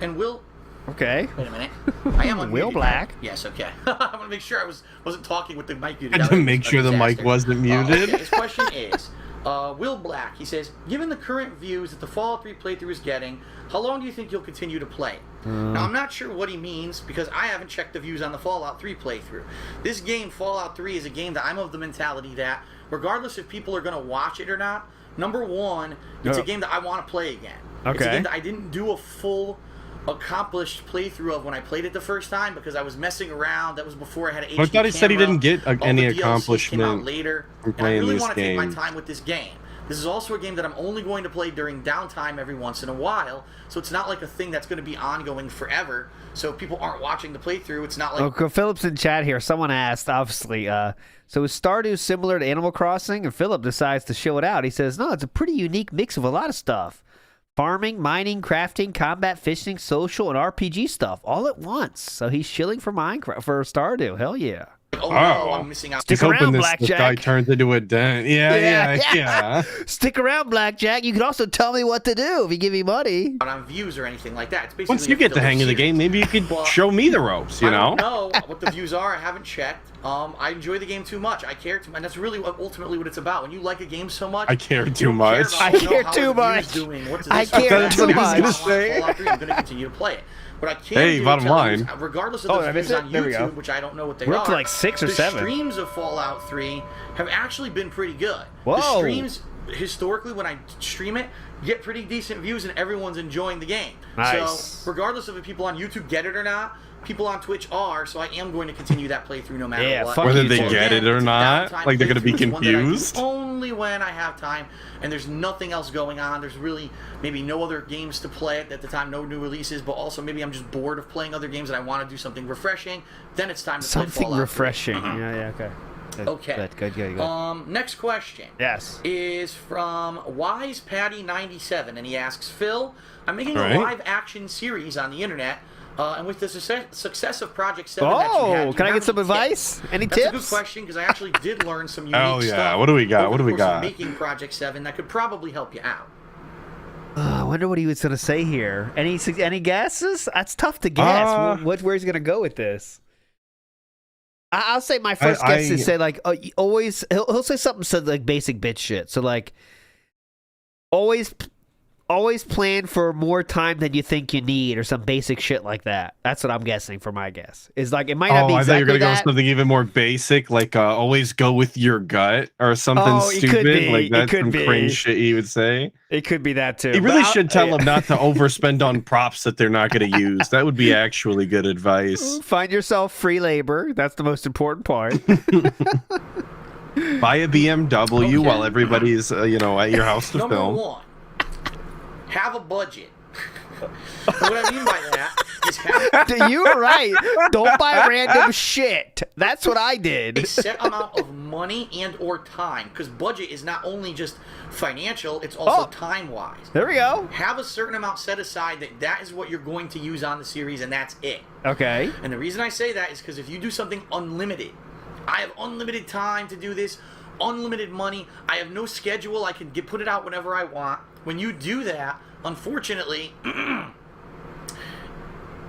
And Will... Okay. Wait a minute. I am unmuted. Will Black? Yes, okay. I want to make sure I wasn't talking with the mic muted. To make sure the mic wasn't muted. Okay. His question is, Will Black, he says, given the current views that the Fallout 3 playthrough is getting, how long do you think you'll continue to play? Now, I'm not sure what he means because I haven't checked the views on the Fallout 3 playthrough. This game, Fallout 3, is a game that I'm of the mentality that, regardless if people are going to watch it or not, number one, it's a game that I want to play again. It's a Okay. game that I didn't do a full accomplished playthrough of when I played it the first time because I was messing around. That was before I had an HD I thought he said he camera. didn't get All any the DLCs came out accomplishment later. from And I playing really this want to take my game. time with this game. This is also a game that I'm only going to play during downtime every once in a while, so it's not like a thing that's going to be ongoing forever. So if people aren't watching the playthrough, it's not like... Okay, Philip's in chat here. Someone asked, obviously, so is Stardew similar to Animal Crossing? And Philip decides to show it out. He says, no, it's a pretty unique mix of a lot of stuff. Farming, mining, crafting, combat, fishing, social, and RPG stuff all at once. So he's shilling for Minecraft, for Stardew. Hell yeah. oh no, I'm missing out. Stick He's hoping around, this Blackjack. guy turns into a den. Yeah. Stick around, Blackjack. You can also tell me what to do if you give me money. On views or anything like that. It's basically Once you a get the filler hang of the series. game, maybe you could Well, show me the ropes, you I know? don't know what the views are. I haven't checked. I enjoy the game too much. I care too much. And that's really ultimately what it's about. When you like a game so much, I care you too don't much. Care I about, care how too the much. view's doing. What's I this care about? too I much. want Fallout 3, I'm going to continue to play it. What I can Hey, do, bottom tell you is, line. regardless of Oh, the I views missed it? on There we go. YouTube, which I don't know what they We're are, up to like 6 or the 7. streams of Fallout 3 have actually been pretty good. Whoa. The streams, historically, when I stream it, get pretty decent views and everyone's enjoying the game. Nice. So, regardless of if people on YouTube get it or not, people on Twitch are, so I am going to continue that playthrough no matter Yeah, what. fuck Whether you, they Tim. get it or It's a not, downtime like they're gonna be playthrough. It's one that I do confused. only when I have time, and there's nothing else going on. There's really maybe no other games to play at the time, no new releases, but also maybe I'm just bored of playing other games and I want to do something refreshing. Then it's time to play Something Fallout 3. refreshing. Yeah, okay. Good, Okay. Good. Next question. Yes. Is from WisePatty97, and he asks, Phil, I'm making All a right. live action series on the internet, and with the success of Project 7 that you had, do Oh, can you I have get some any advice? tips? Any That's tips? a good question, because I actually did learn some unique Oh, yeah. stuff. What do we got? over What do the we course of got? making Project 7 that could probably help you out. I wonder what he was going to say here. Any guesses? That's tough to guess. Where's he going to go with this? I'll say my first guess is say like always. He'll say something so like basic bitch shit. So like always plan for more time than you think you need, or some basic shit like that. That's what I'm guessing for my guess. Is like it might not be exactly I thought you were gonna that. go with something even more basic, like always go with your gut or something stupid. Like that's some cringe shit he would say. It could be that too. He really should tell them not to overspend on props that they're not going to use. That would be actually good advice. Find yourself free labor. That's the most important part. Buy a BMW while everybody's at your house to film. Number one, have a budget. What I mean by that is you were right. Don't buy random shit. That's what I did. A set amount of money and or time, because budget is not only just financial, it's also time-wise. There we go. Have a certain amount set aside that is what you're going to use on the series, and that's it. Okay. And the reason I say that is because if you do something unlimited, I have unlimited time to do this, unlimited money, I have no schedule, I can put it out whenever I want. When you do that, unfortunately,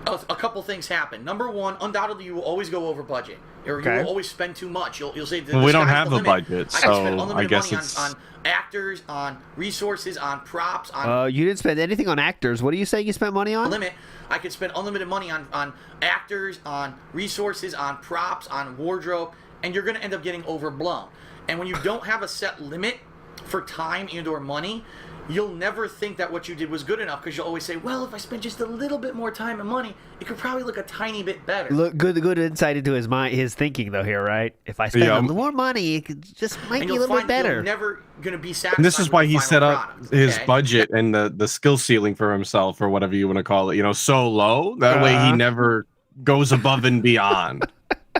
a couple things happen. Number one, undoubtedly you will always go over budget, or you will always spend too much. You'll say, well, we don't have a budget, so I guess money it's on actors, on resources, on props. On you didn't spend anything on actors. What are you saying you spent money on? Limit. I could spend unlimited money on actors, on resources, on props, on wardrobe, and you're going to end up getting overblown. And when you don't have a set limit for time and or money, you'll never think that what you did was good enough, because you'll always say, well, if I spend just a little bit more time and money, it could probably look a tiny bit better. Look, good insight into his mind, his thinking though here, right? If I spend a little more money, it could just might be a little bit better. You're never going to be satisfied. And this is why he set up his okay? budget and the skill ceiling for himself, or whatever you want to call it, so low. That way he never goes above and beyond.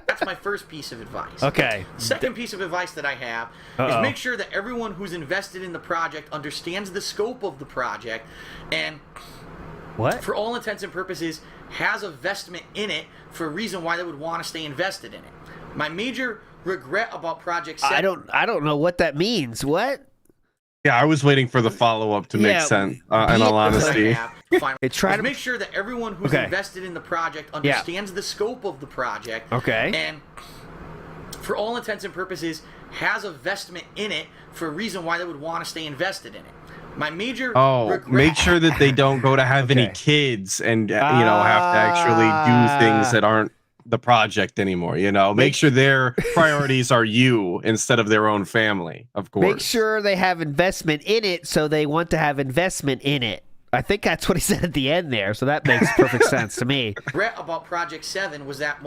That's my first piece of advice. Okay. Second piece of advice that I have is make sure that everyone who's invested in the project understands the scope of the project and, for all intents and purposes, has a vestment in it for a reason why they would want to stay invested in it. My major regret about Project 7... I don't know what that means. What? Yeah, I was waiting for the follow-up to make sense, in all honesty. Try to make sure that everyone who's invested in the project understands the scope of the project. Okay. And for all intents and purposes, has a vestment in it for a reason why they would want to stay invested in it. My major regret... make sure that they don't go to have any kids and have to actually do things that aren't the project anymore. Make sure their priorities are you instead of their own family, of course. Make sure they have investment in it, so they want to have investment in it. I think that's what he said at the end there, so that makes perfect sense to me. Regret about Project 7 was that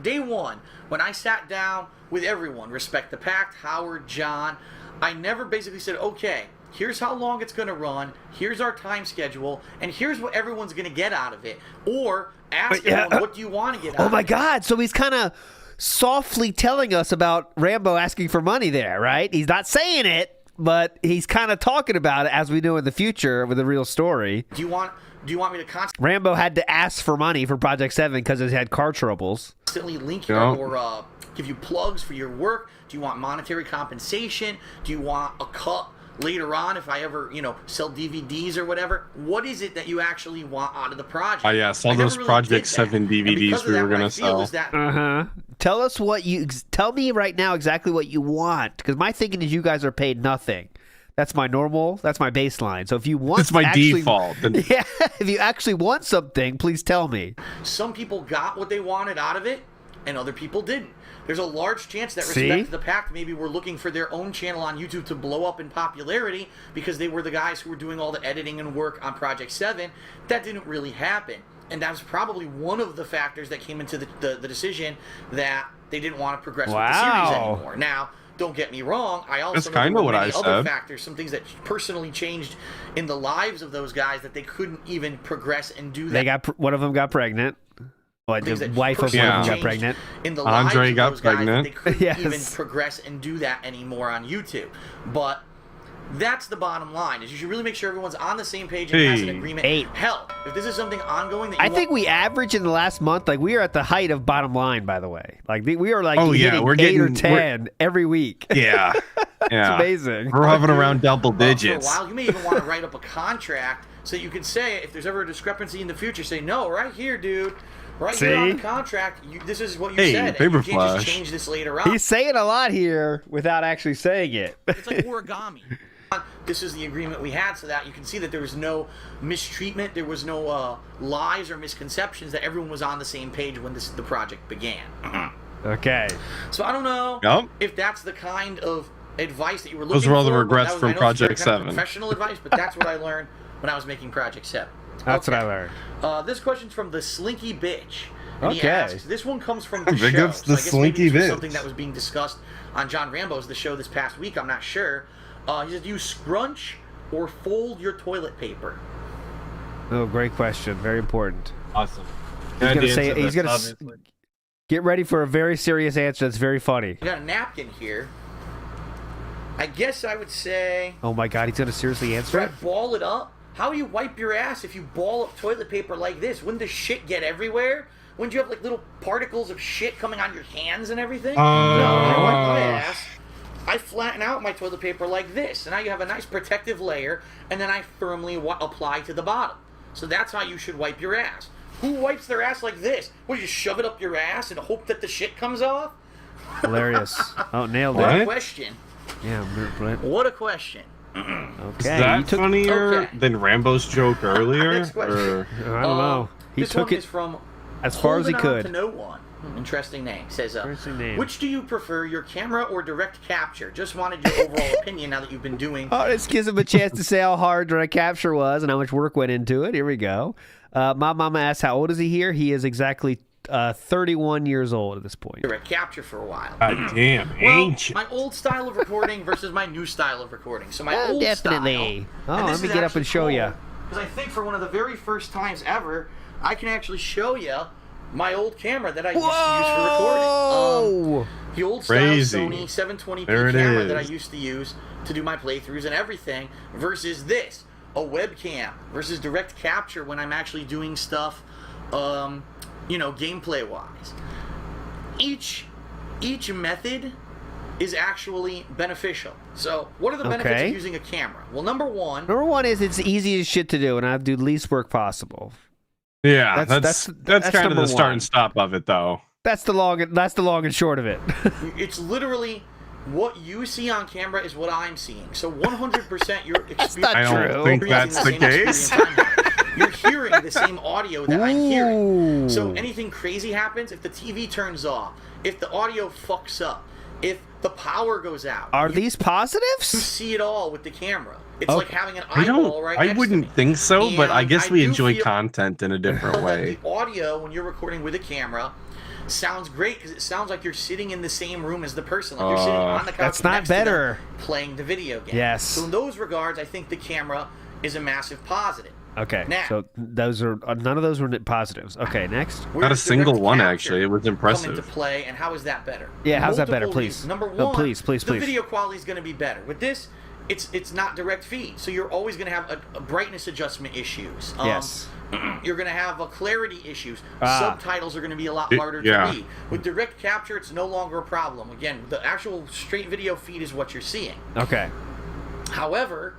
day one, when I sat down with everyone, Respect the Pact, Howard, John, I never basically said, okay, here's how long it's going to run, here's our time schedule, and here's what everyone's going to get out of it. Or ask everyone, what do you want to get out of it? Oh my God, so he's kind of softly telling us about Rambo asking for money there, right? He's not saying it, but he's kind of talking about it, as we know in the future with the real story. Do you want me to constantly... Rambo had to ask for money for Project 7 because he had car troubles. Constantly link you or give you plugs for your work? Do you want monetary compensation? Do you want a cut later on if I ever, sell DVDs or whatever? What is it that you actually want out of the project? Oh, yes, all those Project 7 DVDs we were going to sell. Tell me right now exactly what you want, because my thinking is you guys are paid nothing. That's my baseline. So if you want... That's my default. Yeah, if you actually want something, please tell me. Some people got what they wanted out of it, and other people didn't. There's a large chance that Respect the Pact maybe were looking for their own channel on YouTube to blow up in popularity because they were the guys who were doing all the editing and work on Project 7. That didn't really happen. And that was probably one of the factors that came into the decision that they didn't want to progress with the series anymore. Now, don't get me wrong, I also know many other factors, some things that personally changed in the lives of those guys that they couldn't even progress and do that. One of them got pregnant. The wife of one of them got pregnant. In the Andre got pregnant. They couldn't even progress and do that anymore on YouTube. But that's the bottom line, is you should really make sure everyone's on the same page and has an agreement. Hell, if this is something ongoing that you think we average in the last month, we are at the height of bottom line, by the way. We are hitting 8 or 10 every week. Yeah. It's amazing. We're hovering around double digits. For a while, you may even want to write up a contract so you can say if there's ever a discrepancy in the future, say no, right here, dude. Right here on the contract, this is what you said. And you can't just change this later on. He's saying a lot here without actually saying it. It's like origami. This is the agreement we had, so that you can see that there was no mistreatment, there was no lies or misconceptions, that everyone was on the same page when the project began. Okay. So I don't know if that's the kind of advice that you were looking for. Those were all the regrets from Project 7. Professional advice, but that's what I learned when I was making Project 7. That's what I learned. This question's from the Slinky Bitch. And he asks, this one comes from the Big show. ups So the I guess Slinky maybe this was Bitch. something that was being discussed on John Rambo's The Show this past week. I'm not sure. He says, do you scrunch or fold your toilet paper? Oh, great question. Very important. Awesome. He's gonna get ready for a very serious answer that's very funny. I got a napkin here. I guess I would say... Oh my God, he's gonna seriously answer it? Ball it up? How do you wipe your ass if you ball up toilet paper like this? Wouldn't the shit get everywhere? Wouldn't you have like little particles of shit coming on your hands and everything? No, I wipe my ass. I flatten out my toilet paper like this, and now you have a nice protective layer, and then I firmly apply to the bottom. So that's how you should wipe your ass. Who wipes their ass like this? What, you shove it up your ass and hope that the shit comes off? Hilarious. Oh, nailed it. What a question. Yeah, what a question. Okay. Is that funnier than Rambo's joke earlier? Next question. I don't know. He this took one it is from as far as he could. To no one. Interesting name. Says, Interesting name. Which do you prefer, your camera or direct capture? Just wanted your overall opinion now that you've been doing. Oh, this gives him a chance to say how hard direct capture was and how much work went into it. Here we go. My mama asked, how old is he here? He is exactly 31 years old at this point. Direct capture for a while. God damn, ancient. My old style of recording versus my new style of recording. So my old definitely. style. Let me get up and show you. Because I think for one of the very first times ever, I can actually show you my old camera that I used to use for recording. The old style Sony 720p camera that I used to use to do my playthroughs and everything versus this, a webcam, versus direct capture when I'm actually doing stuff, you know, gameplay wise. Each method is actually beneficial. So what are the benefits of using a camera? Well, number one is it's easy as shit to do, and I do the least work possible. Yeah, that's kind of the start and stop of it, though. That's the long and short of it. It's literally what you see on camera is what I'm seeing. So 100% your experience. That's not true. I don't think that's the case. You're hearing the same audio that I'm hearing. So anything crazy happens, if the TV turns off, if the audio fucks up, if the power goes out. Are these positives? You see it all with the camera. It's like having an eyeball right next to me. I wouldn't think so, but I guess we enjoy content in a different way. The audio, when you're recording with a camera, sounds great because it sounds like you're sitting in the same room as the person. Like you're sitting on the couch that's not next better. to them playing the video game. Yes. So in those regards, I think the camera is a massive positive. Okay. Now, so those are none of those were positives. Okay, next. Not a single one actually. It was impressive. Come into play, and how is that better? Yeah, how's that better? Please. Number one, please. The video quality is going to be better. With this, it's not direct feed, so you're always going to have a brightness adjustment issues. Yes. You're going to have clarity issues. Subtitles are going to be a lot harder to read. With direct capture, it's no longer a problem. Again, the actual straight video feed is what you're seeing. Okay. However,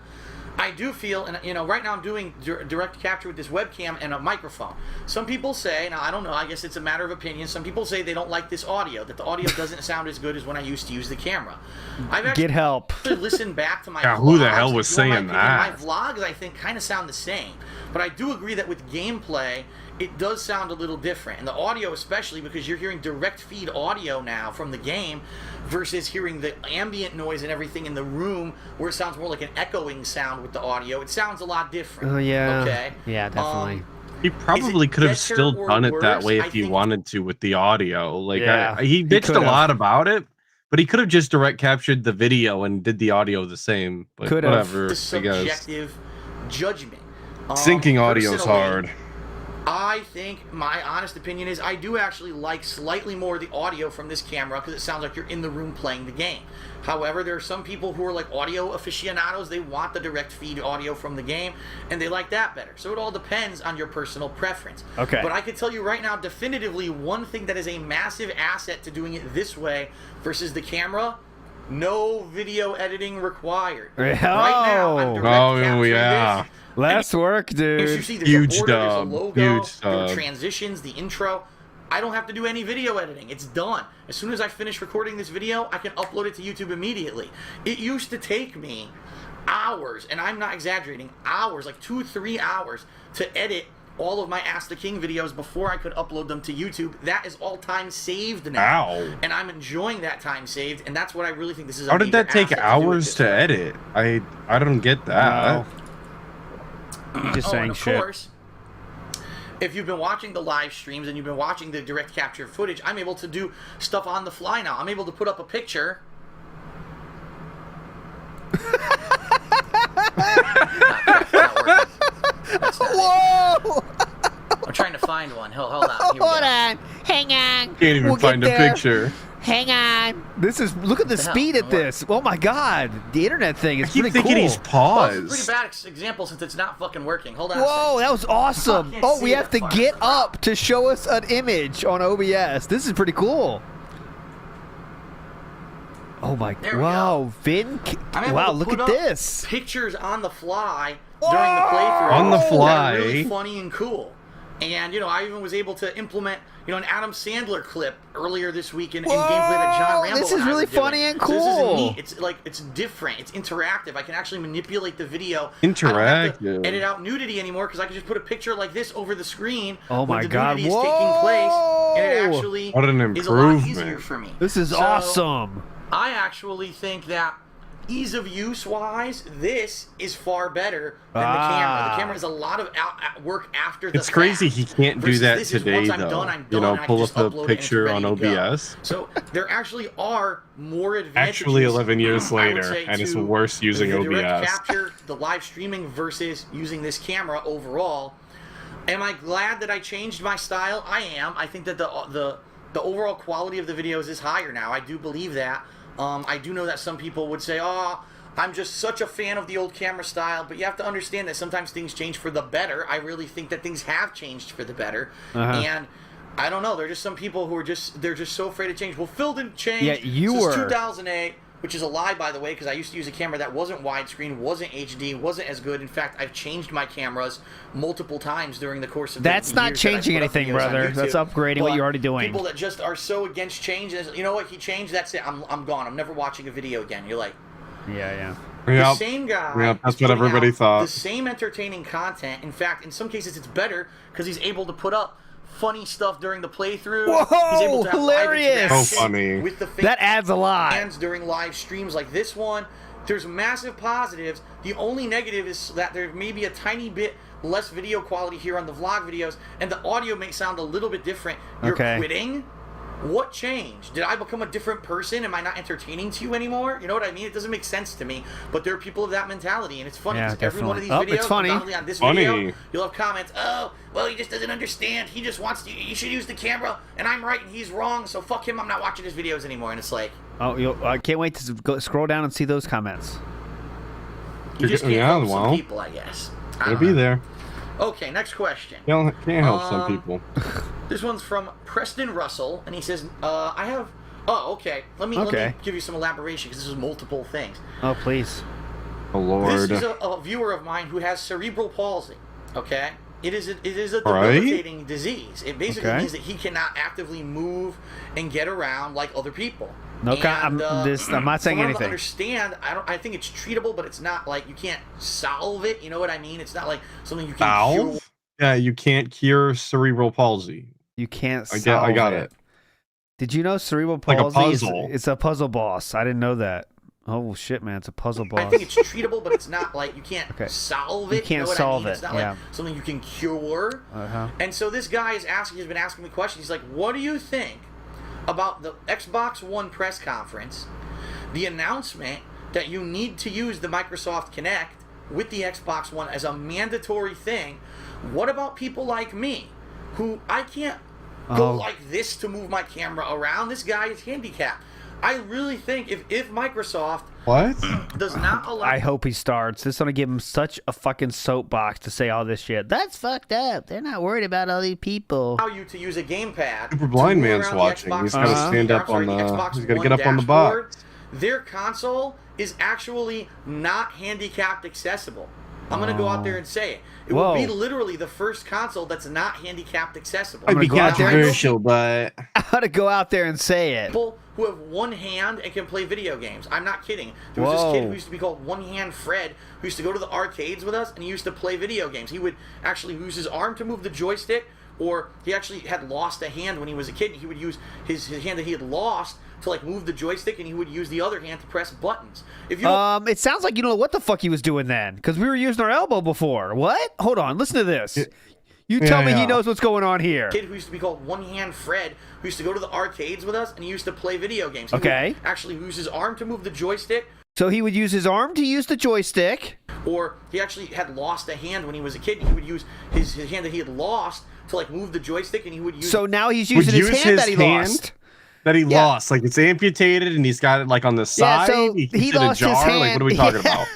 I do feel, and you know, right now I'm doing direct capture with this webcam and a microphone. Some people say, now I don't know, I guess it's a matter of opinion. Some people say they don't like this audio, that the audio doesn't sound as good as when I used to use the camera. I've actually get help. Listened back to my vlogs. Who the hell was saying that? My vlogs, I think, kind of sound the same. But I do agree that with gameplay, it does sound a little different. And the audio especially, because you're hearing direct feed audio now from the game versus hearing the ambient noise and everything in the room where it sounds more like an echoing sound with the audio. It sounds a lot different. Oh, yeah. Okay? Yeah, definitely. He probably could have still done it that way if he wanted to with the audio. Like, he bitched a lot about it, but he could have just direct captured the video and did the audio the same. But whatever, the subjective judgment. Syncing audio's hard. I think my honest opinion is I do actually like slightly more the audio from this camera because it sounds like you're in the room playing the game. However, there are some people who are like audio aficionados. They want the direct feed audio from the game, and they like that better. So it all depends on your personal preference. Okay. But I can tell you right now, definitively, one thing that is a massive asset to doing it this way versus the camera, no video editing required. Oh. Right now, I'm direct capturing this. Less work, dude. As you see, there's Huge a border, there's a dub. logo, Huge there are dub. transitions, the intro. I don't have to do any video editing. It's done. As soon as I finish recording this video, I can upload it to YouTube immediately. It used to take me hours, and I'm not exaggerating, hours, like 2-3 hours, to edit all of my Ask the King videos before I could upload them to YouTube. That is all time saved now. Ow. And I'm enjoying that time saved, and that's what I really think this is a How did that major take asset hours do to it edit? I don't get that. You're just and saying of shit. course, if you've been watching the live streams and you've been watching the direct capture footage, I'm able to do stuff on the fly now. I'm able to put up a picture. Not working. That's not it. Whoa! I'm trying to find one. Hold on. Here we Hold go. on. Hang on. Can't even We'll find a get there. picture. Hang on. This is look at the What the speed hell? at this. Oh my god, the internet thing is I keep pretty thinking cool. he's Well, it's a pretty paused. bad example since it's not fucking working. Hold on. a Whoa, that was awesome. I can't Oh, see we have to that far. get up to show us an image on OBS. This is pretty cool. Oh my, There we wow, I'm able wow, to look put at up this. Pictures on the fly during the playthrough. On the that are fly. really funny and cool. And, you know, I even was able to implement, you know, an Adam Sandler clip earlier this week in gameplay that John Rambo this and is I really were doing. funny and So this is cool. neat. It's like, it's different. It's interactive. I can actually manipulate the video. I don't have to Interactive. edit out nudity anymore because I can just put a picture like this over the screen Oh my when the God. nudity is taking place. And it Whoa. actually What an is a lot improvement. easier for me. This is So, awesome. I actually think that ease of use wise, this is far better than the camera. The camera is a lot of work after the It's crazy fact. he can't do Versus that this is today, once I'm though. done, I'm You done, know, and I pull just up upload the it and it's picture ready on to go. OBS. So there actually are more advantages. Actually, 11 years I would later, say, and it's to worse using the direct OBS. capture, the live streaming versus using this camera overall. Am I glad that I changed my style? I am. I think that the overall quality of the videos is higher now. I do believe that. I do know that some people would say, "Oh, I'm just such a fan of the old camera style," but you have to understand that sometimes things change for the better. I really think that things have changed for the better, and I don't know. There are just some people who are they're just so afraid to change. Well, Phil didn't change. Yeah, you Since were. 2008. Which is a lie, by the way, because I used to use a camera that wasn't widescreen, wasn't HD, wasn't as good. In fact, I've changed my cameras multiple times during the course of That's the not years that I changing put up anything, videos on brother. That's YouTube. upgrading what But you're already doing. People that just are so against change, is, you know what, he changed, that's it, I'm gone. I'm never watching a video again. You're like, Yeah. the Yep. same guy. Yep, that's is what putting everybody out thought. The same entertaining content. In fact, in some cases, it's better because he's able to put up funny stuff during the playthrough. Whoa, He's able to have live hilarious. interaction So funny. with the That adds a lot. fans during live streams like this one. There's massive positives. The only negative is that there may be a tiny bit less video quality here on the vlog videos, and the audio may sound a little bit different. You're Okay. quitting? What changed? Did I become a different person? Am I not entertaining to you anymore? You know what I mean? It doesn't make sense to me. But there are people of that mentality, and it's funny Yeah, because every one of these definitely. Oh, videos, it's funny. predominantly on this Funny. video, you'll have comments. Oh, well, he just doesn't understand. He just wants to. You should use the camera, and I'm right and he's wrong. So fuck him. I'm not watching his videos anymore. And it's like, Oh, I can't wait to scroll down and see those comments. you just can't Yeah, help well, some people, I guess. I It'll don't be know. there. Okay, next question. You can't help some people. This one's from Preston Russell, and he says, I have... Oh, okay. Let me give you some elaboration, because this is multiple things. Oh, please. Oh, Lord. This is a viewer of mine who has cerebral palsy, okay? It is a Right? debilitating disease. It basically Okay. means that he cannot actively move and get around like other people. No, I'm not saying from what I anything. understand, I think it's treatable, but it's not like you can't solve it. You know what I mean? It's not like something you can cure. Valve? Yeah, you can't cure cerebral palsy. You can't I solve got it. it. Did you know cerebral Like a palsy puzzle. it's a puzzle boss? I didn't know that. Oh shit, man, it's a puzzle boss. I think it's treatable, but it's not like you can't solve it. You can't know what solve I mean? it, It's not yeah. like something you can cure. Uh-huh. And so this guy has been asking me questions. He's like, "What do you think about the Xbox One press conference, the announcement that you need to use the Microsoft Kinect with the Xbox One as a mandatory thing? What about people like me, who I can't go like this to move my camera around? This guy is handicapped." I really think if Microsoft does not allow... I hope he starts. This is gonna give him such a fucking soapbox to say all this shit. That's fucked up. They're not worried about all these people. allow you to use a gamepad. Super blind to move man's around the watching. Xbox He's got to One- stand up I'm sorry, on the. Xbox He's got to One get up on the dashboard. box. Their console is actually not handicapped accessible. I'm going to go out there and say it. It will be literally the first console that's not handicapped accessible. Might be controversial, but I'm going to go out there and say it. People who have one hand and can play video games. I'm not kidding. There was this kid who used to be called One Hand Fred, who used to go to the arcades with us, and he used to play video games. He would actually use his arm to move the joystick, or he actually had lost a hand when he was a kid, and he would use his hand that he had lost to like move the joystick, and he would use the other hand to press buttons. If you it sounds like you don't know what the fuck he was doing then, because we were using our elbow before. What? Hold on, listen to this. You tell me he knows what's going on here. Kid who used to be called One Hand Fred, who used to go to the arcades with us, and he used to play video games. He would actually use his arm to move the joystick. So he would use his arm to use the joystick. Or he actually had lost a hand when he was a kid, and he would use his hand that he had lost to like move the joystick, and he would use. So now he's using his hand that he lost. That he lost, like it's amputated, and he's got it like on the side. So he lost his hand. Like, what are we talking about?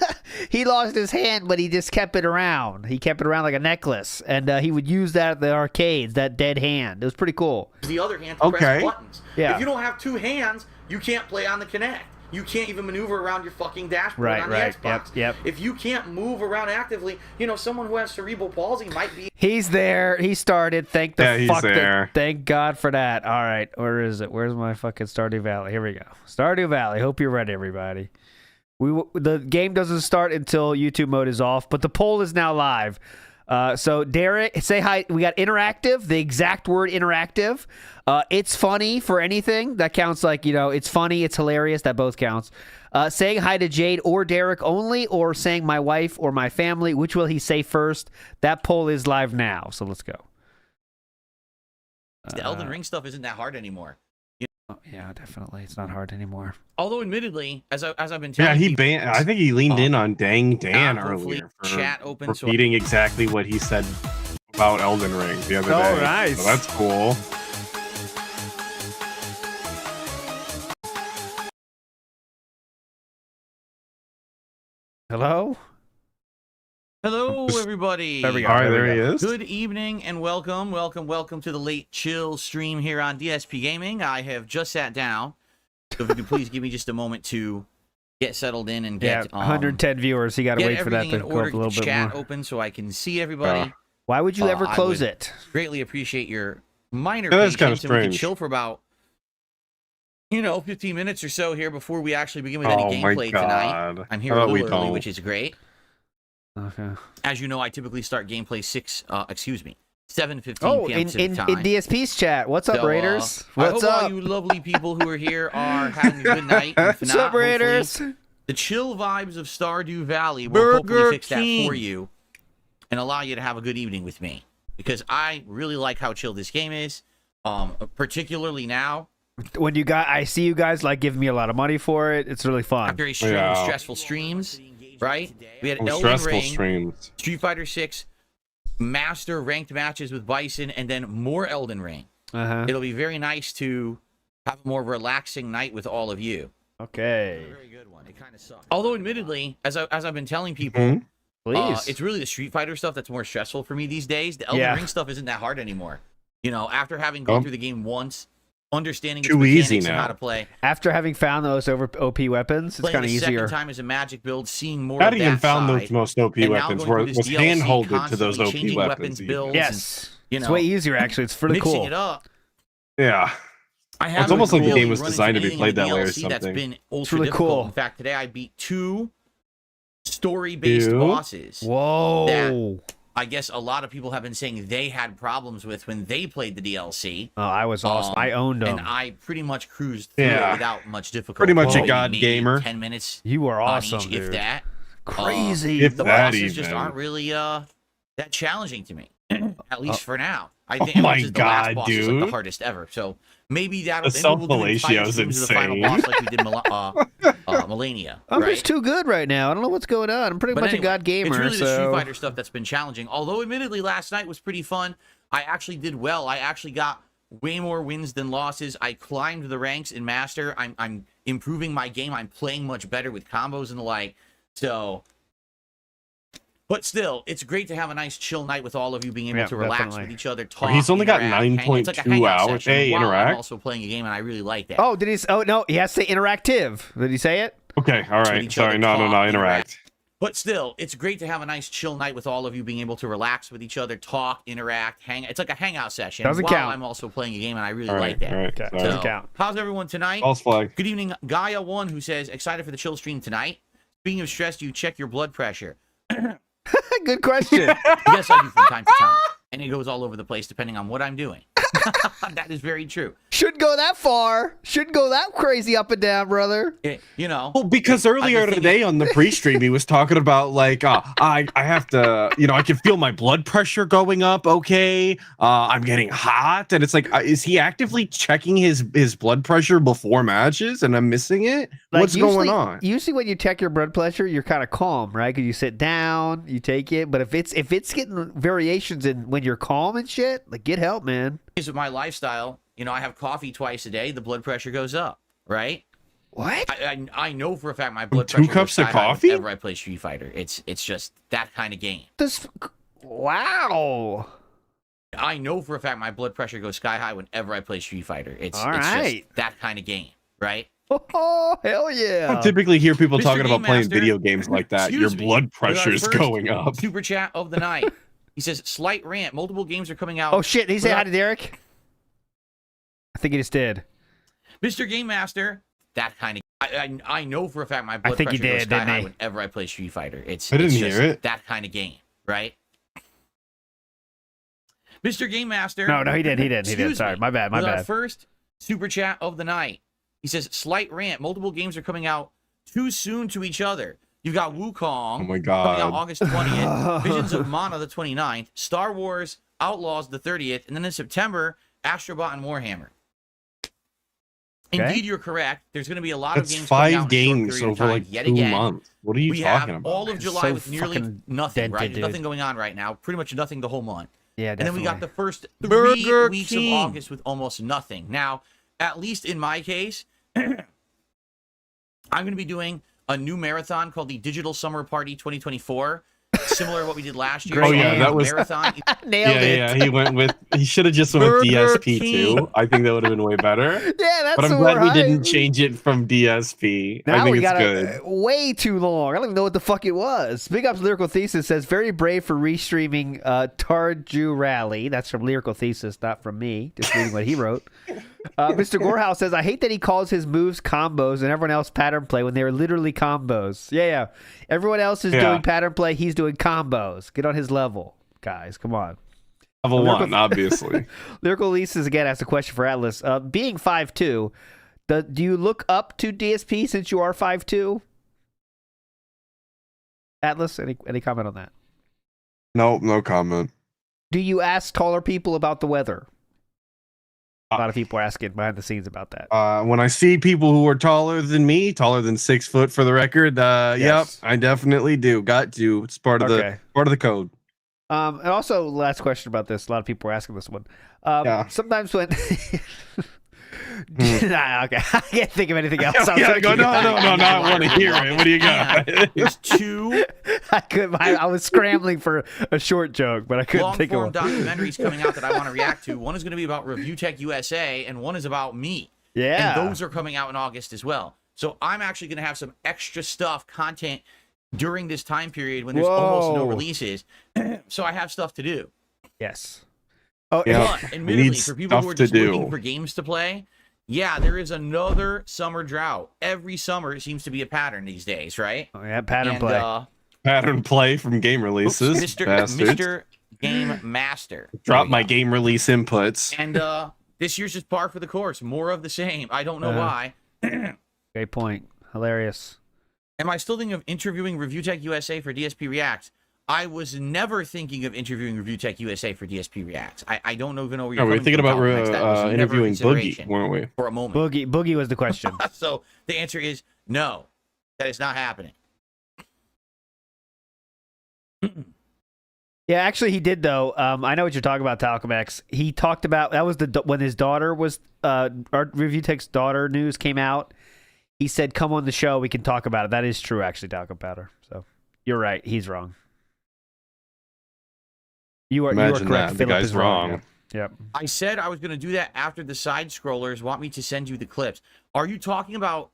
He lost his hand, but he just kept it around. He kept it around like a necklace, and he would use that at the arcades. That dead hand. It was pretty cool. The other hand to press buttons. Yeah. If you don't have two hands, you can't play on the Kinect. You can't even maneuver around your fucking dashboard on the Xbox. Yep. If you can't move around actively, someone who has cerebral palsy might be. He's there. He started. Thank the he's fuck. there. Thank God for that. All right. Where is it? Where's my fucking Stardew Valley? Here we go. Stardew Valley. Hope you're ready, everybody. The game doesn't start until YouTube mode is off, but the poll is now live. So Derek, say hi. We got interactive, the exact word interactive. It's funny for anything that counts. Like, it's funny, it's hilarious. That both counts. Saying hi to Jade or Derek only, or saying my wife or my family. Which will he say first? That poll is live now. So let's go. The Elden Ring stuff isn't that hard anymore. Yeah, definitely. It's not hard anymore. Although, admittedly, as I've been telling I think he leaned in on Dang Dan earlier for chat open, repeating exactly what he said about Elden Ring the other day. Oh, nice. So that's cool. Hello? Hello, everybody. There we go. All right, there he is. Good evening and welcome to the late chill stream here on DSP Gaming. I have just sat down, so if you could please give me just a moment to get settled in and get 110 viewers. You got to wait for that to go up a little bit chat more. open so I can see everybody. Why would you ever close it? Greatly appreciate your minor patience, kind of and we can strange. chill for about 15 minutes or so here before we actually begin with any gameplay tonight. I'm here a little early, which is great. Okay. As you know, I typically start gameplay 7:15 p.m. Pacific time. In DSP's chat. What's up, Raiders? What's up? All you lovely people who are here are having a good night. What's up, Raiders? The chill vibes of Stardew Valley will hopefully fix that for you and allow you to have a good evening with me. Because I really like how chill this game is, particularly now. When I see you guys like giving me a lot of money for it. It's really fun. After a string of stressful streams, right? We had Elden stressful Ring, streams. Street Fighter 6, Master ranked matches with Bison, and then more Elden Ring. It'll be very nice to have a more relaxing night with all of you. Okay. Very good one. It kind of sucks. Although, admittedly, as I've been telling people, it's really the Street Fighter stuff that's more stressful for me these days. The Elden Ring stuff isn't that hard anymore. After having gone through the game once, understanding its mechanics and how to play. After having found those OP weapons, it's kind of easier. Second time as a magic build, seeing more. Not even found those most OP weapons. Was hand-holded to those OP weapons. Yes, it's way easier actually. It's pretty cool. Mixing it up. Yeah. It's almost like the game was designed to be played that way or something. That's been it's really cool. In fact, today I beat 2 story-based bosses. Whoa. I guess a lot of people have been saying they had problems with when they played the DLC. Oh, I was awesome. I owned them. And I pretty much cruised through it without much difficulty. Pretty much a god gamer. 10 minutes. You were awesome, each, dude. If that. Crazy. The bosses just aren't really that challenging to me. At least for now. I think the last boss is like the hardest ever. So maybe that'll the self-fellatio is insane. The final boss like we did Millennia. I'm just too good right now. I don't know what's going on. I'm pretty much a god gamer. It's really the Street Fighter stuff that's been challenging. Although, admittedly, last night was pretty fun. I actually did well. I actually got way more wins than losses. I climbed the ranks in Master. I'm improving my game. I'm playing much better with combos and the like. So, but still, it's great to have a nice chill night with all of you, being able to relax with each other, talk. He's only got 9.2 hours. Hey, interact. I'm also playing a game, and I really like that. Oh, did he? Oh no, he has to say interactive. Did he say it? Okay, all right. Sorry, no, interact. But still, it's great to have a nice chill night with all of you, being able to relax with each other, talk, interact, hang. It's like a hangout session. Doesn't while count. I'm also playing a game, and I really like that. All right. Okay. Sorry. Doesn't count. How's everyone tonight? False flag. Good evening, Gaia1, who says, excited for the chill stream tonight. Speaking of stress, do you check your blood pressure? Good question. Yes, I do from time to time. And it goes all over the place depending on what I'm doing. That is very true. Shouldn't go that far. Shouldn't go that crazy up and down, brother. You know. Well, because earlier today on the pre-stream, he was talking about like, I have to, I can feel my blood pressure going up. Okay, I'm getting hot, and it's like, is he actively checking his blood pressure before matches, and I'm missing it? Like, what's going on? Usually, when you check your blood pressure, you're kind of calm, right? Because you sit down, you take it. But if it's getting variations in when you're calm and shit, like, get help, man. With my lifestyle, I have coffee twice a day. The blood pressure goes up, right? What? I know for a fact my blood pressure 2 cups goes of sky high coffee? whenever I play Street Fighter. It's just that kind of game. Wow. I know for a fact my blood pressure goes sky high whenever I play Street Fighter. It's right. just that kind of game, right? Oh, hell yeah. I don't typically hear people Mr. talking about Game playing Master, video games like that. Your excuse me, blood we got our pressure is first going up. Super chat of the night. He says, slight rant. Multiple games are coming out. Oh, shit. Did he say hi to Derek? I think he just did. Mr. Game Master, that kind of. I know for a fact my blood pressure goes sky high whenever I play Street Fighter. I didn't hear it. That kind of game, right? Mr. Game Master. No, he did. Sorry, my bad. Our first super chat of the night. He says, slight rant. Multiple games are coming out too soon to each other. You've got Wukong Oh my God. coming out August 20th, Visions of Mana the 29th, Star Wars Outlaws the 30th, and then in September, Astrobot and Warhammer. Okay. Indeed, you're correct. There's going to be a lot of That's games coming out 5 games in a short period of over time. like Yet 2 again, months. What are you we talking have about? all of July So with nearly fucking nothing, dented, right? There's dude. nothing going on right now. Pretty much nothing the whole month. Yeah, And then we got the first 3 Burger weeks King. of August with almost nothing. Now, at least in my case, I'm going to be doing a new marathon called the Digital Summer Party 2024. Similar to what we did last year. Oh, So yeah, a that was- marathon. Nailed it. Yeah, he should have just went with Burger DSP King. too. I think that would have been way better. Yeah, that's But I'm the glad we right. didn't change it from DSP. Now I think we it's got good. way too long. I don't even know what the fuck it was. Big Ups Lyrical Thesis says, very brave for restreaming Stardew Rally. That's from Lyrical Thesis, not from me. Just reading what he wrote. Mr. Gorehouse says, I hate that he calls his moves combos and everyone else pattern play when they're literally combos. Yeah. Everyone else is doing pattern play. He's doing combos. Get on his level, guys. Come on. Level 1, obviously. Lyrical Thesis again asks a question for Atlas. Being 5'2", do you look up to DSP since you are 5'2"? Atlas, any comment on that? No comment. Do you ask taller people about the weather? A lot of people are asking behind the scenes about that. When I see people who are taller than me, taller than 6 foot for the record, Yes. yep, I definitely do. Got to. It's part of the code. And also, last question about this. A lot of people are asking this one. Sometimes when Nah, okay. I can't think of anything else. No, I want to hear it. What do you got? There's 2 I was scrambling for a short joke, but I couldn't think of long-form one. documentaries coming out that I want to react to. One is going to be about Review Tech USA, and one is about me. Yeah. And those are coming out in August as well. So I'm actually going to have some extra content during this time period when there's almost no releases. So I have stuff to do. Yes. Oh, yeah. But admittedly, for people who are just looking for games to play, yeah, there is another summer drought. Every summer it seems to be a pattern these days, right? Oh, yeah, pattern play. Pattern play from game releases. Mr. Game Master. Drop my game release inputs. And this year's just par for the course. More of the same. I don't know why. Great point. Hilarious. Am I still thinking of interviewing Review Tech USA for DSP Reacts? I was never thinking of interviewing Review Tech USA for DSP Reacts. I don't even know where you're we were coming thinking from. about interviewing Boogie, weren't we? For a moment. Boogie was the question. So the answer is no. That is not happening. Yeah, actually, he did though. I know what you're talking about, Talcum X. He talked about that was when his daughter was our Review Tech's daughter news came out. He said, "Come on the show, we can talk about it." That is true, actually, Talcum Powder. So you're right. He's wrong. You are correct. The Philip guy's is wrong. Yep. I said I was going to do that after the side scrollers want me to send you the clips. Are you talking about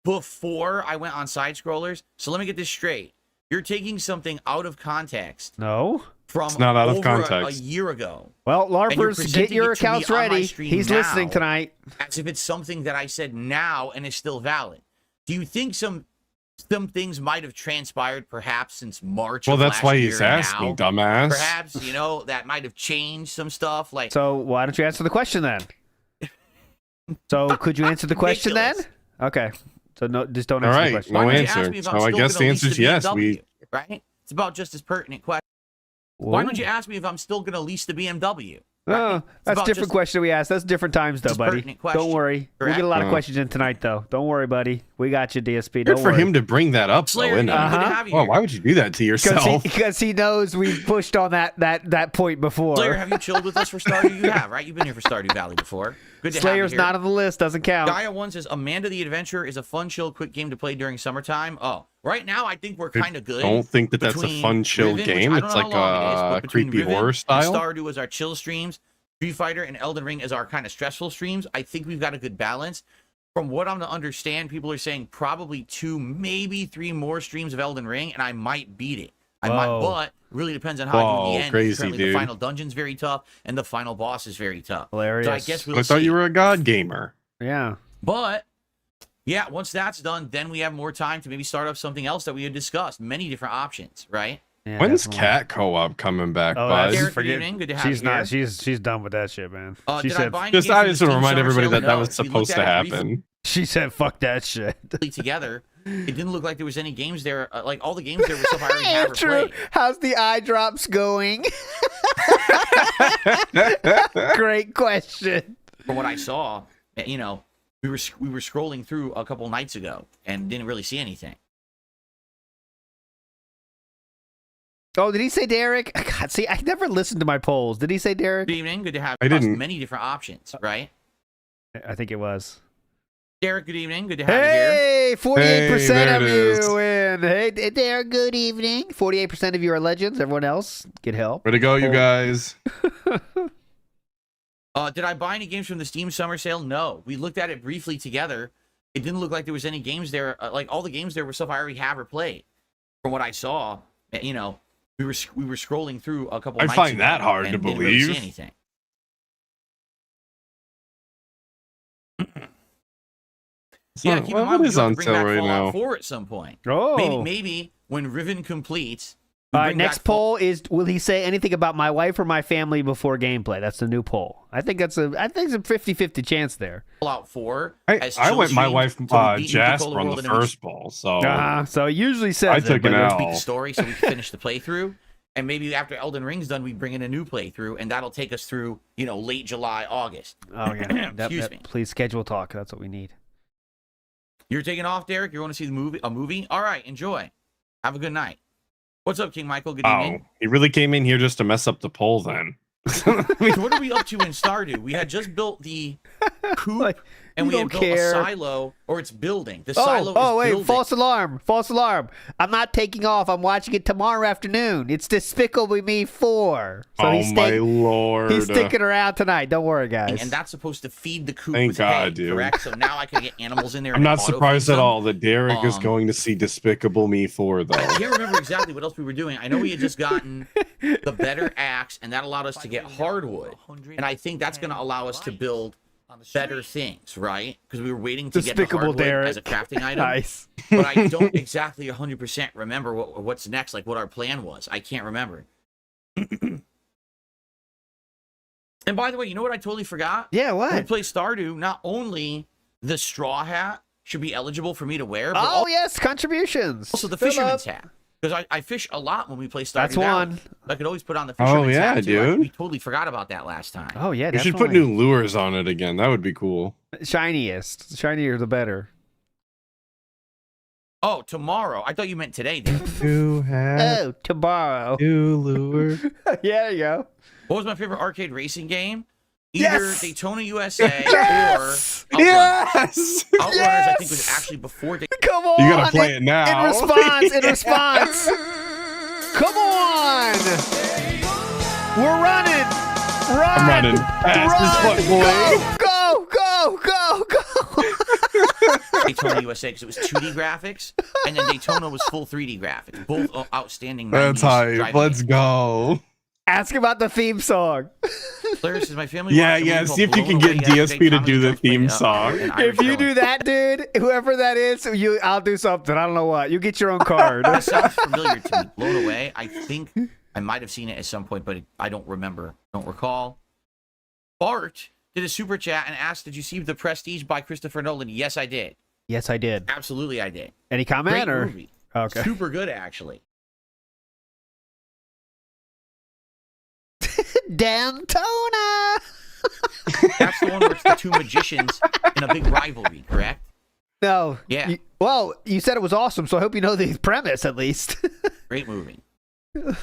before I went on side scrollers? So let me get this straight. You're taking something out of context. No. From it's not out of over context. a year ago. Well, LARPers, get your accounts ready. He's listening tonight. As if it's something that I said now and is still valid. Do you think some things might have transpired perhaps since March? Well, of that's last why year he's asking, dumbass. Perhaps, that might have changed some stuff. Like, so why don't you answer the question then? So could you answer the question then? Okay. So no, just don't answer the question. No answer. So I guess the answer is yes. Right? It's about just as pertinent question. Why don't you ask me if I'm still going to lease the BMW? Right? That's a different question we asked. That's different times, though, buddy. Don't worry. We get a lot of questions in tonight, though. Don't worry, buddy. We got you, DSP. Good for him to bring that up, Slayer, though, well, why would you do that to yourself? Because he knows we've pushed on that point before. Slayer, have you chilled with us for Stardew? You have, right? You've been here for Stardew Valley before. Good to Slayer's have you here. not on the list. Doesn't count. Gaia1 says, Amanda the Adventurer is a fun, chill, quick game to play during summertime. Oh, right now I think we're kind of good. I don't think that's a fun, chill game. It's like a creepy horror style. Stardew is our chill streams. Street Fighter and Elden Ring is our kind of stressful streams. I think we've got a good balance. From what I'm to understand, people are saying probably 2, maybe 3 more streams of Elden Ring, and I might beat it. But it really depends on how I do in the end. Crazy, apparently dude. The final dungeon's very tough, and the final boss is very tough. Hilarious. So I guess we'll I thought see. you were a god gamer. Yeah. But yeah, once that's done, then we have more time to maybe start up something else that we had discussed. Many different options, right? Yeah, When's definitely. Cat Co-op coming back, Oh, bud? Derek, good evening. Good to have She's you not. here. She's done with that shit, man. She Did I said. buy any Just games I from just the want to Steam remind Summer everybody Sale? that No. was We supposed looked to at it happen. She said, "Fuck that shit." Together, it didn't look like there was any games there. Like all the games there were stuff I already have or Andrew, played. how's the eye drops going? Great question. From what I saw, we were scrolling through a couple nights ago and didn't really see anything. Oh, did he say Derek? God, see, I never listened to my polls. Did he say Derek? Good evening. Good to have I didn't. many different options, right? I think it was. Derek, good evening. Good to have you here. Hey, 48% there of it you is. win. Hey, Derek, good evening. 48% of you are legends. Everyone else, get help. Way to go, you guys. Did I buy any games from the Steam Summer Sale? No. We looked at it briefly together. It didn't look like there was any games there. Like all the games there were stuff I already have or played. From what I saw, we were scrolling through a couple. I nights find ago that hard and to didn't really see believe. anything. Yeah, keep in mind what we is do have on to bring sale back right Fallout now? 4 at some point. Oh. Maybe when Riven completes. All right, next poll is: will he say anything about my wife or my family before gameplay? That's the new poll. I think it's a 50-50 chance there. Fallout 4. I went my wife Jasper on World the and then we first ball, so So it usually says I it, took but an it's- L. Beat the story so we can finish the playthrough. And maybe after Elden Ring's done, we bring in a new playthrough, and that'll take us through, late July, August. Oh yeah. Excuse me. Please schedule talk. That's what we need. You're taking off, Derek? You want to see a movie? All right, enjoy. Have a good night. What's up, King Michael? Good evening. he really came in here just to mess up the poll then. So what are we up to in Stardew? We had just built the coop, and we had built a silo, or it's building. The silo is building. False alarm. False alarm. I'm not taking off. I'm watching it tomorrow afternoon. It's Despicable Me 4. So my lord. He's sticking around tonight. Don't worry, guys. And that's supposed to feed the coop Thank with God, hay, dude. correct? So now I can get animals in there. I'm and not auto-feed surprised at them. all that Derek is going to see Despicable Me 4, though. I can't remember exactly what else we were doing. I know we had just gotten the better axe, and that allowed us to get hardwood. And I think that's going to allow us to build better things, right? Because we were waiting to get the hardwood as a crafting item. Nice. But I don't exactly 100% remember what's next, like what our plan was. I can't remember. And by the way, you know what I totally forgot? Yeah, what? When we play Stardew, not only the straw hat should be eligible for me to wear, but yes, contributions. also the fisherman's hat. Because I fish a lot when we play Stardew That's Valley. one. I could always put on the fisherman's hat, too. dude. We totally forgot about that last time. Oh, yeah, We should put new lures on it again. That would be cool. Shiniest. Shinier the better. Oh, tomorrow. I thought you meant today, dude. Oh, tomorrow. New lure. Yeah, there you go. What was my favorite arcade racing game? Either Yes! Daytona USA Yes! or Outrunners. Yes! Outrunners, I think, was actually before Daytona. Come on. You gotta play it now. In response. Come on. We're running. Run. I'm running fast as fuck, boy. Go. Daytona USA because it was 2D graphics, and then Daytona was full 3D graphics. Both outstanding. That's 90s hype. driving Let's games. go. Ask about the theme song. Claire says my family. Yeah, watched a yeah. movie See if you called can Blown get Away DSP yesterday. to Tommy do the Jones played, theme song. an Irish If you villain. do that, dude, whoever that is, I'll do something. I don't know what. You get your own card. That sounds familiar to me. Blown Away. I think I might have seen it at some point, but I don't remember. Don't recall. Bart did a super chat and asked, "Did you see The Prestige by Christopher Nolan?" Yes, I did. Yes, I did. Absolutely, I did. Any comment Great or movie. okay? Super good, actually. Daytona. That's the one where it's the two magicians in a big rivalry, correct? No. Yeah. Well, you said it was awesome, so I hope you know the premise at least. Great movie.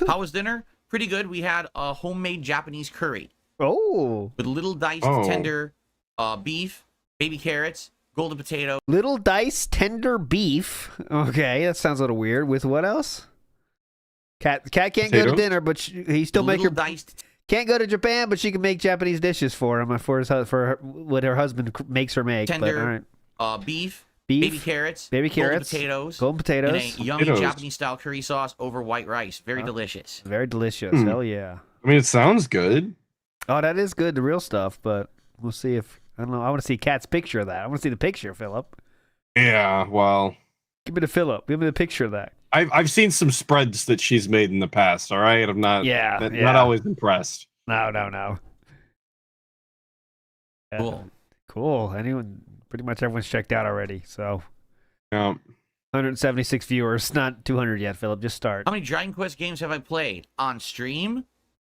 How was dinner? Pretty good. We had a homemade Japanese curry Oh. with little diced tender beef, baby carrots, golden potato. Little diced tender beef. Okay, that sounds a little weird. With what else? Cat can't go to Potatoes? dinner, but he still make her diced. can't go to Japan, but she can make Japanese dishes for him for what her husband makes her make. Tender, but, all right. beef, Beef, baby carrots, golden potatoes, and a yummy Potatoes. Japanese style curry sauce over white rice. Very delicious. Very delicious. Hell yeah. I mean, it sounds good. Oh, that is good, the real stuff, but we'll see if I don't know. I want to see Kat's picture of that. I want to see the picture, Philip. Yeah, well, Give me the Philip. Give me the picture of that. I've seen some spreads that she's made in the past. All right, I'm not not always impressed. No. Cool. Cool. Pretty much everyone's checked out already. So Yeah. 176 viewers, not 200 yet, Philip. Just start. How many Dragon Quest games have I played on stream?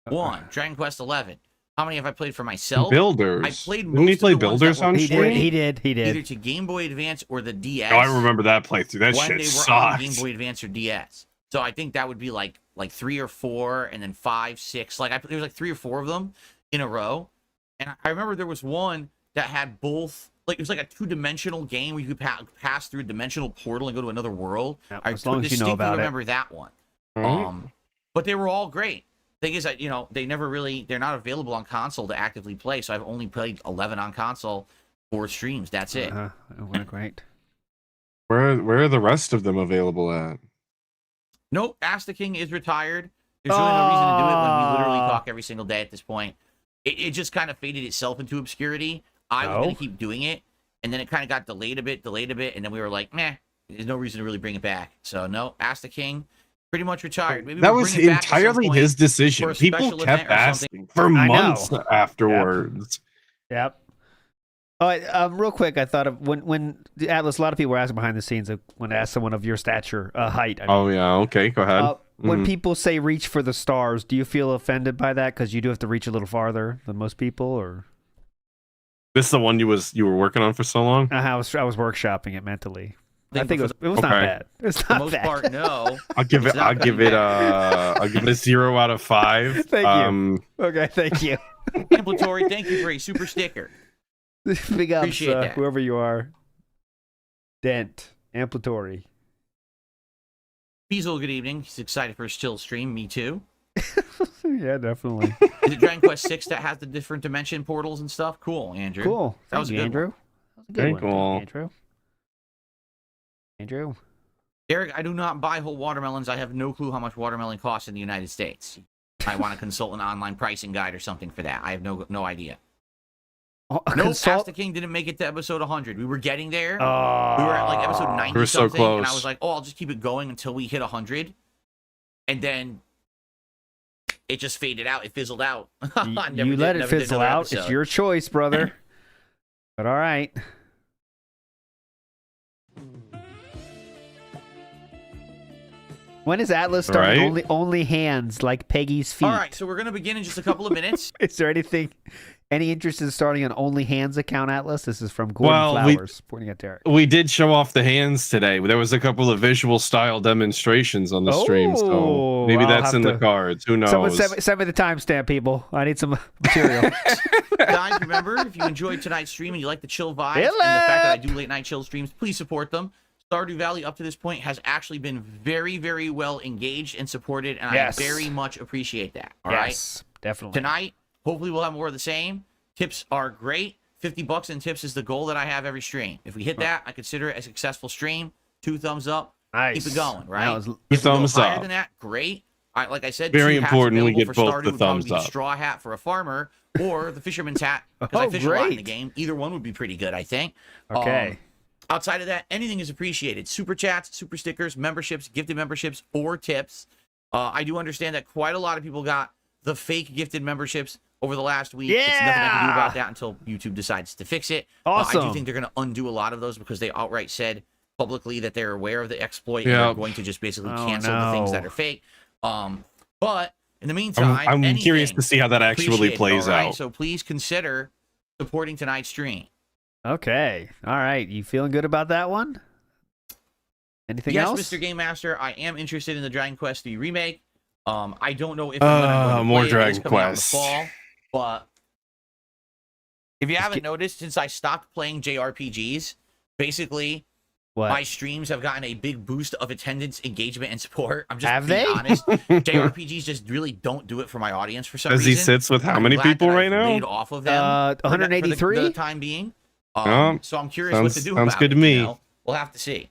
One. Dragon Quest 11. How many have I played for myself? Builders. I played Didn't he most play of the ones that Builders were on He stream? did. He did. either to Game Boy Advance or the DS. Oh, I remember that playthrough. That when shit they were on sucked. Game Boy Advance or DS. So I think that would be like 3 or 4, and then 5, 6. There was like 3 or 4 of them in a row. And I remember there was one that had both. It was like a 2-dimensional game where you could pass through a dimensional portal and go to another world. Yep, I as long as you know distinctly about it. remember that one. Alright. But they were all great. Thing is that they're not available on console to actively play. So I've only played 11 on console for streams. That's it. It went great. Where are the rest of them available at? Nope, Ask the King is retired. There's really no reason to do it when we literally talk every single day at this point. It just kind of faded itself into obscurity. I was going to keep doing it, and then it kind of got delayed a bit, and then we were like, meh, there's no reason to really bring it back. So, no, Ask the King, pretty much retired. Maybe That we'll was bring it back at some entirely point his for decision. a People special kept event or something. asking for I know. months afterwards. Yep. Oh, real quick, I thought of when Atlas. A lot of people were asking behind the scenes when I asked someone of your stature, height. I mean. Oh yeah, okay, go ahead. When people say reach for the stars, do you feel offended by that because you do have to reach a little farther than most people, or? This is the one you were working on for so long? I was workshopping it mentally. I think it was not Okay. bad. It was For not the most bad. part, no. I'll give It's it. not I'll give it. I'll give it a 0 out of 5. Thank you. Okay, thank you. Amplatory, thank you for a super sticker. Big ups, Appreciate that. whoever you are. Dent, Amplatory. Beazle, good evening. He's excited for his chill stream. Me too. Yeah, definitely. Is it Dragon Quest 6 that has the different dimension portals and stuff? Cool, Andrew. Cool. That was a Thank you, good Andrew. one. That was a good Very one. cool. Thank you, Andrew. Derek, I do not buy whole watermelons. I have no clue how much watermelon costs in the United States. I want to consult an online pricing guide or something for that. I have no idea. Nope, Ask the King didn't make it to episode 100. We were getting there. We were at like episode 90 We're so something, and I close. was like, oh, I'll just keep it going until we hit 100. And then it just faded out. It fizzled out. You let it fizzle out. It's your choice, brother. But all right. When is Atlas starting Right. only hands like Peggy's feet? All right, so we're going to begin in just a couple of minutes. Is there any interest in starting an only hands account, Atlas? This is from Gordon Well, Flowers, pointing at Derek. We did show off the hands today. There was a couple of visual style demonstrations on the stream, so Oh, maybe I'll that's have in the to- cards. Who knows? Someone send me the timestamp, people. I need some material. Guys, remember, if you enjoyed tonight's stream and you like the chill vibes and the fact that I do late night chill streams, please support them. Stardew Valley up to this point has actually been very, very well engaged and supported, and Yes. I very much appreciate that. All right, Yes, definitely. tonight, hopefully we'll have more of the same. Tips are great. $50 in tips is the goal that I have every stream. If we hit that, I consider it a successful stream. 2 thumbs up. Nice. Keep it going, right? 2 thumbs higher up. than that, great. Like I said, Very 2 hats important we available get for both Stardew the would probably thumbs be the up. straw hat for a farmer or the fisherman's hat because I fish a lot in the great. game. Either one would be pretty good, I think. Okay. Outside of that, anything is appreciated. Super chats, super stickers, memberships, gifted memberships, or tips. I do understand that quite a lot of people got the fake gifted memberships over the last week. It's nothing I can do about that until YouTube decides to fix it. Awesome. I do think they're going to undo a lot of those because they outright said publicly that they're aware of the exploit and they're going to just basically cancel the things that are fake. But in the meantime, I'm curious to see how that actually plays out. So please consider supporting tonight's stream. Okay. All right. You feeling good about that one? Anything else? Yes, Mr. Game Master, I am interested in the Dragon Quest III remake. I don't know if I'm going to more play it. Dragon It's coming out in the Quest. fall, but if you haven't noticed, since I stopped playing JRPGs, basically my streams have gotten a big boost of attendance, engagement, and support. I'm just being honest. JRPGs just really don't do it for my audience for some reason. He sits with how many people right now? Laid off of them 183 for the time being. So I'm curious what to do sounds about good it. to me. You know? We'll have to see.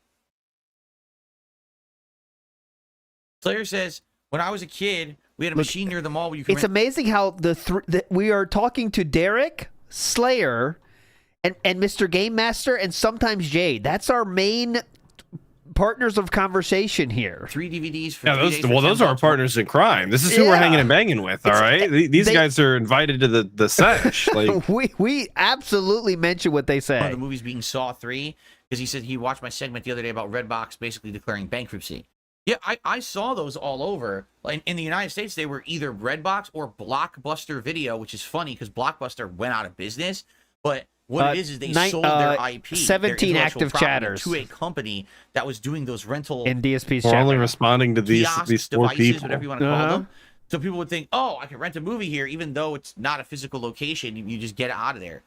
Slayer says, when I was a kid, we had a machine near the mall where you could It's amazing how we are talking to Derek, Slayer, and Mr. Game Master, and sometimes Jade. That's our main partners of conversation here. 3 DVDs for those are our partners in crime. This is who we're hanging and banging with, all right? These guys are invited to the sesh. Like we absolutely mention what they say. One of the movies being Saw 3, because he said he watched my segment the other day about Redbox basically declaring bankruptcy. Yeah, I saw those all over. In the United States, they were either Redbox or Blockbuster Video, which is funny because Blockbuster went out of business. But what it is they sold their IP, 17 their active intellectual property, chatters to a company that was doing those rental in DSP's we're chat. only responding to these kiosks, four devices, people. whatever you want to call them. So people would think, oh, I can rent a movie here, even though it's not a physical location. You just get it out of there.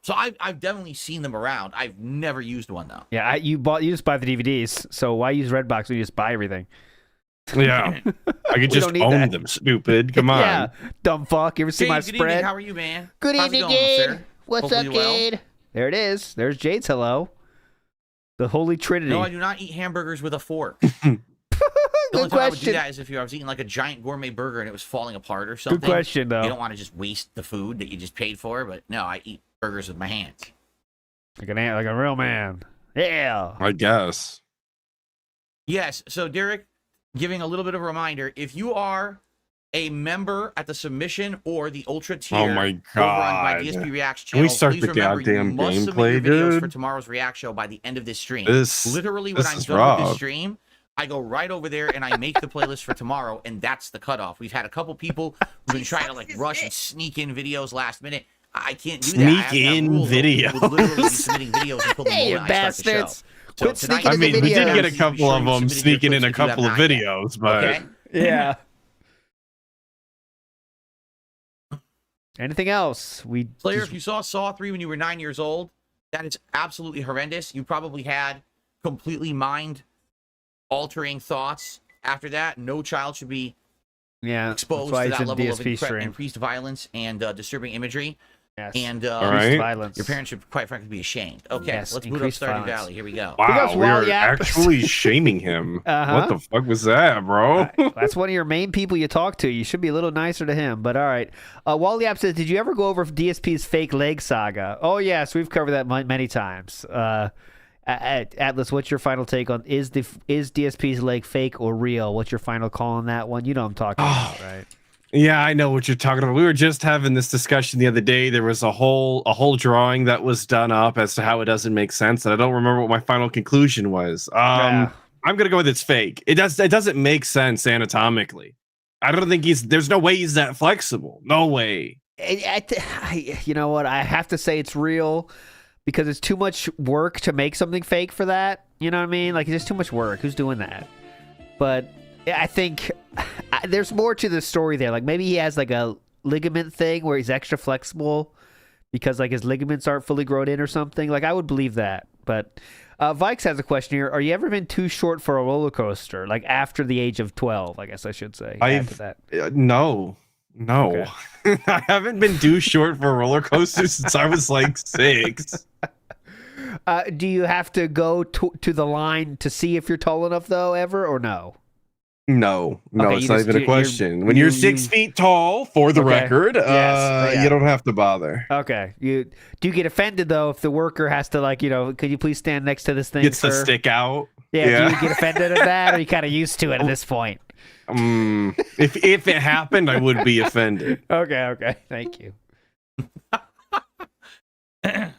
So I've definitely seen them around. I've never used one though. Yeah, you just buy the DVDs. So why use Redbox when you just buy everything? Yeah, I could just own them. Stupid, come on. Yeah, dumb fuck. You ever see my good spread? Evening. How are you, man? Good How's it evening, going, Jade. sir? What's Hopefully up, you're well. Jade? There it is. There's Jade's hello. The Holy Trinity. No, I do not eat hamburgers with a fork. Good The only time I would do question. that is if I was eating like a giant gourmet burger and it was falling apart or something. Good question, though. You don't want to just waste the food that you just paid for, but no, I eat burgers with my hands. Like a real man. Yeah. I guess. Yes, so Derek, giving a little bit of a reminder, if you are a member at the submission or the ultra tier Oh my over on my God. DSP Reacts Can we channel, start please the remember you goddamn must submit gameplay, your videos dude? for tomorrow's React show by the end of this stream. This Literally, when I'm is done with this rough. stream, I go right over there and I make the playlist for tomorrow, and that's the cutoff. We've had a couple people who've been trying to like rush and sneak in videos last minute. I can't do that. I have Sneak that in rule. videos. We would literally be submitting videos until the Hey, moment you I start the show. bastards. So Quit tonight- sneaking I in the mean, we did videos. get a Be couple sure of you them submitted your sneaking in clips a if you have couple of not yet. videos, but Okay? Yeah. Anything else? Slayer, if you saw Saw 3 when you were 9 years old, that is absolutely horrendous. You probably had completely mind-altering thoughts after that. No child should be exposed to that level of increased violence and disturbing imagery. Yes. And right. Violence. your parents should, quite frankly, be ashamed. Okay, Yes, let's boot up increased Stardew violence. Valley. Here we go. wow, we are Wally App. actually shaming him. What the fuck was that, bro? That's one of your main people you talk to. You should be a little nicer to him. But all right. Wally App says, did you ever go over DSP's fake leg saga? Oh, yes. We've covered that many times. Atlas, what's your final take on is DSP's leg fake or real? What's your final call on that one? You know what I'm talking about, right? Yeah, I know what you're talking about. We were just having this discussion the other day. There was a whole drawing that was done up as to how it doesn't make sense, and I don't remember what my final conclusion was. I'm gonna go with it's fake. It doesn't make sense anatomically. I don't think there's no way he's that flexible. No way. You know what? I have to say it's real because it's too much work to make something fake for that. You know what I mean? Like, it's just too much work. Who's doing that? But I think there's more to the story there. Like, maybe he has like a ligament thing where he's extra flexible because like his ligaments aren't fully grown in or something. Like, I would believe that. But Vikes has a question here. Are you ever been too short for a roller coaster? Like after the age of 12, I guess I should say. After that. No. No. Okay. I haven't been due short for a roller coaster since I was like 6. Do you have to go to the line to see if you're tall enough, though, ever, or no? No, Okay, it's not even a question. When you're 6 feet tall, for the record, you don't have to bother. Okay. Do you get offended, though, if the worker has to, like, could you please stand next to this thing, Gets sir? to stick out. Yeah, do you get offended at that, or are you kind of used to it at this point? If it happened, I would be offended. Okay. Thank you.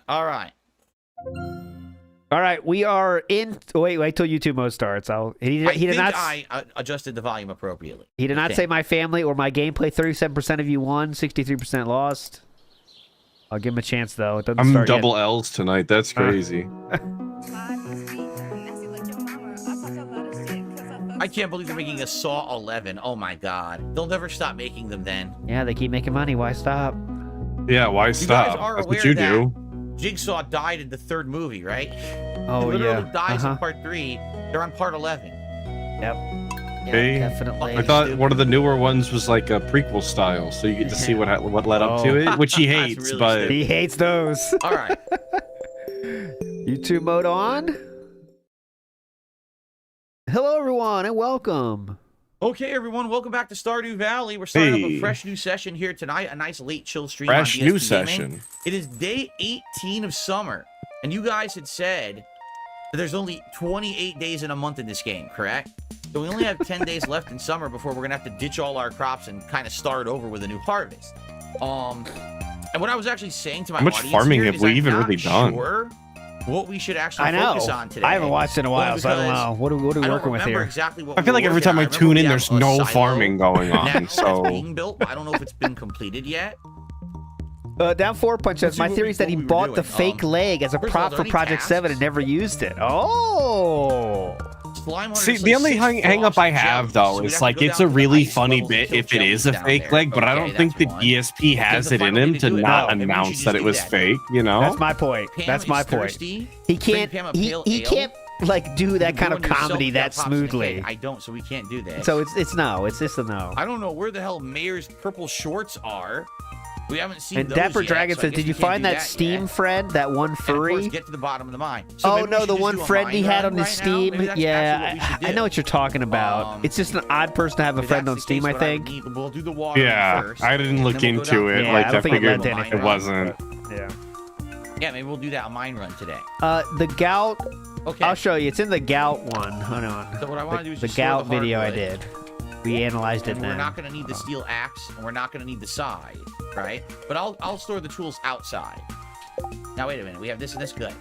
All right. All right, we are in. Wait till YouTube mode starts. He did not. I adjusted the volume appropriately. He did not say my family or my gameplay. 37% of you won, 63% lost. I'll give him a chance though. It doesn't I'm start double yet. L's tonight. That's crazy. I can't believe they're making a Saw 11. Oh my god. They'll never stop making them then. Yeah, they keep making money. Why stop? Yeah, why You stop? guys are That's aware what you that do. Jigsaw died in the 3rd movie, right? Oh, he literally yeah. dies in part 3. They're on part 11. Yep. Okay. Definitely. I thought one of the newer ones was like a prequel style, so you get to see what led up to it, which he hates. really But stupid. He hates those. All right. YouTube mode on. Hello, everyone, and welcome. Okay, everyone, welcome back to Stardew Valley. We're starting up a Hey. fresh new session here tonight, a nice late chill stream fresh on new DSP Gaming. session. It is day 18 of summer, and you guys had said that there's only 28 days in a month in this game, correct? So we only have 10 days left in summer before we're gonna have to ditch all our crops and kind of start over with a new harvest. And what I was actually saying to my How much audience farming here have is we I'm even not really done? Sure what we should actually I know. focus on today. I haven't watched in a while, so I don't know. What are we I don't working with remember here? exactly what I feel we like were every working time on. I remember tune we in, have there's a no silo farming going now on. that's So being built. I don't know if it's been completed yet. Down 4 Punch says, my theory is that he bought the fake leg as a first of all, prop are for there any Project 7 and tasks? never used it. Oh! Slime see, hunter's the like only 6 hang up I frost have jellies, though so we'd is have to like go it's down a to the really ice funny levels and bit kill if it is jellies a down fake there. leg, but I Okay, don't think the that's one. DSP has Because it the in final way him to to do it- not no, maybe we should announce just that it do was that. fake. You know? That's my point. Pam That's my is point. thirsty. He Bring can't. Pam a He pale ale. can't like do that kind of Ruin yourself comedy with that pops and a smoothly. cake. I don't, so we can't do that. So it's no. It's just a no. I don't know where the hell Mayor's purple shorts are. We haven't seen And those Dapper yet, Dragon so I says, guess "Did we you can't find do that Steam yet. friend? That one And of course, furry? get to the bottom of the mine. So Oh maybe we no, should the just one do a friend mine he had run on his right now. Steam. Maybe that's Yeah, actually what we should I do. know what you're talking about. It's just an odd person to have a If friend that's on the Steam. case, I what would think. need- we'll do the water Yeah, first. I didn't and look then we'll go into down it. to Yeah, Like I I don't think it figured led to mine anything. it run. wasn't. Yeah. Yeah, maybe we'll do that on mine run today. The gout. Okay. I'll show you. It's in the gout one. Hold on. So what I want to do is the just store gout the video I hardwood. did. We analyzed it And then. we're not going to need the steel axe, and we're not going to need the scythe, right? But I'll store the tools outside. Now wait a minute, we have this and this good.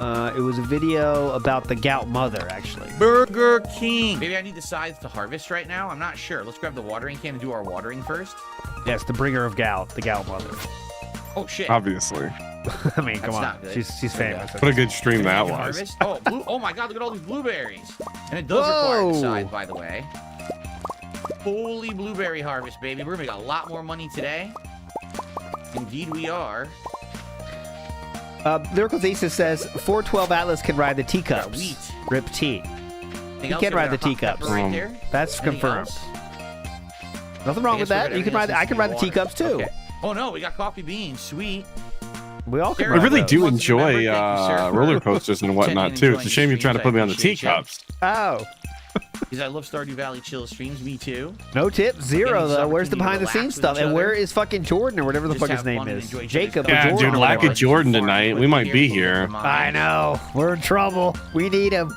It was a video about the gout mother, actually. Burger King. Maybe I need the scythe to harvest right now. I'm not sure. Let's grab the watering can and do our watering first. Yes, the bringer of gout, the gout mother. Oh shit. Obviously. I mean, come That's on, not good. she's famous. What a good stream that Can you was. harvest? Oh, oh my god, look at all these blueberries. And it does require Whoa. the scythe, by the way. Holy blueberry harvest, baby. We're gonna make a lot more money today. Indeed we are. Lyrical Thesis says 412 Atlas can ride the teacups. Wheat. Rip T. Anything He else? can We ride got the our hot teacups. pepper Right there. That's Anything confirmed. else? Nothing wrong I with guess we're that. good. You can Everything ride. else I needs can to ride be the teacups too. Okay. Oh no, we got coffee beans. Sweet. We all can. I I ride really those. do Once enjoy remembered, thank you, sir, for roller coasters and whatnot too. It's a shame you're trying to put me on the teacups. Oh, Because I love Stardew Valley chill streams. Me too. no tip, zero Getting this though. Where's the opportunity to behind the scenes relax with stuff? each And where other. is fucking Jordan or whatever the Just fuck his have name fun and is? enjoy each other's Jacob or company. Yeah, Jordan. dude, or lack whatever. of Jordan tonight. We might be here. I know. We're in trouble. We need him.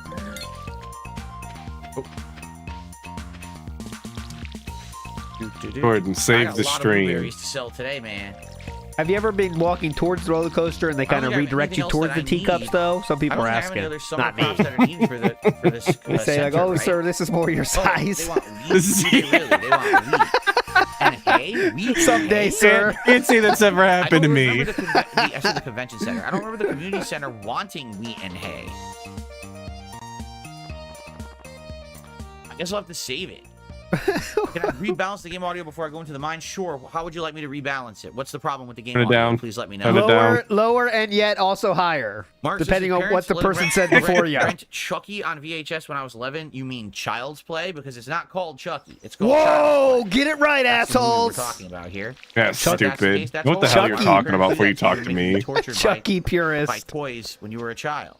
Jordan, I save got the a lot of stream. blueberries to sell today, man. Have you ever been walking towards the roller coaster and they kind of think I have redirect you anything else towards that the I teacups, need. though? Some I people don't are think I have any asking. other summer Not me. crops that are needed for this. They say like, center, "Oh, right? sir, this is more your Oh, size." they want wheat. Really, they want wheat. And hay, wheat. Someday, hay? sir. Can't say that's ever I happened to don't me. remember I said the convention center. I don't remember the community center wanting wheat and hay. I guess I'll have to save it. Can I rebalance the game audio before I go into the mine? Sure. How would you like me to rebalance it? What's the problem with the game Turn it audio? down. Please let me know. Turn it down. Lower, and yet also higher, Mark depending says on what the parents person let said before you. rent Chucky on VHS when I was 11. You mean Child's Play? Because it's not called Chucky. It's called Whoa! Child's Play. Get it right, That's the movie assholes. we're talking about here. Yeah, So if that's the stupid. case, that's What the all hell right. you're talking about before you talk to You're me? tortured Chucky by purist. toys when you were a child.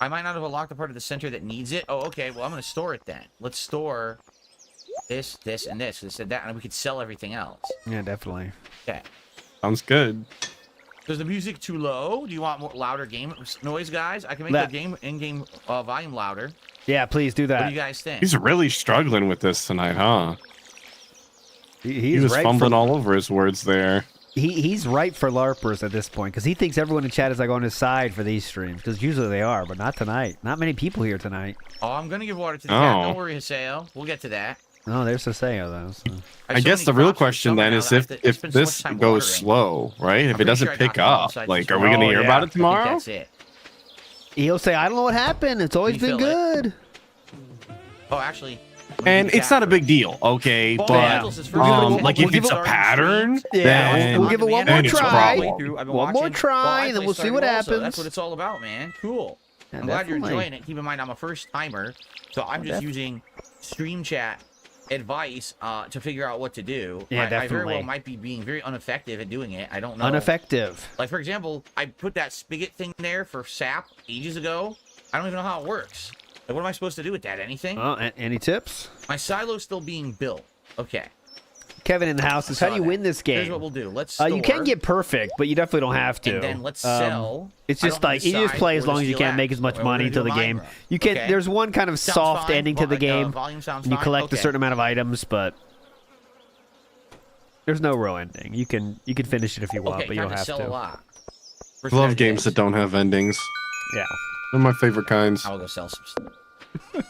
I might not have unlocked the part of the center that needs it. Oh, okay. Well, I'm going to store it then. Let's store this, this, and this. This and that, and we could sell everything else. Yeah, definitely. Okay. Sounds good. Is the music too low? Do you want more louder game noise, guys? I can make the game in-game volume louder. Yeah, please do that. What do you guys think? He's really struggling with this tonight, huh? He was right fumbling for, all over his words there. He's right for LARPers at this point because he thinks everyone in chat is like on his side for these streams because usually they are, but not tonight. Not many people here tonight. Oh, I'm gonna give water to the cat. Don't worry, Haseo. We'll get to that. No, there's Haseo though. So. I guess the real question then is if this goes slow, right? If it doesn't pick up, like, are we gonna hear about it tomorrow? That's it. He'll say, "I don't know what happened. It's always been good." Oh, actually. And it's not a big deal, okay? But like if it's a pattern, then we'll give it one more try. One more try, and then we'll see what happens. That's what it's all about, man. Cool. Yeah, I'm glad you're definitely. enjoying it. Keep in mind, I'm a first timer, so I'm just using stream chat advice to figure out what to do. Yeah, I very definitely. well might be being very ineffective at doing it. I don't know. Ineffective. Like, for example, I put that spigot thing there for sap ages ago. I don't even know how it works. Like, what am I supposed to do with that? Anything? Any tips? My silo's still being built. Okay. Kevin in the house is how do you win this game? Here's what we'll do. Let's store, you can get perfect, but you definitely don't have to. and then let's sell. It's just like you just play as long as you can, make as much money until the game. You can. Okay. There's one kind of Sounds soft fine. ending to the game. Volume sounds and you fine. collect a Okay. certain amount of items, but there's no real ending. You can finish it if you want, Okay, but you don't time have to sell a to. lot. I love games that don't have endings. Yeah. They're my favorite kinds. I'll go sell some stuff.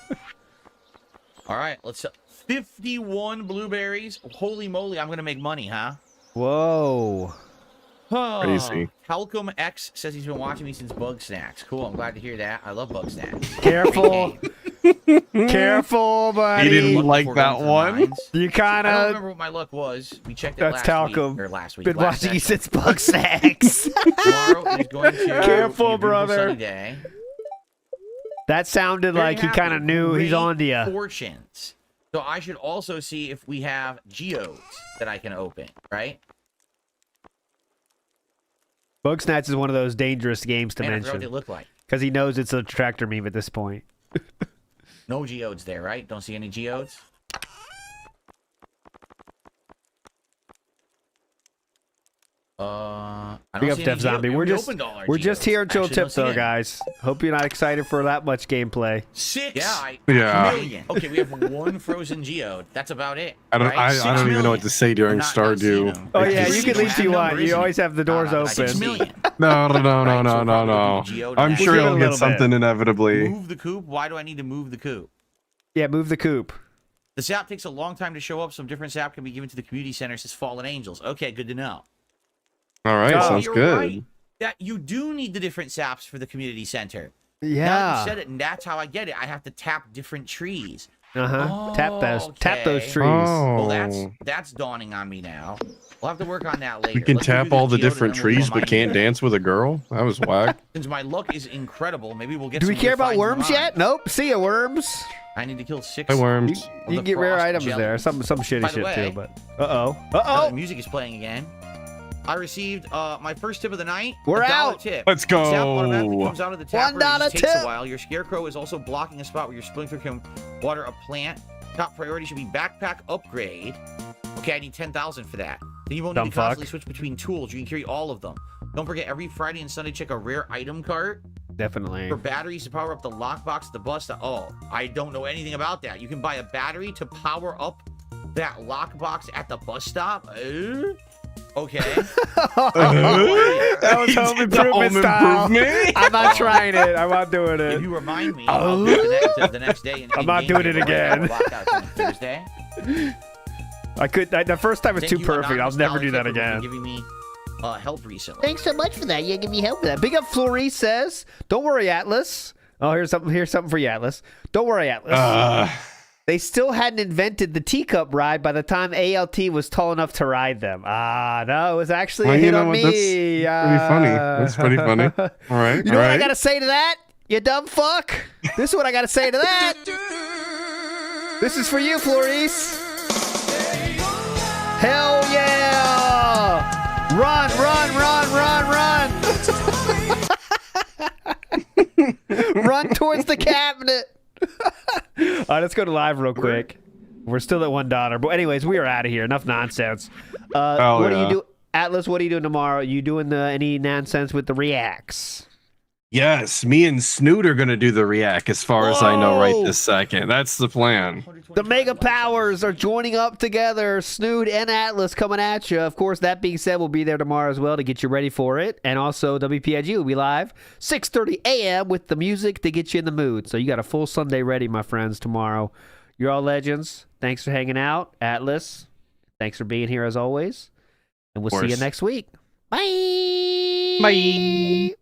All right, let's sell 51 blueberries. Holy moly, I'm gonna make money, huh? Whoa. Crazy. Halcom X says he's been watching me since Bug Snacks. Cool, I'm glad to hear that. I love Bug Snacks. Careful. Careful, buddy. He didn't like that one. You kind I don't of. remember what my luck was. We checked it That's last Talcum. week. Or last week. Been last watching you session. since Bug Snacks. Tomorrow is going to be a Careful, beautiful brother. sunny day. That sounded Very like he happy. kind of knew he's Great on to you. Fortunes. So I should also see if we have geodes that I can open, right? Bug Snatch is one of those dangerous games to Man, I forgot what they mention look like. because he knows it's a tractor meme at this point. No geodes there, right? Don't see any geodes? I Big don't up see Def any Zombie. geodes. We're just here until Actually, don't tip see though, any. guys. Hope you're not excited for that much gameplay. 6 Yeah. million. Okay, we have one frozen geode. That's about it. I don't. right? I 6 don't even know what million. to say during I'm not seeing Stardew. them. Oh Like, yeah, this you is can a leave if you random want. number, You isn't always it? have the doors open. 6 million. No. Right, so probably geode I'm next. sure We'll give it he'll a get little something inevitably. Move the coop? Why do I need to move the coop? Yeah, move the coop. The sap takes a long time to show up. Some different sap can be given to the community center, says Fallen Angels. Okay, good to know. All right, Oh, sounds You're good. right. That you do need the different saps for the community center. Now that Yeah. you said it, and that's how I get it. I have to tap different trees. Tap those Okay. trees. Well, Oh. that's dawning on me now. We'll have to work on that later. You can Let's go tap do all this the geode, different and then we'll trees go but mining. can't dance with a girl. That was whack. Since my luck is incredible, maybe we'll get. Do we some care good about finds in the worms mine. yet? Nope. See ya, worms. I need to kill 6. Hi, You, worms. of you the can get rare frost items there. jellies. Some shitty By the shit way- too, but the The music is playing again. I received my first tip of the night. We're $1 out. Tip. Let's go. Sap automatically comes out of the tapper. $1 It just takes tip. a while. Your scarecrow is also blocking a spot where your sprinkler can water a plant. Top priority should be backpack upgrade. Okay, I need 10,000 for that. Then you won't need Dumb to constantly fuck. switch between tools. You can carry all of them. Don't forget, every Friday and Sunday, check a rare item cart Definitely. for batteries to power up the lockbox at the bus stop. Oh, I don't know anything about that. You can buy a battery to power up that lockbox at the bus stop. Okay. That was home improvement style. I'm not trying it. I'm not doing If it. you remind me, I'll do it the next day. I'm not doing it again. Thursday. The first time was Thank too you, perfect. I'll never do that Anonymous Dollar again. for giving me help recently. Thanks so much for that. You give me help with that. Big up Florrie says, don't worry, Atlas. Oh, here's something for you, Atlas. Don't worry, Atlas. They still hadn't invented the teacup ride by the time ALT was tall enough to ride them. No, it was actually a hit on me. That's pretty funny. All right. You know what I gotta say to that? You dumb fuck. This is what I gotta say to that. This is for you, Florice. Hell yeah! Run, run, run, run, run! Run towards the cabinet. All right, let's go to live real quick. We're still at $1, but anyways, we are out of here. Enough nonsense. What do you do, Atlas? What are you doing tomorrow? You doing any nonsense with the reacts? Yes, me and Snoot are gonna do the react. As far as I know, right this second. That's the plan. The Mega Powers are joining up together. Snoot and Atlas coming at you. Of course, that being said, we'll be there tomorrow as well to get you ready for it. And also, WPIG will be live 6:30 a.m. with the music to get you in the mood. So you got a full Sunday ready, my friends, tomorrow. You're all legends. Thanks for hanging out. Atlas, thanks for being here as always. And we'll see you next week. Bye. Bye.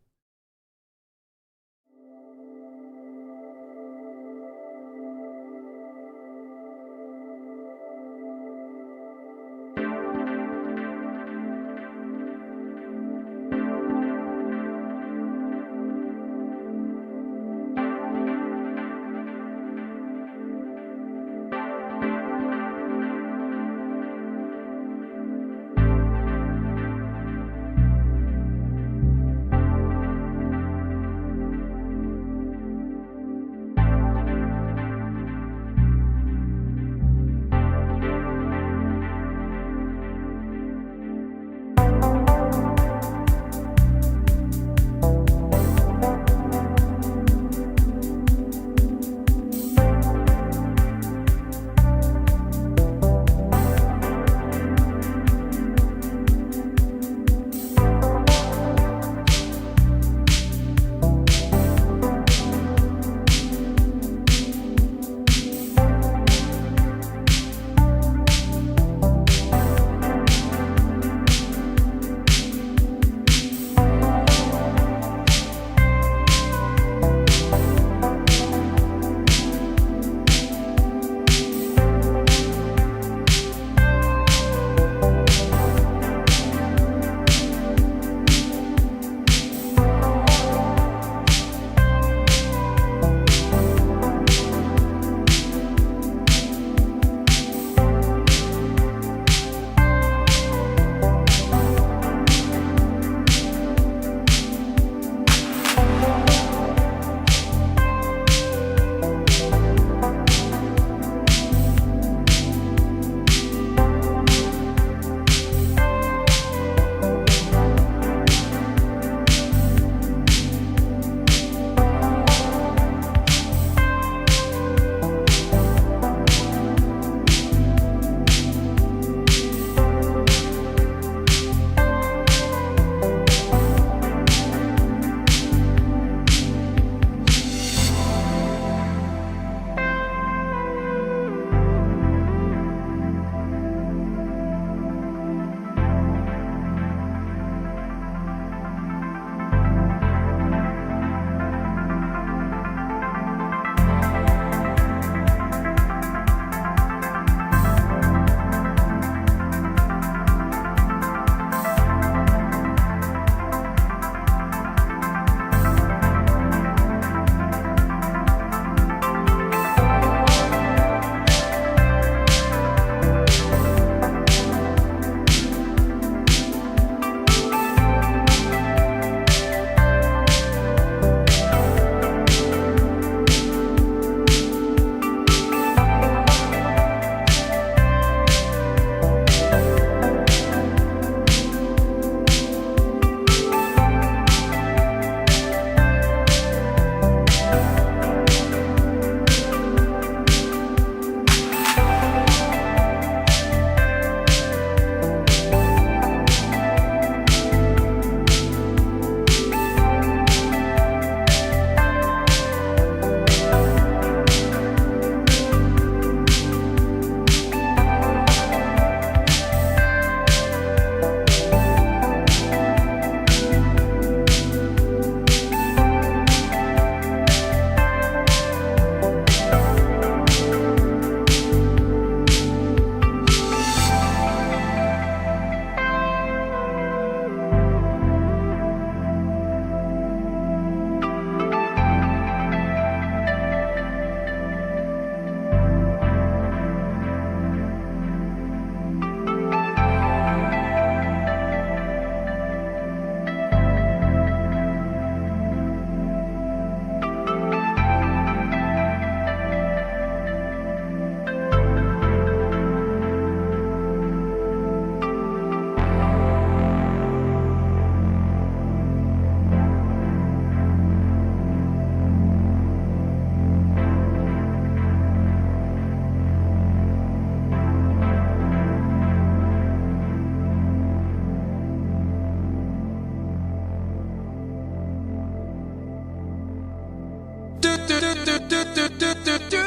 do do do do do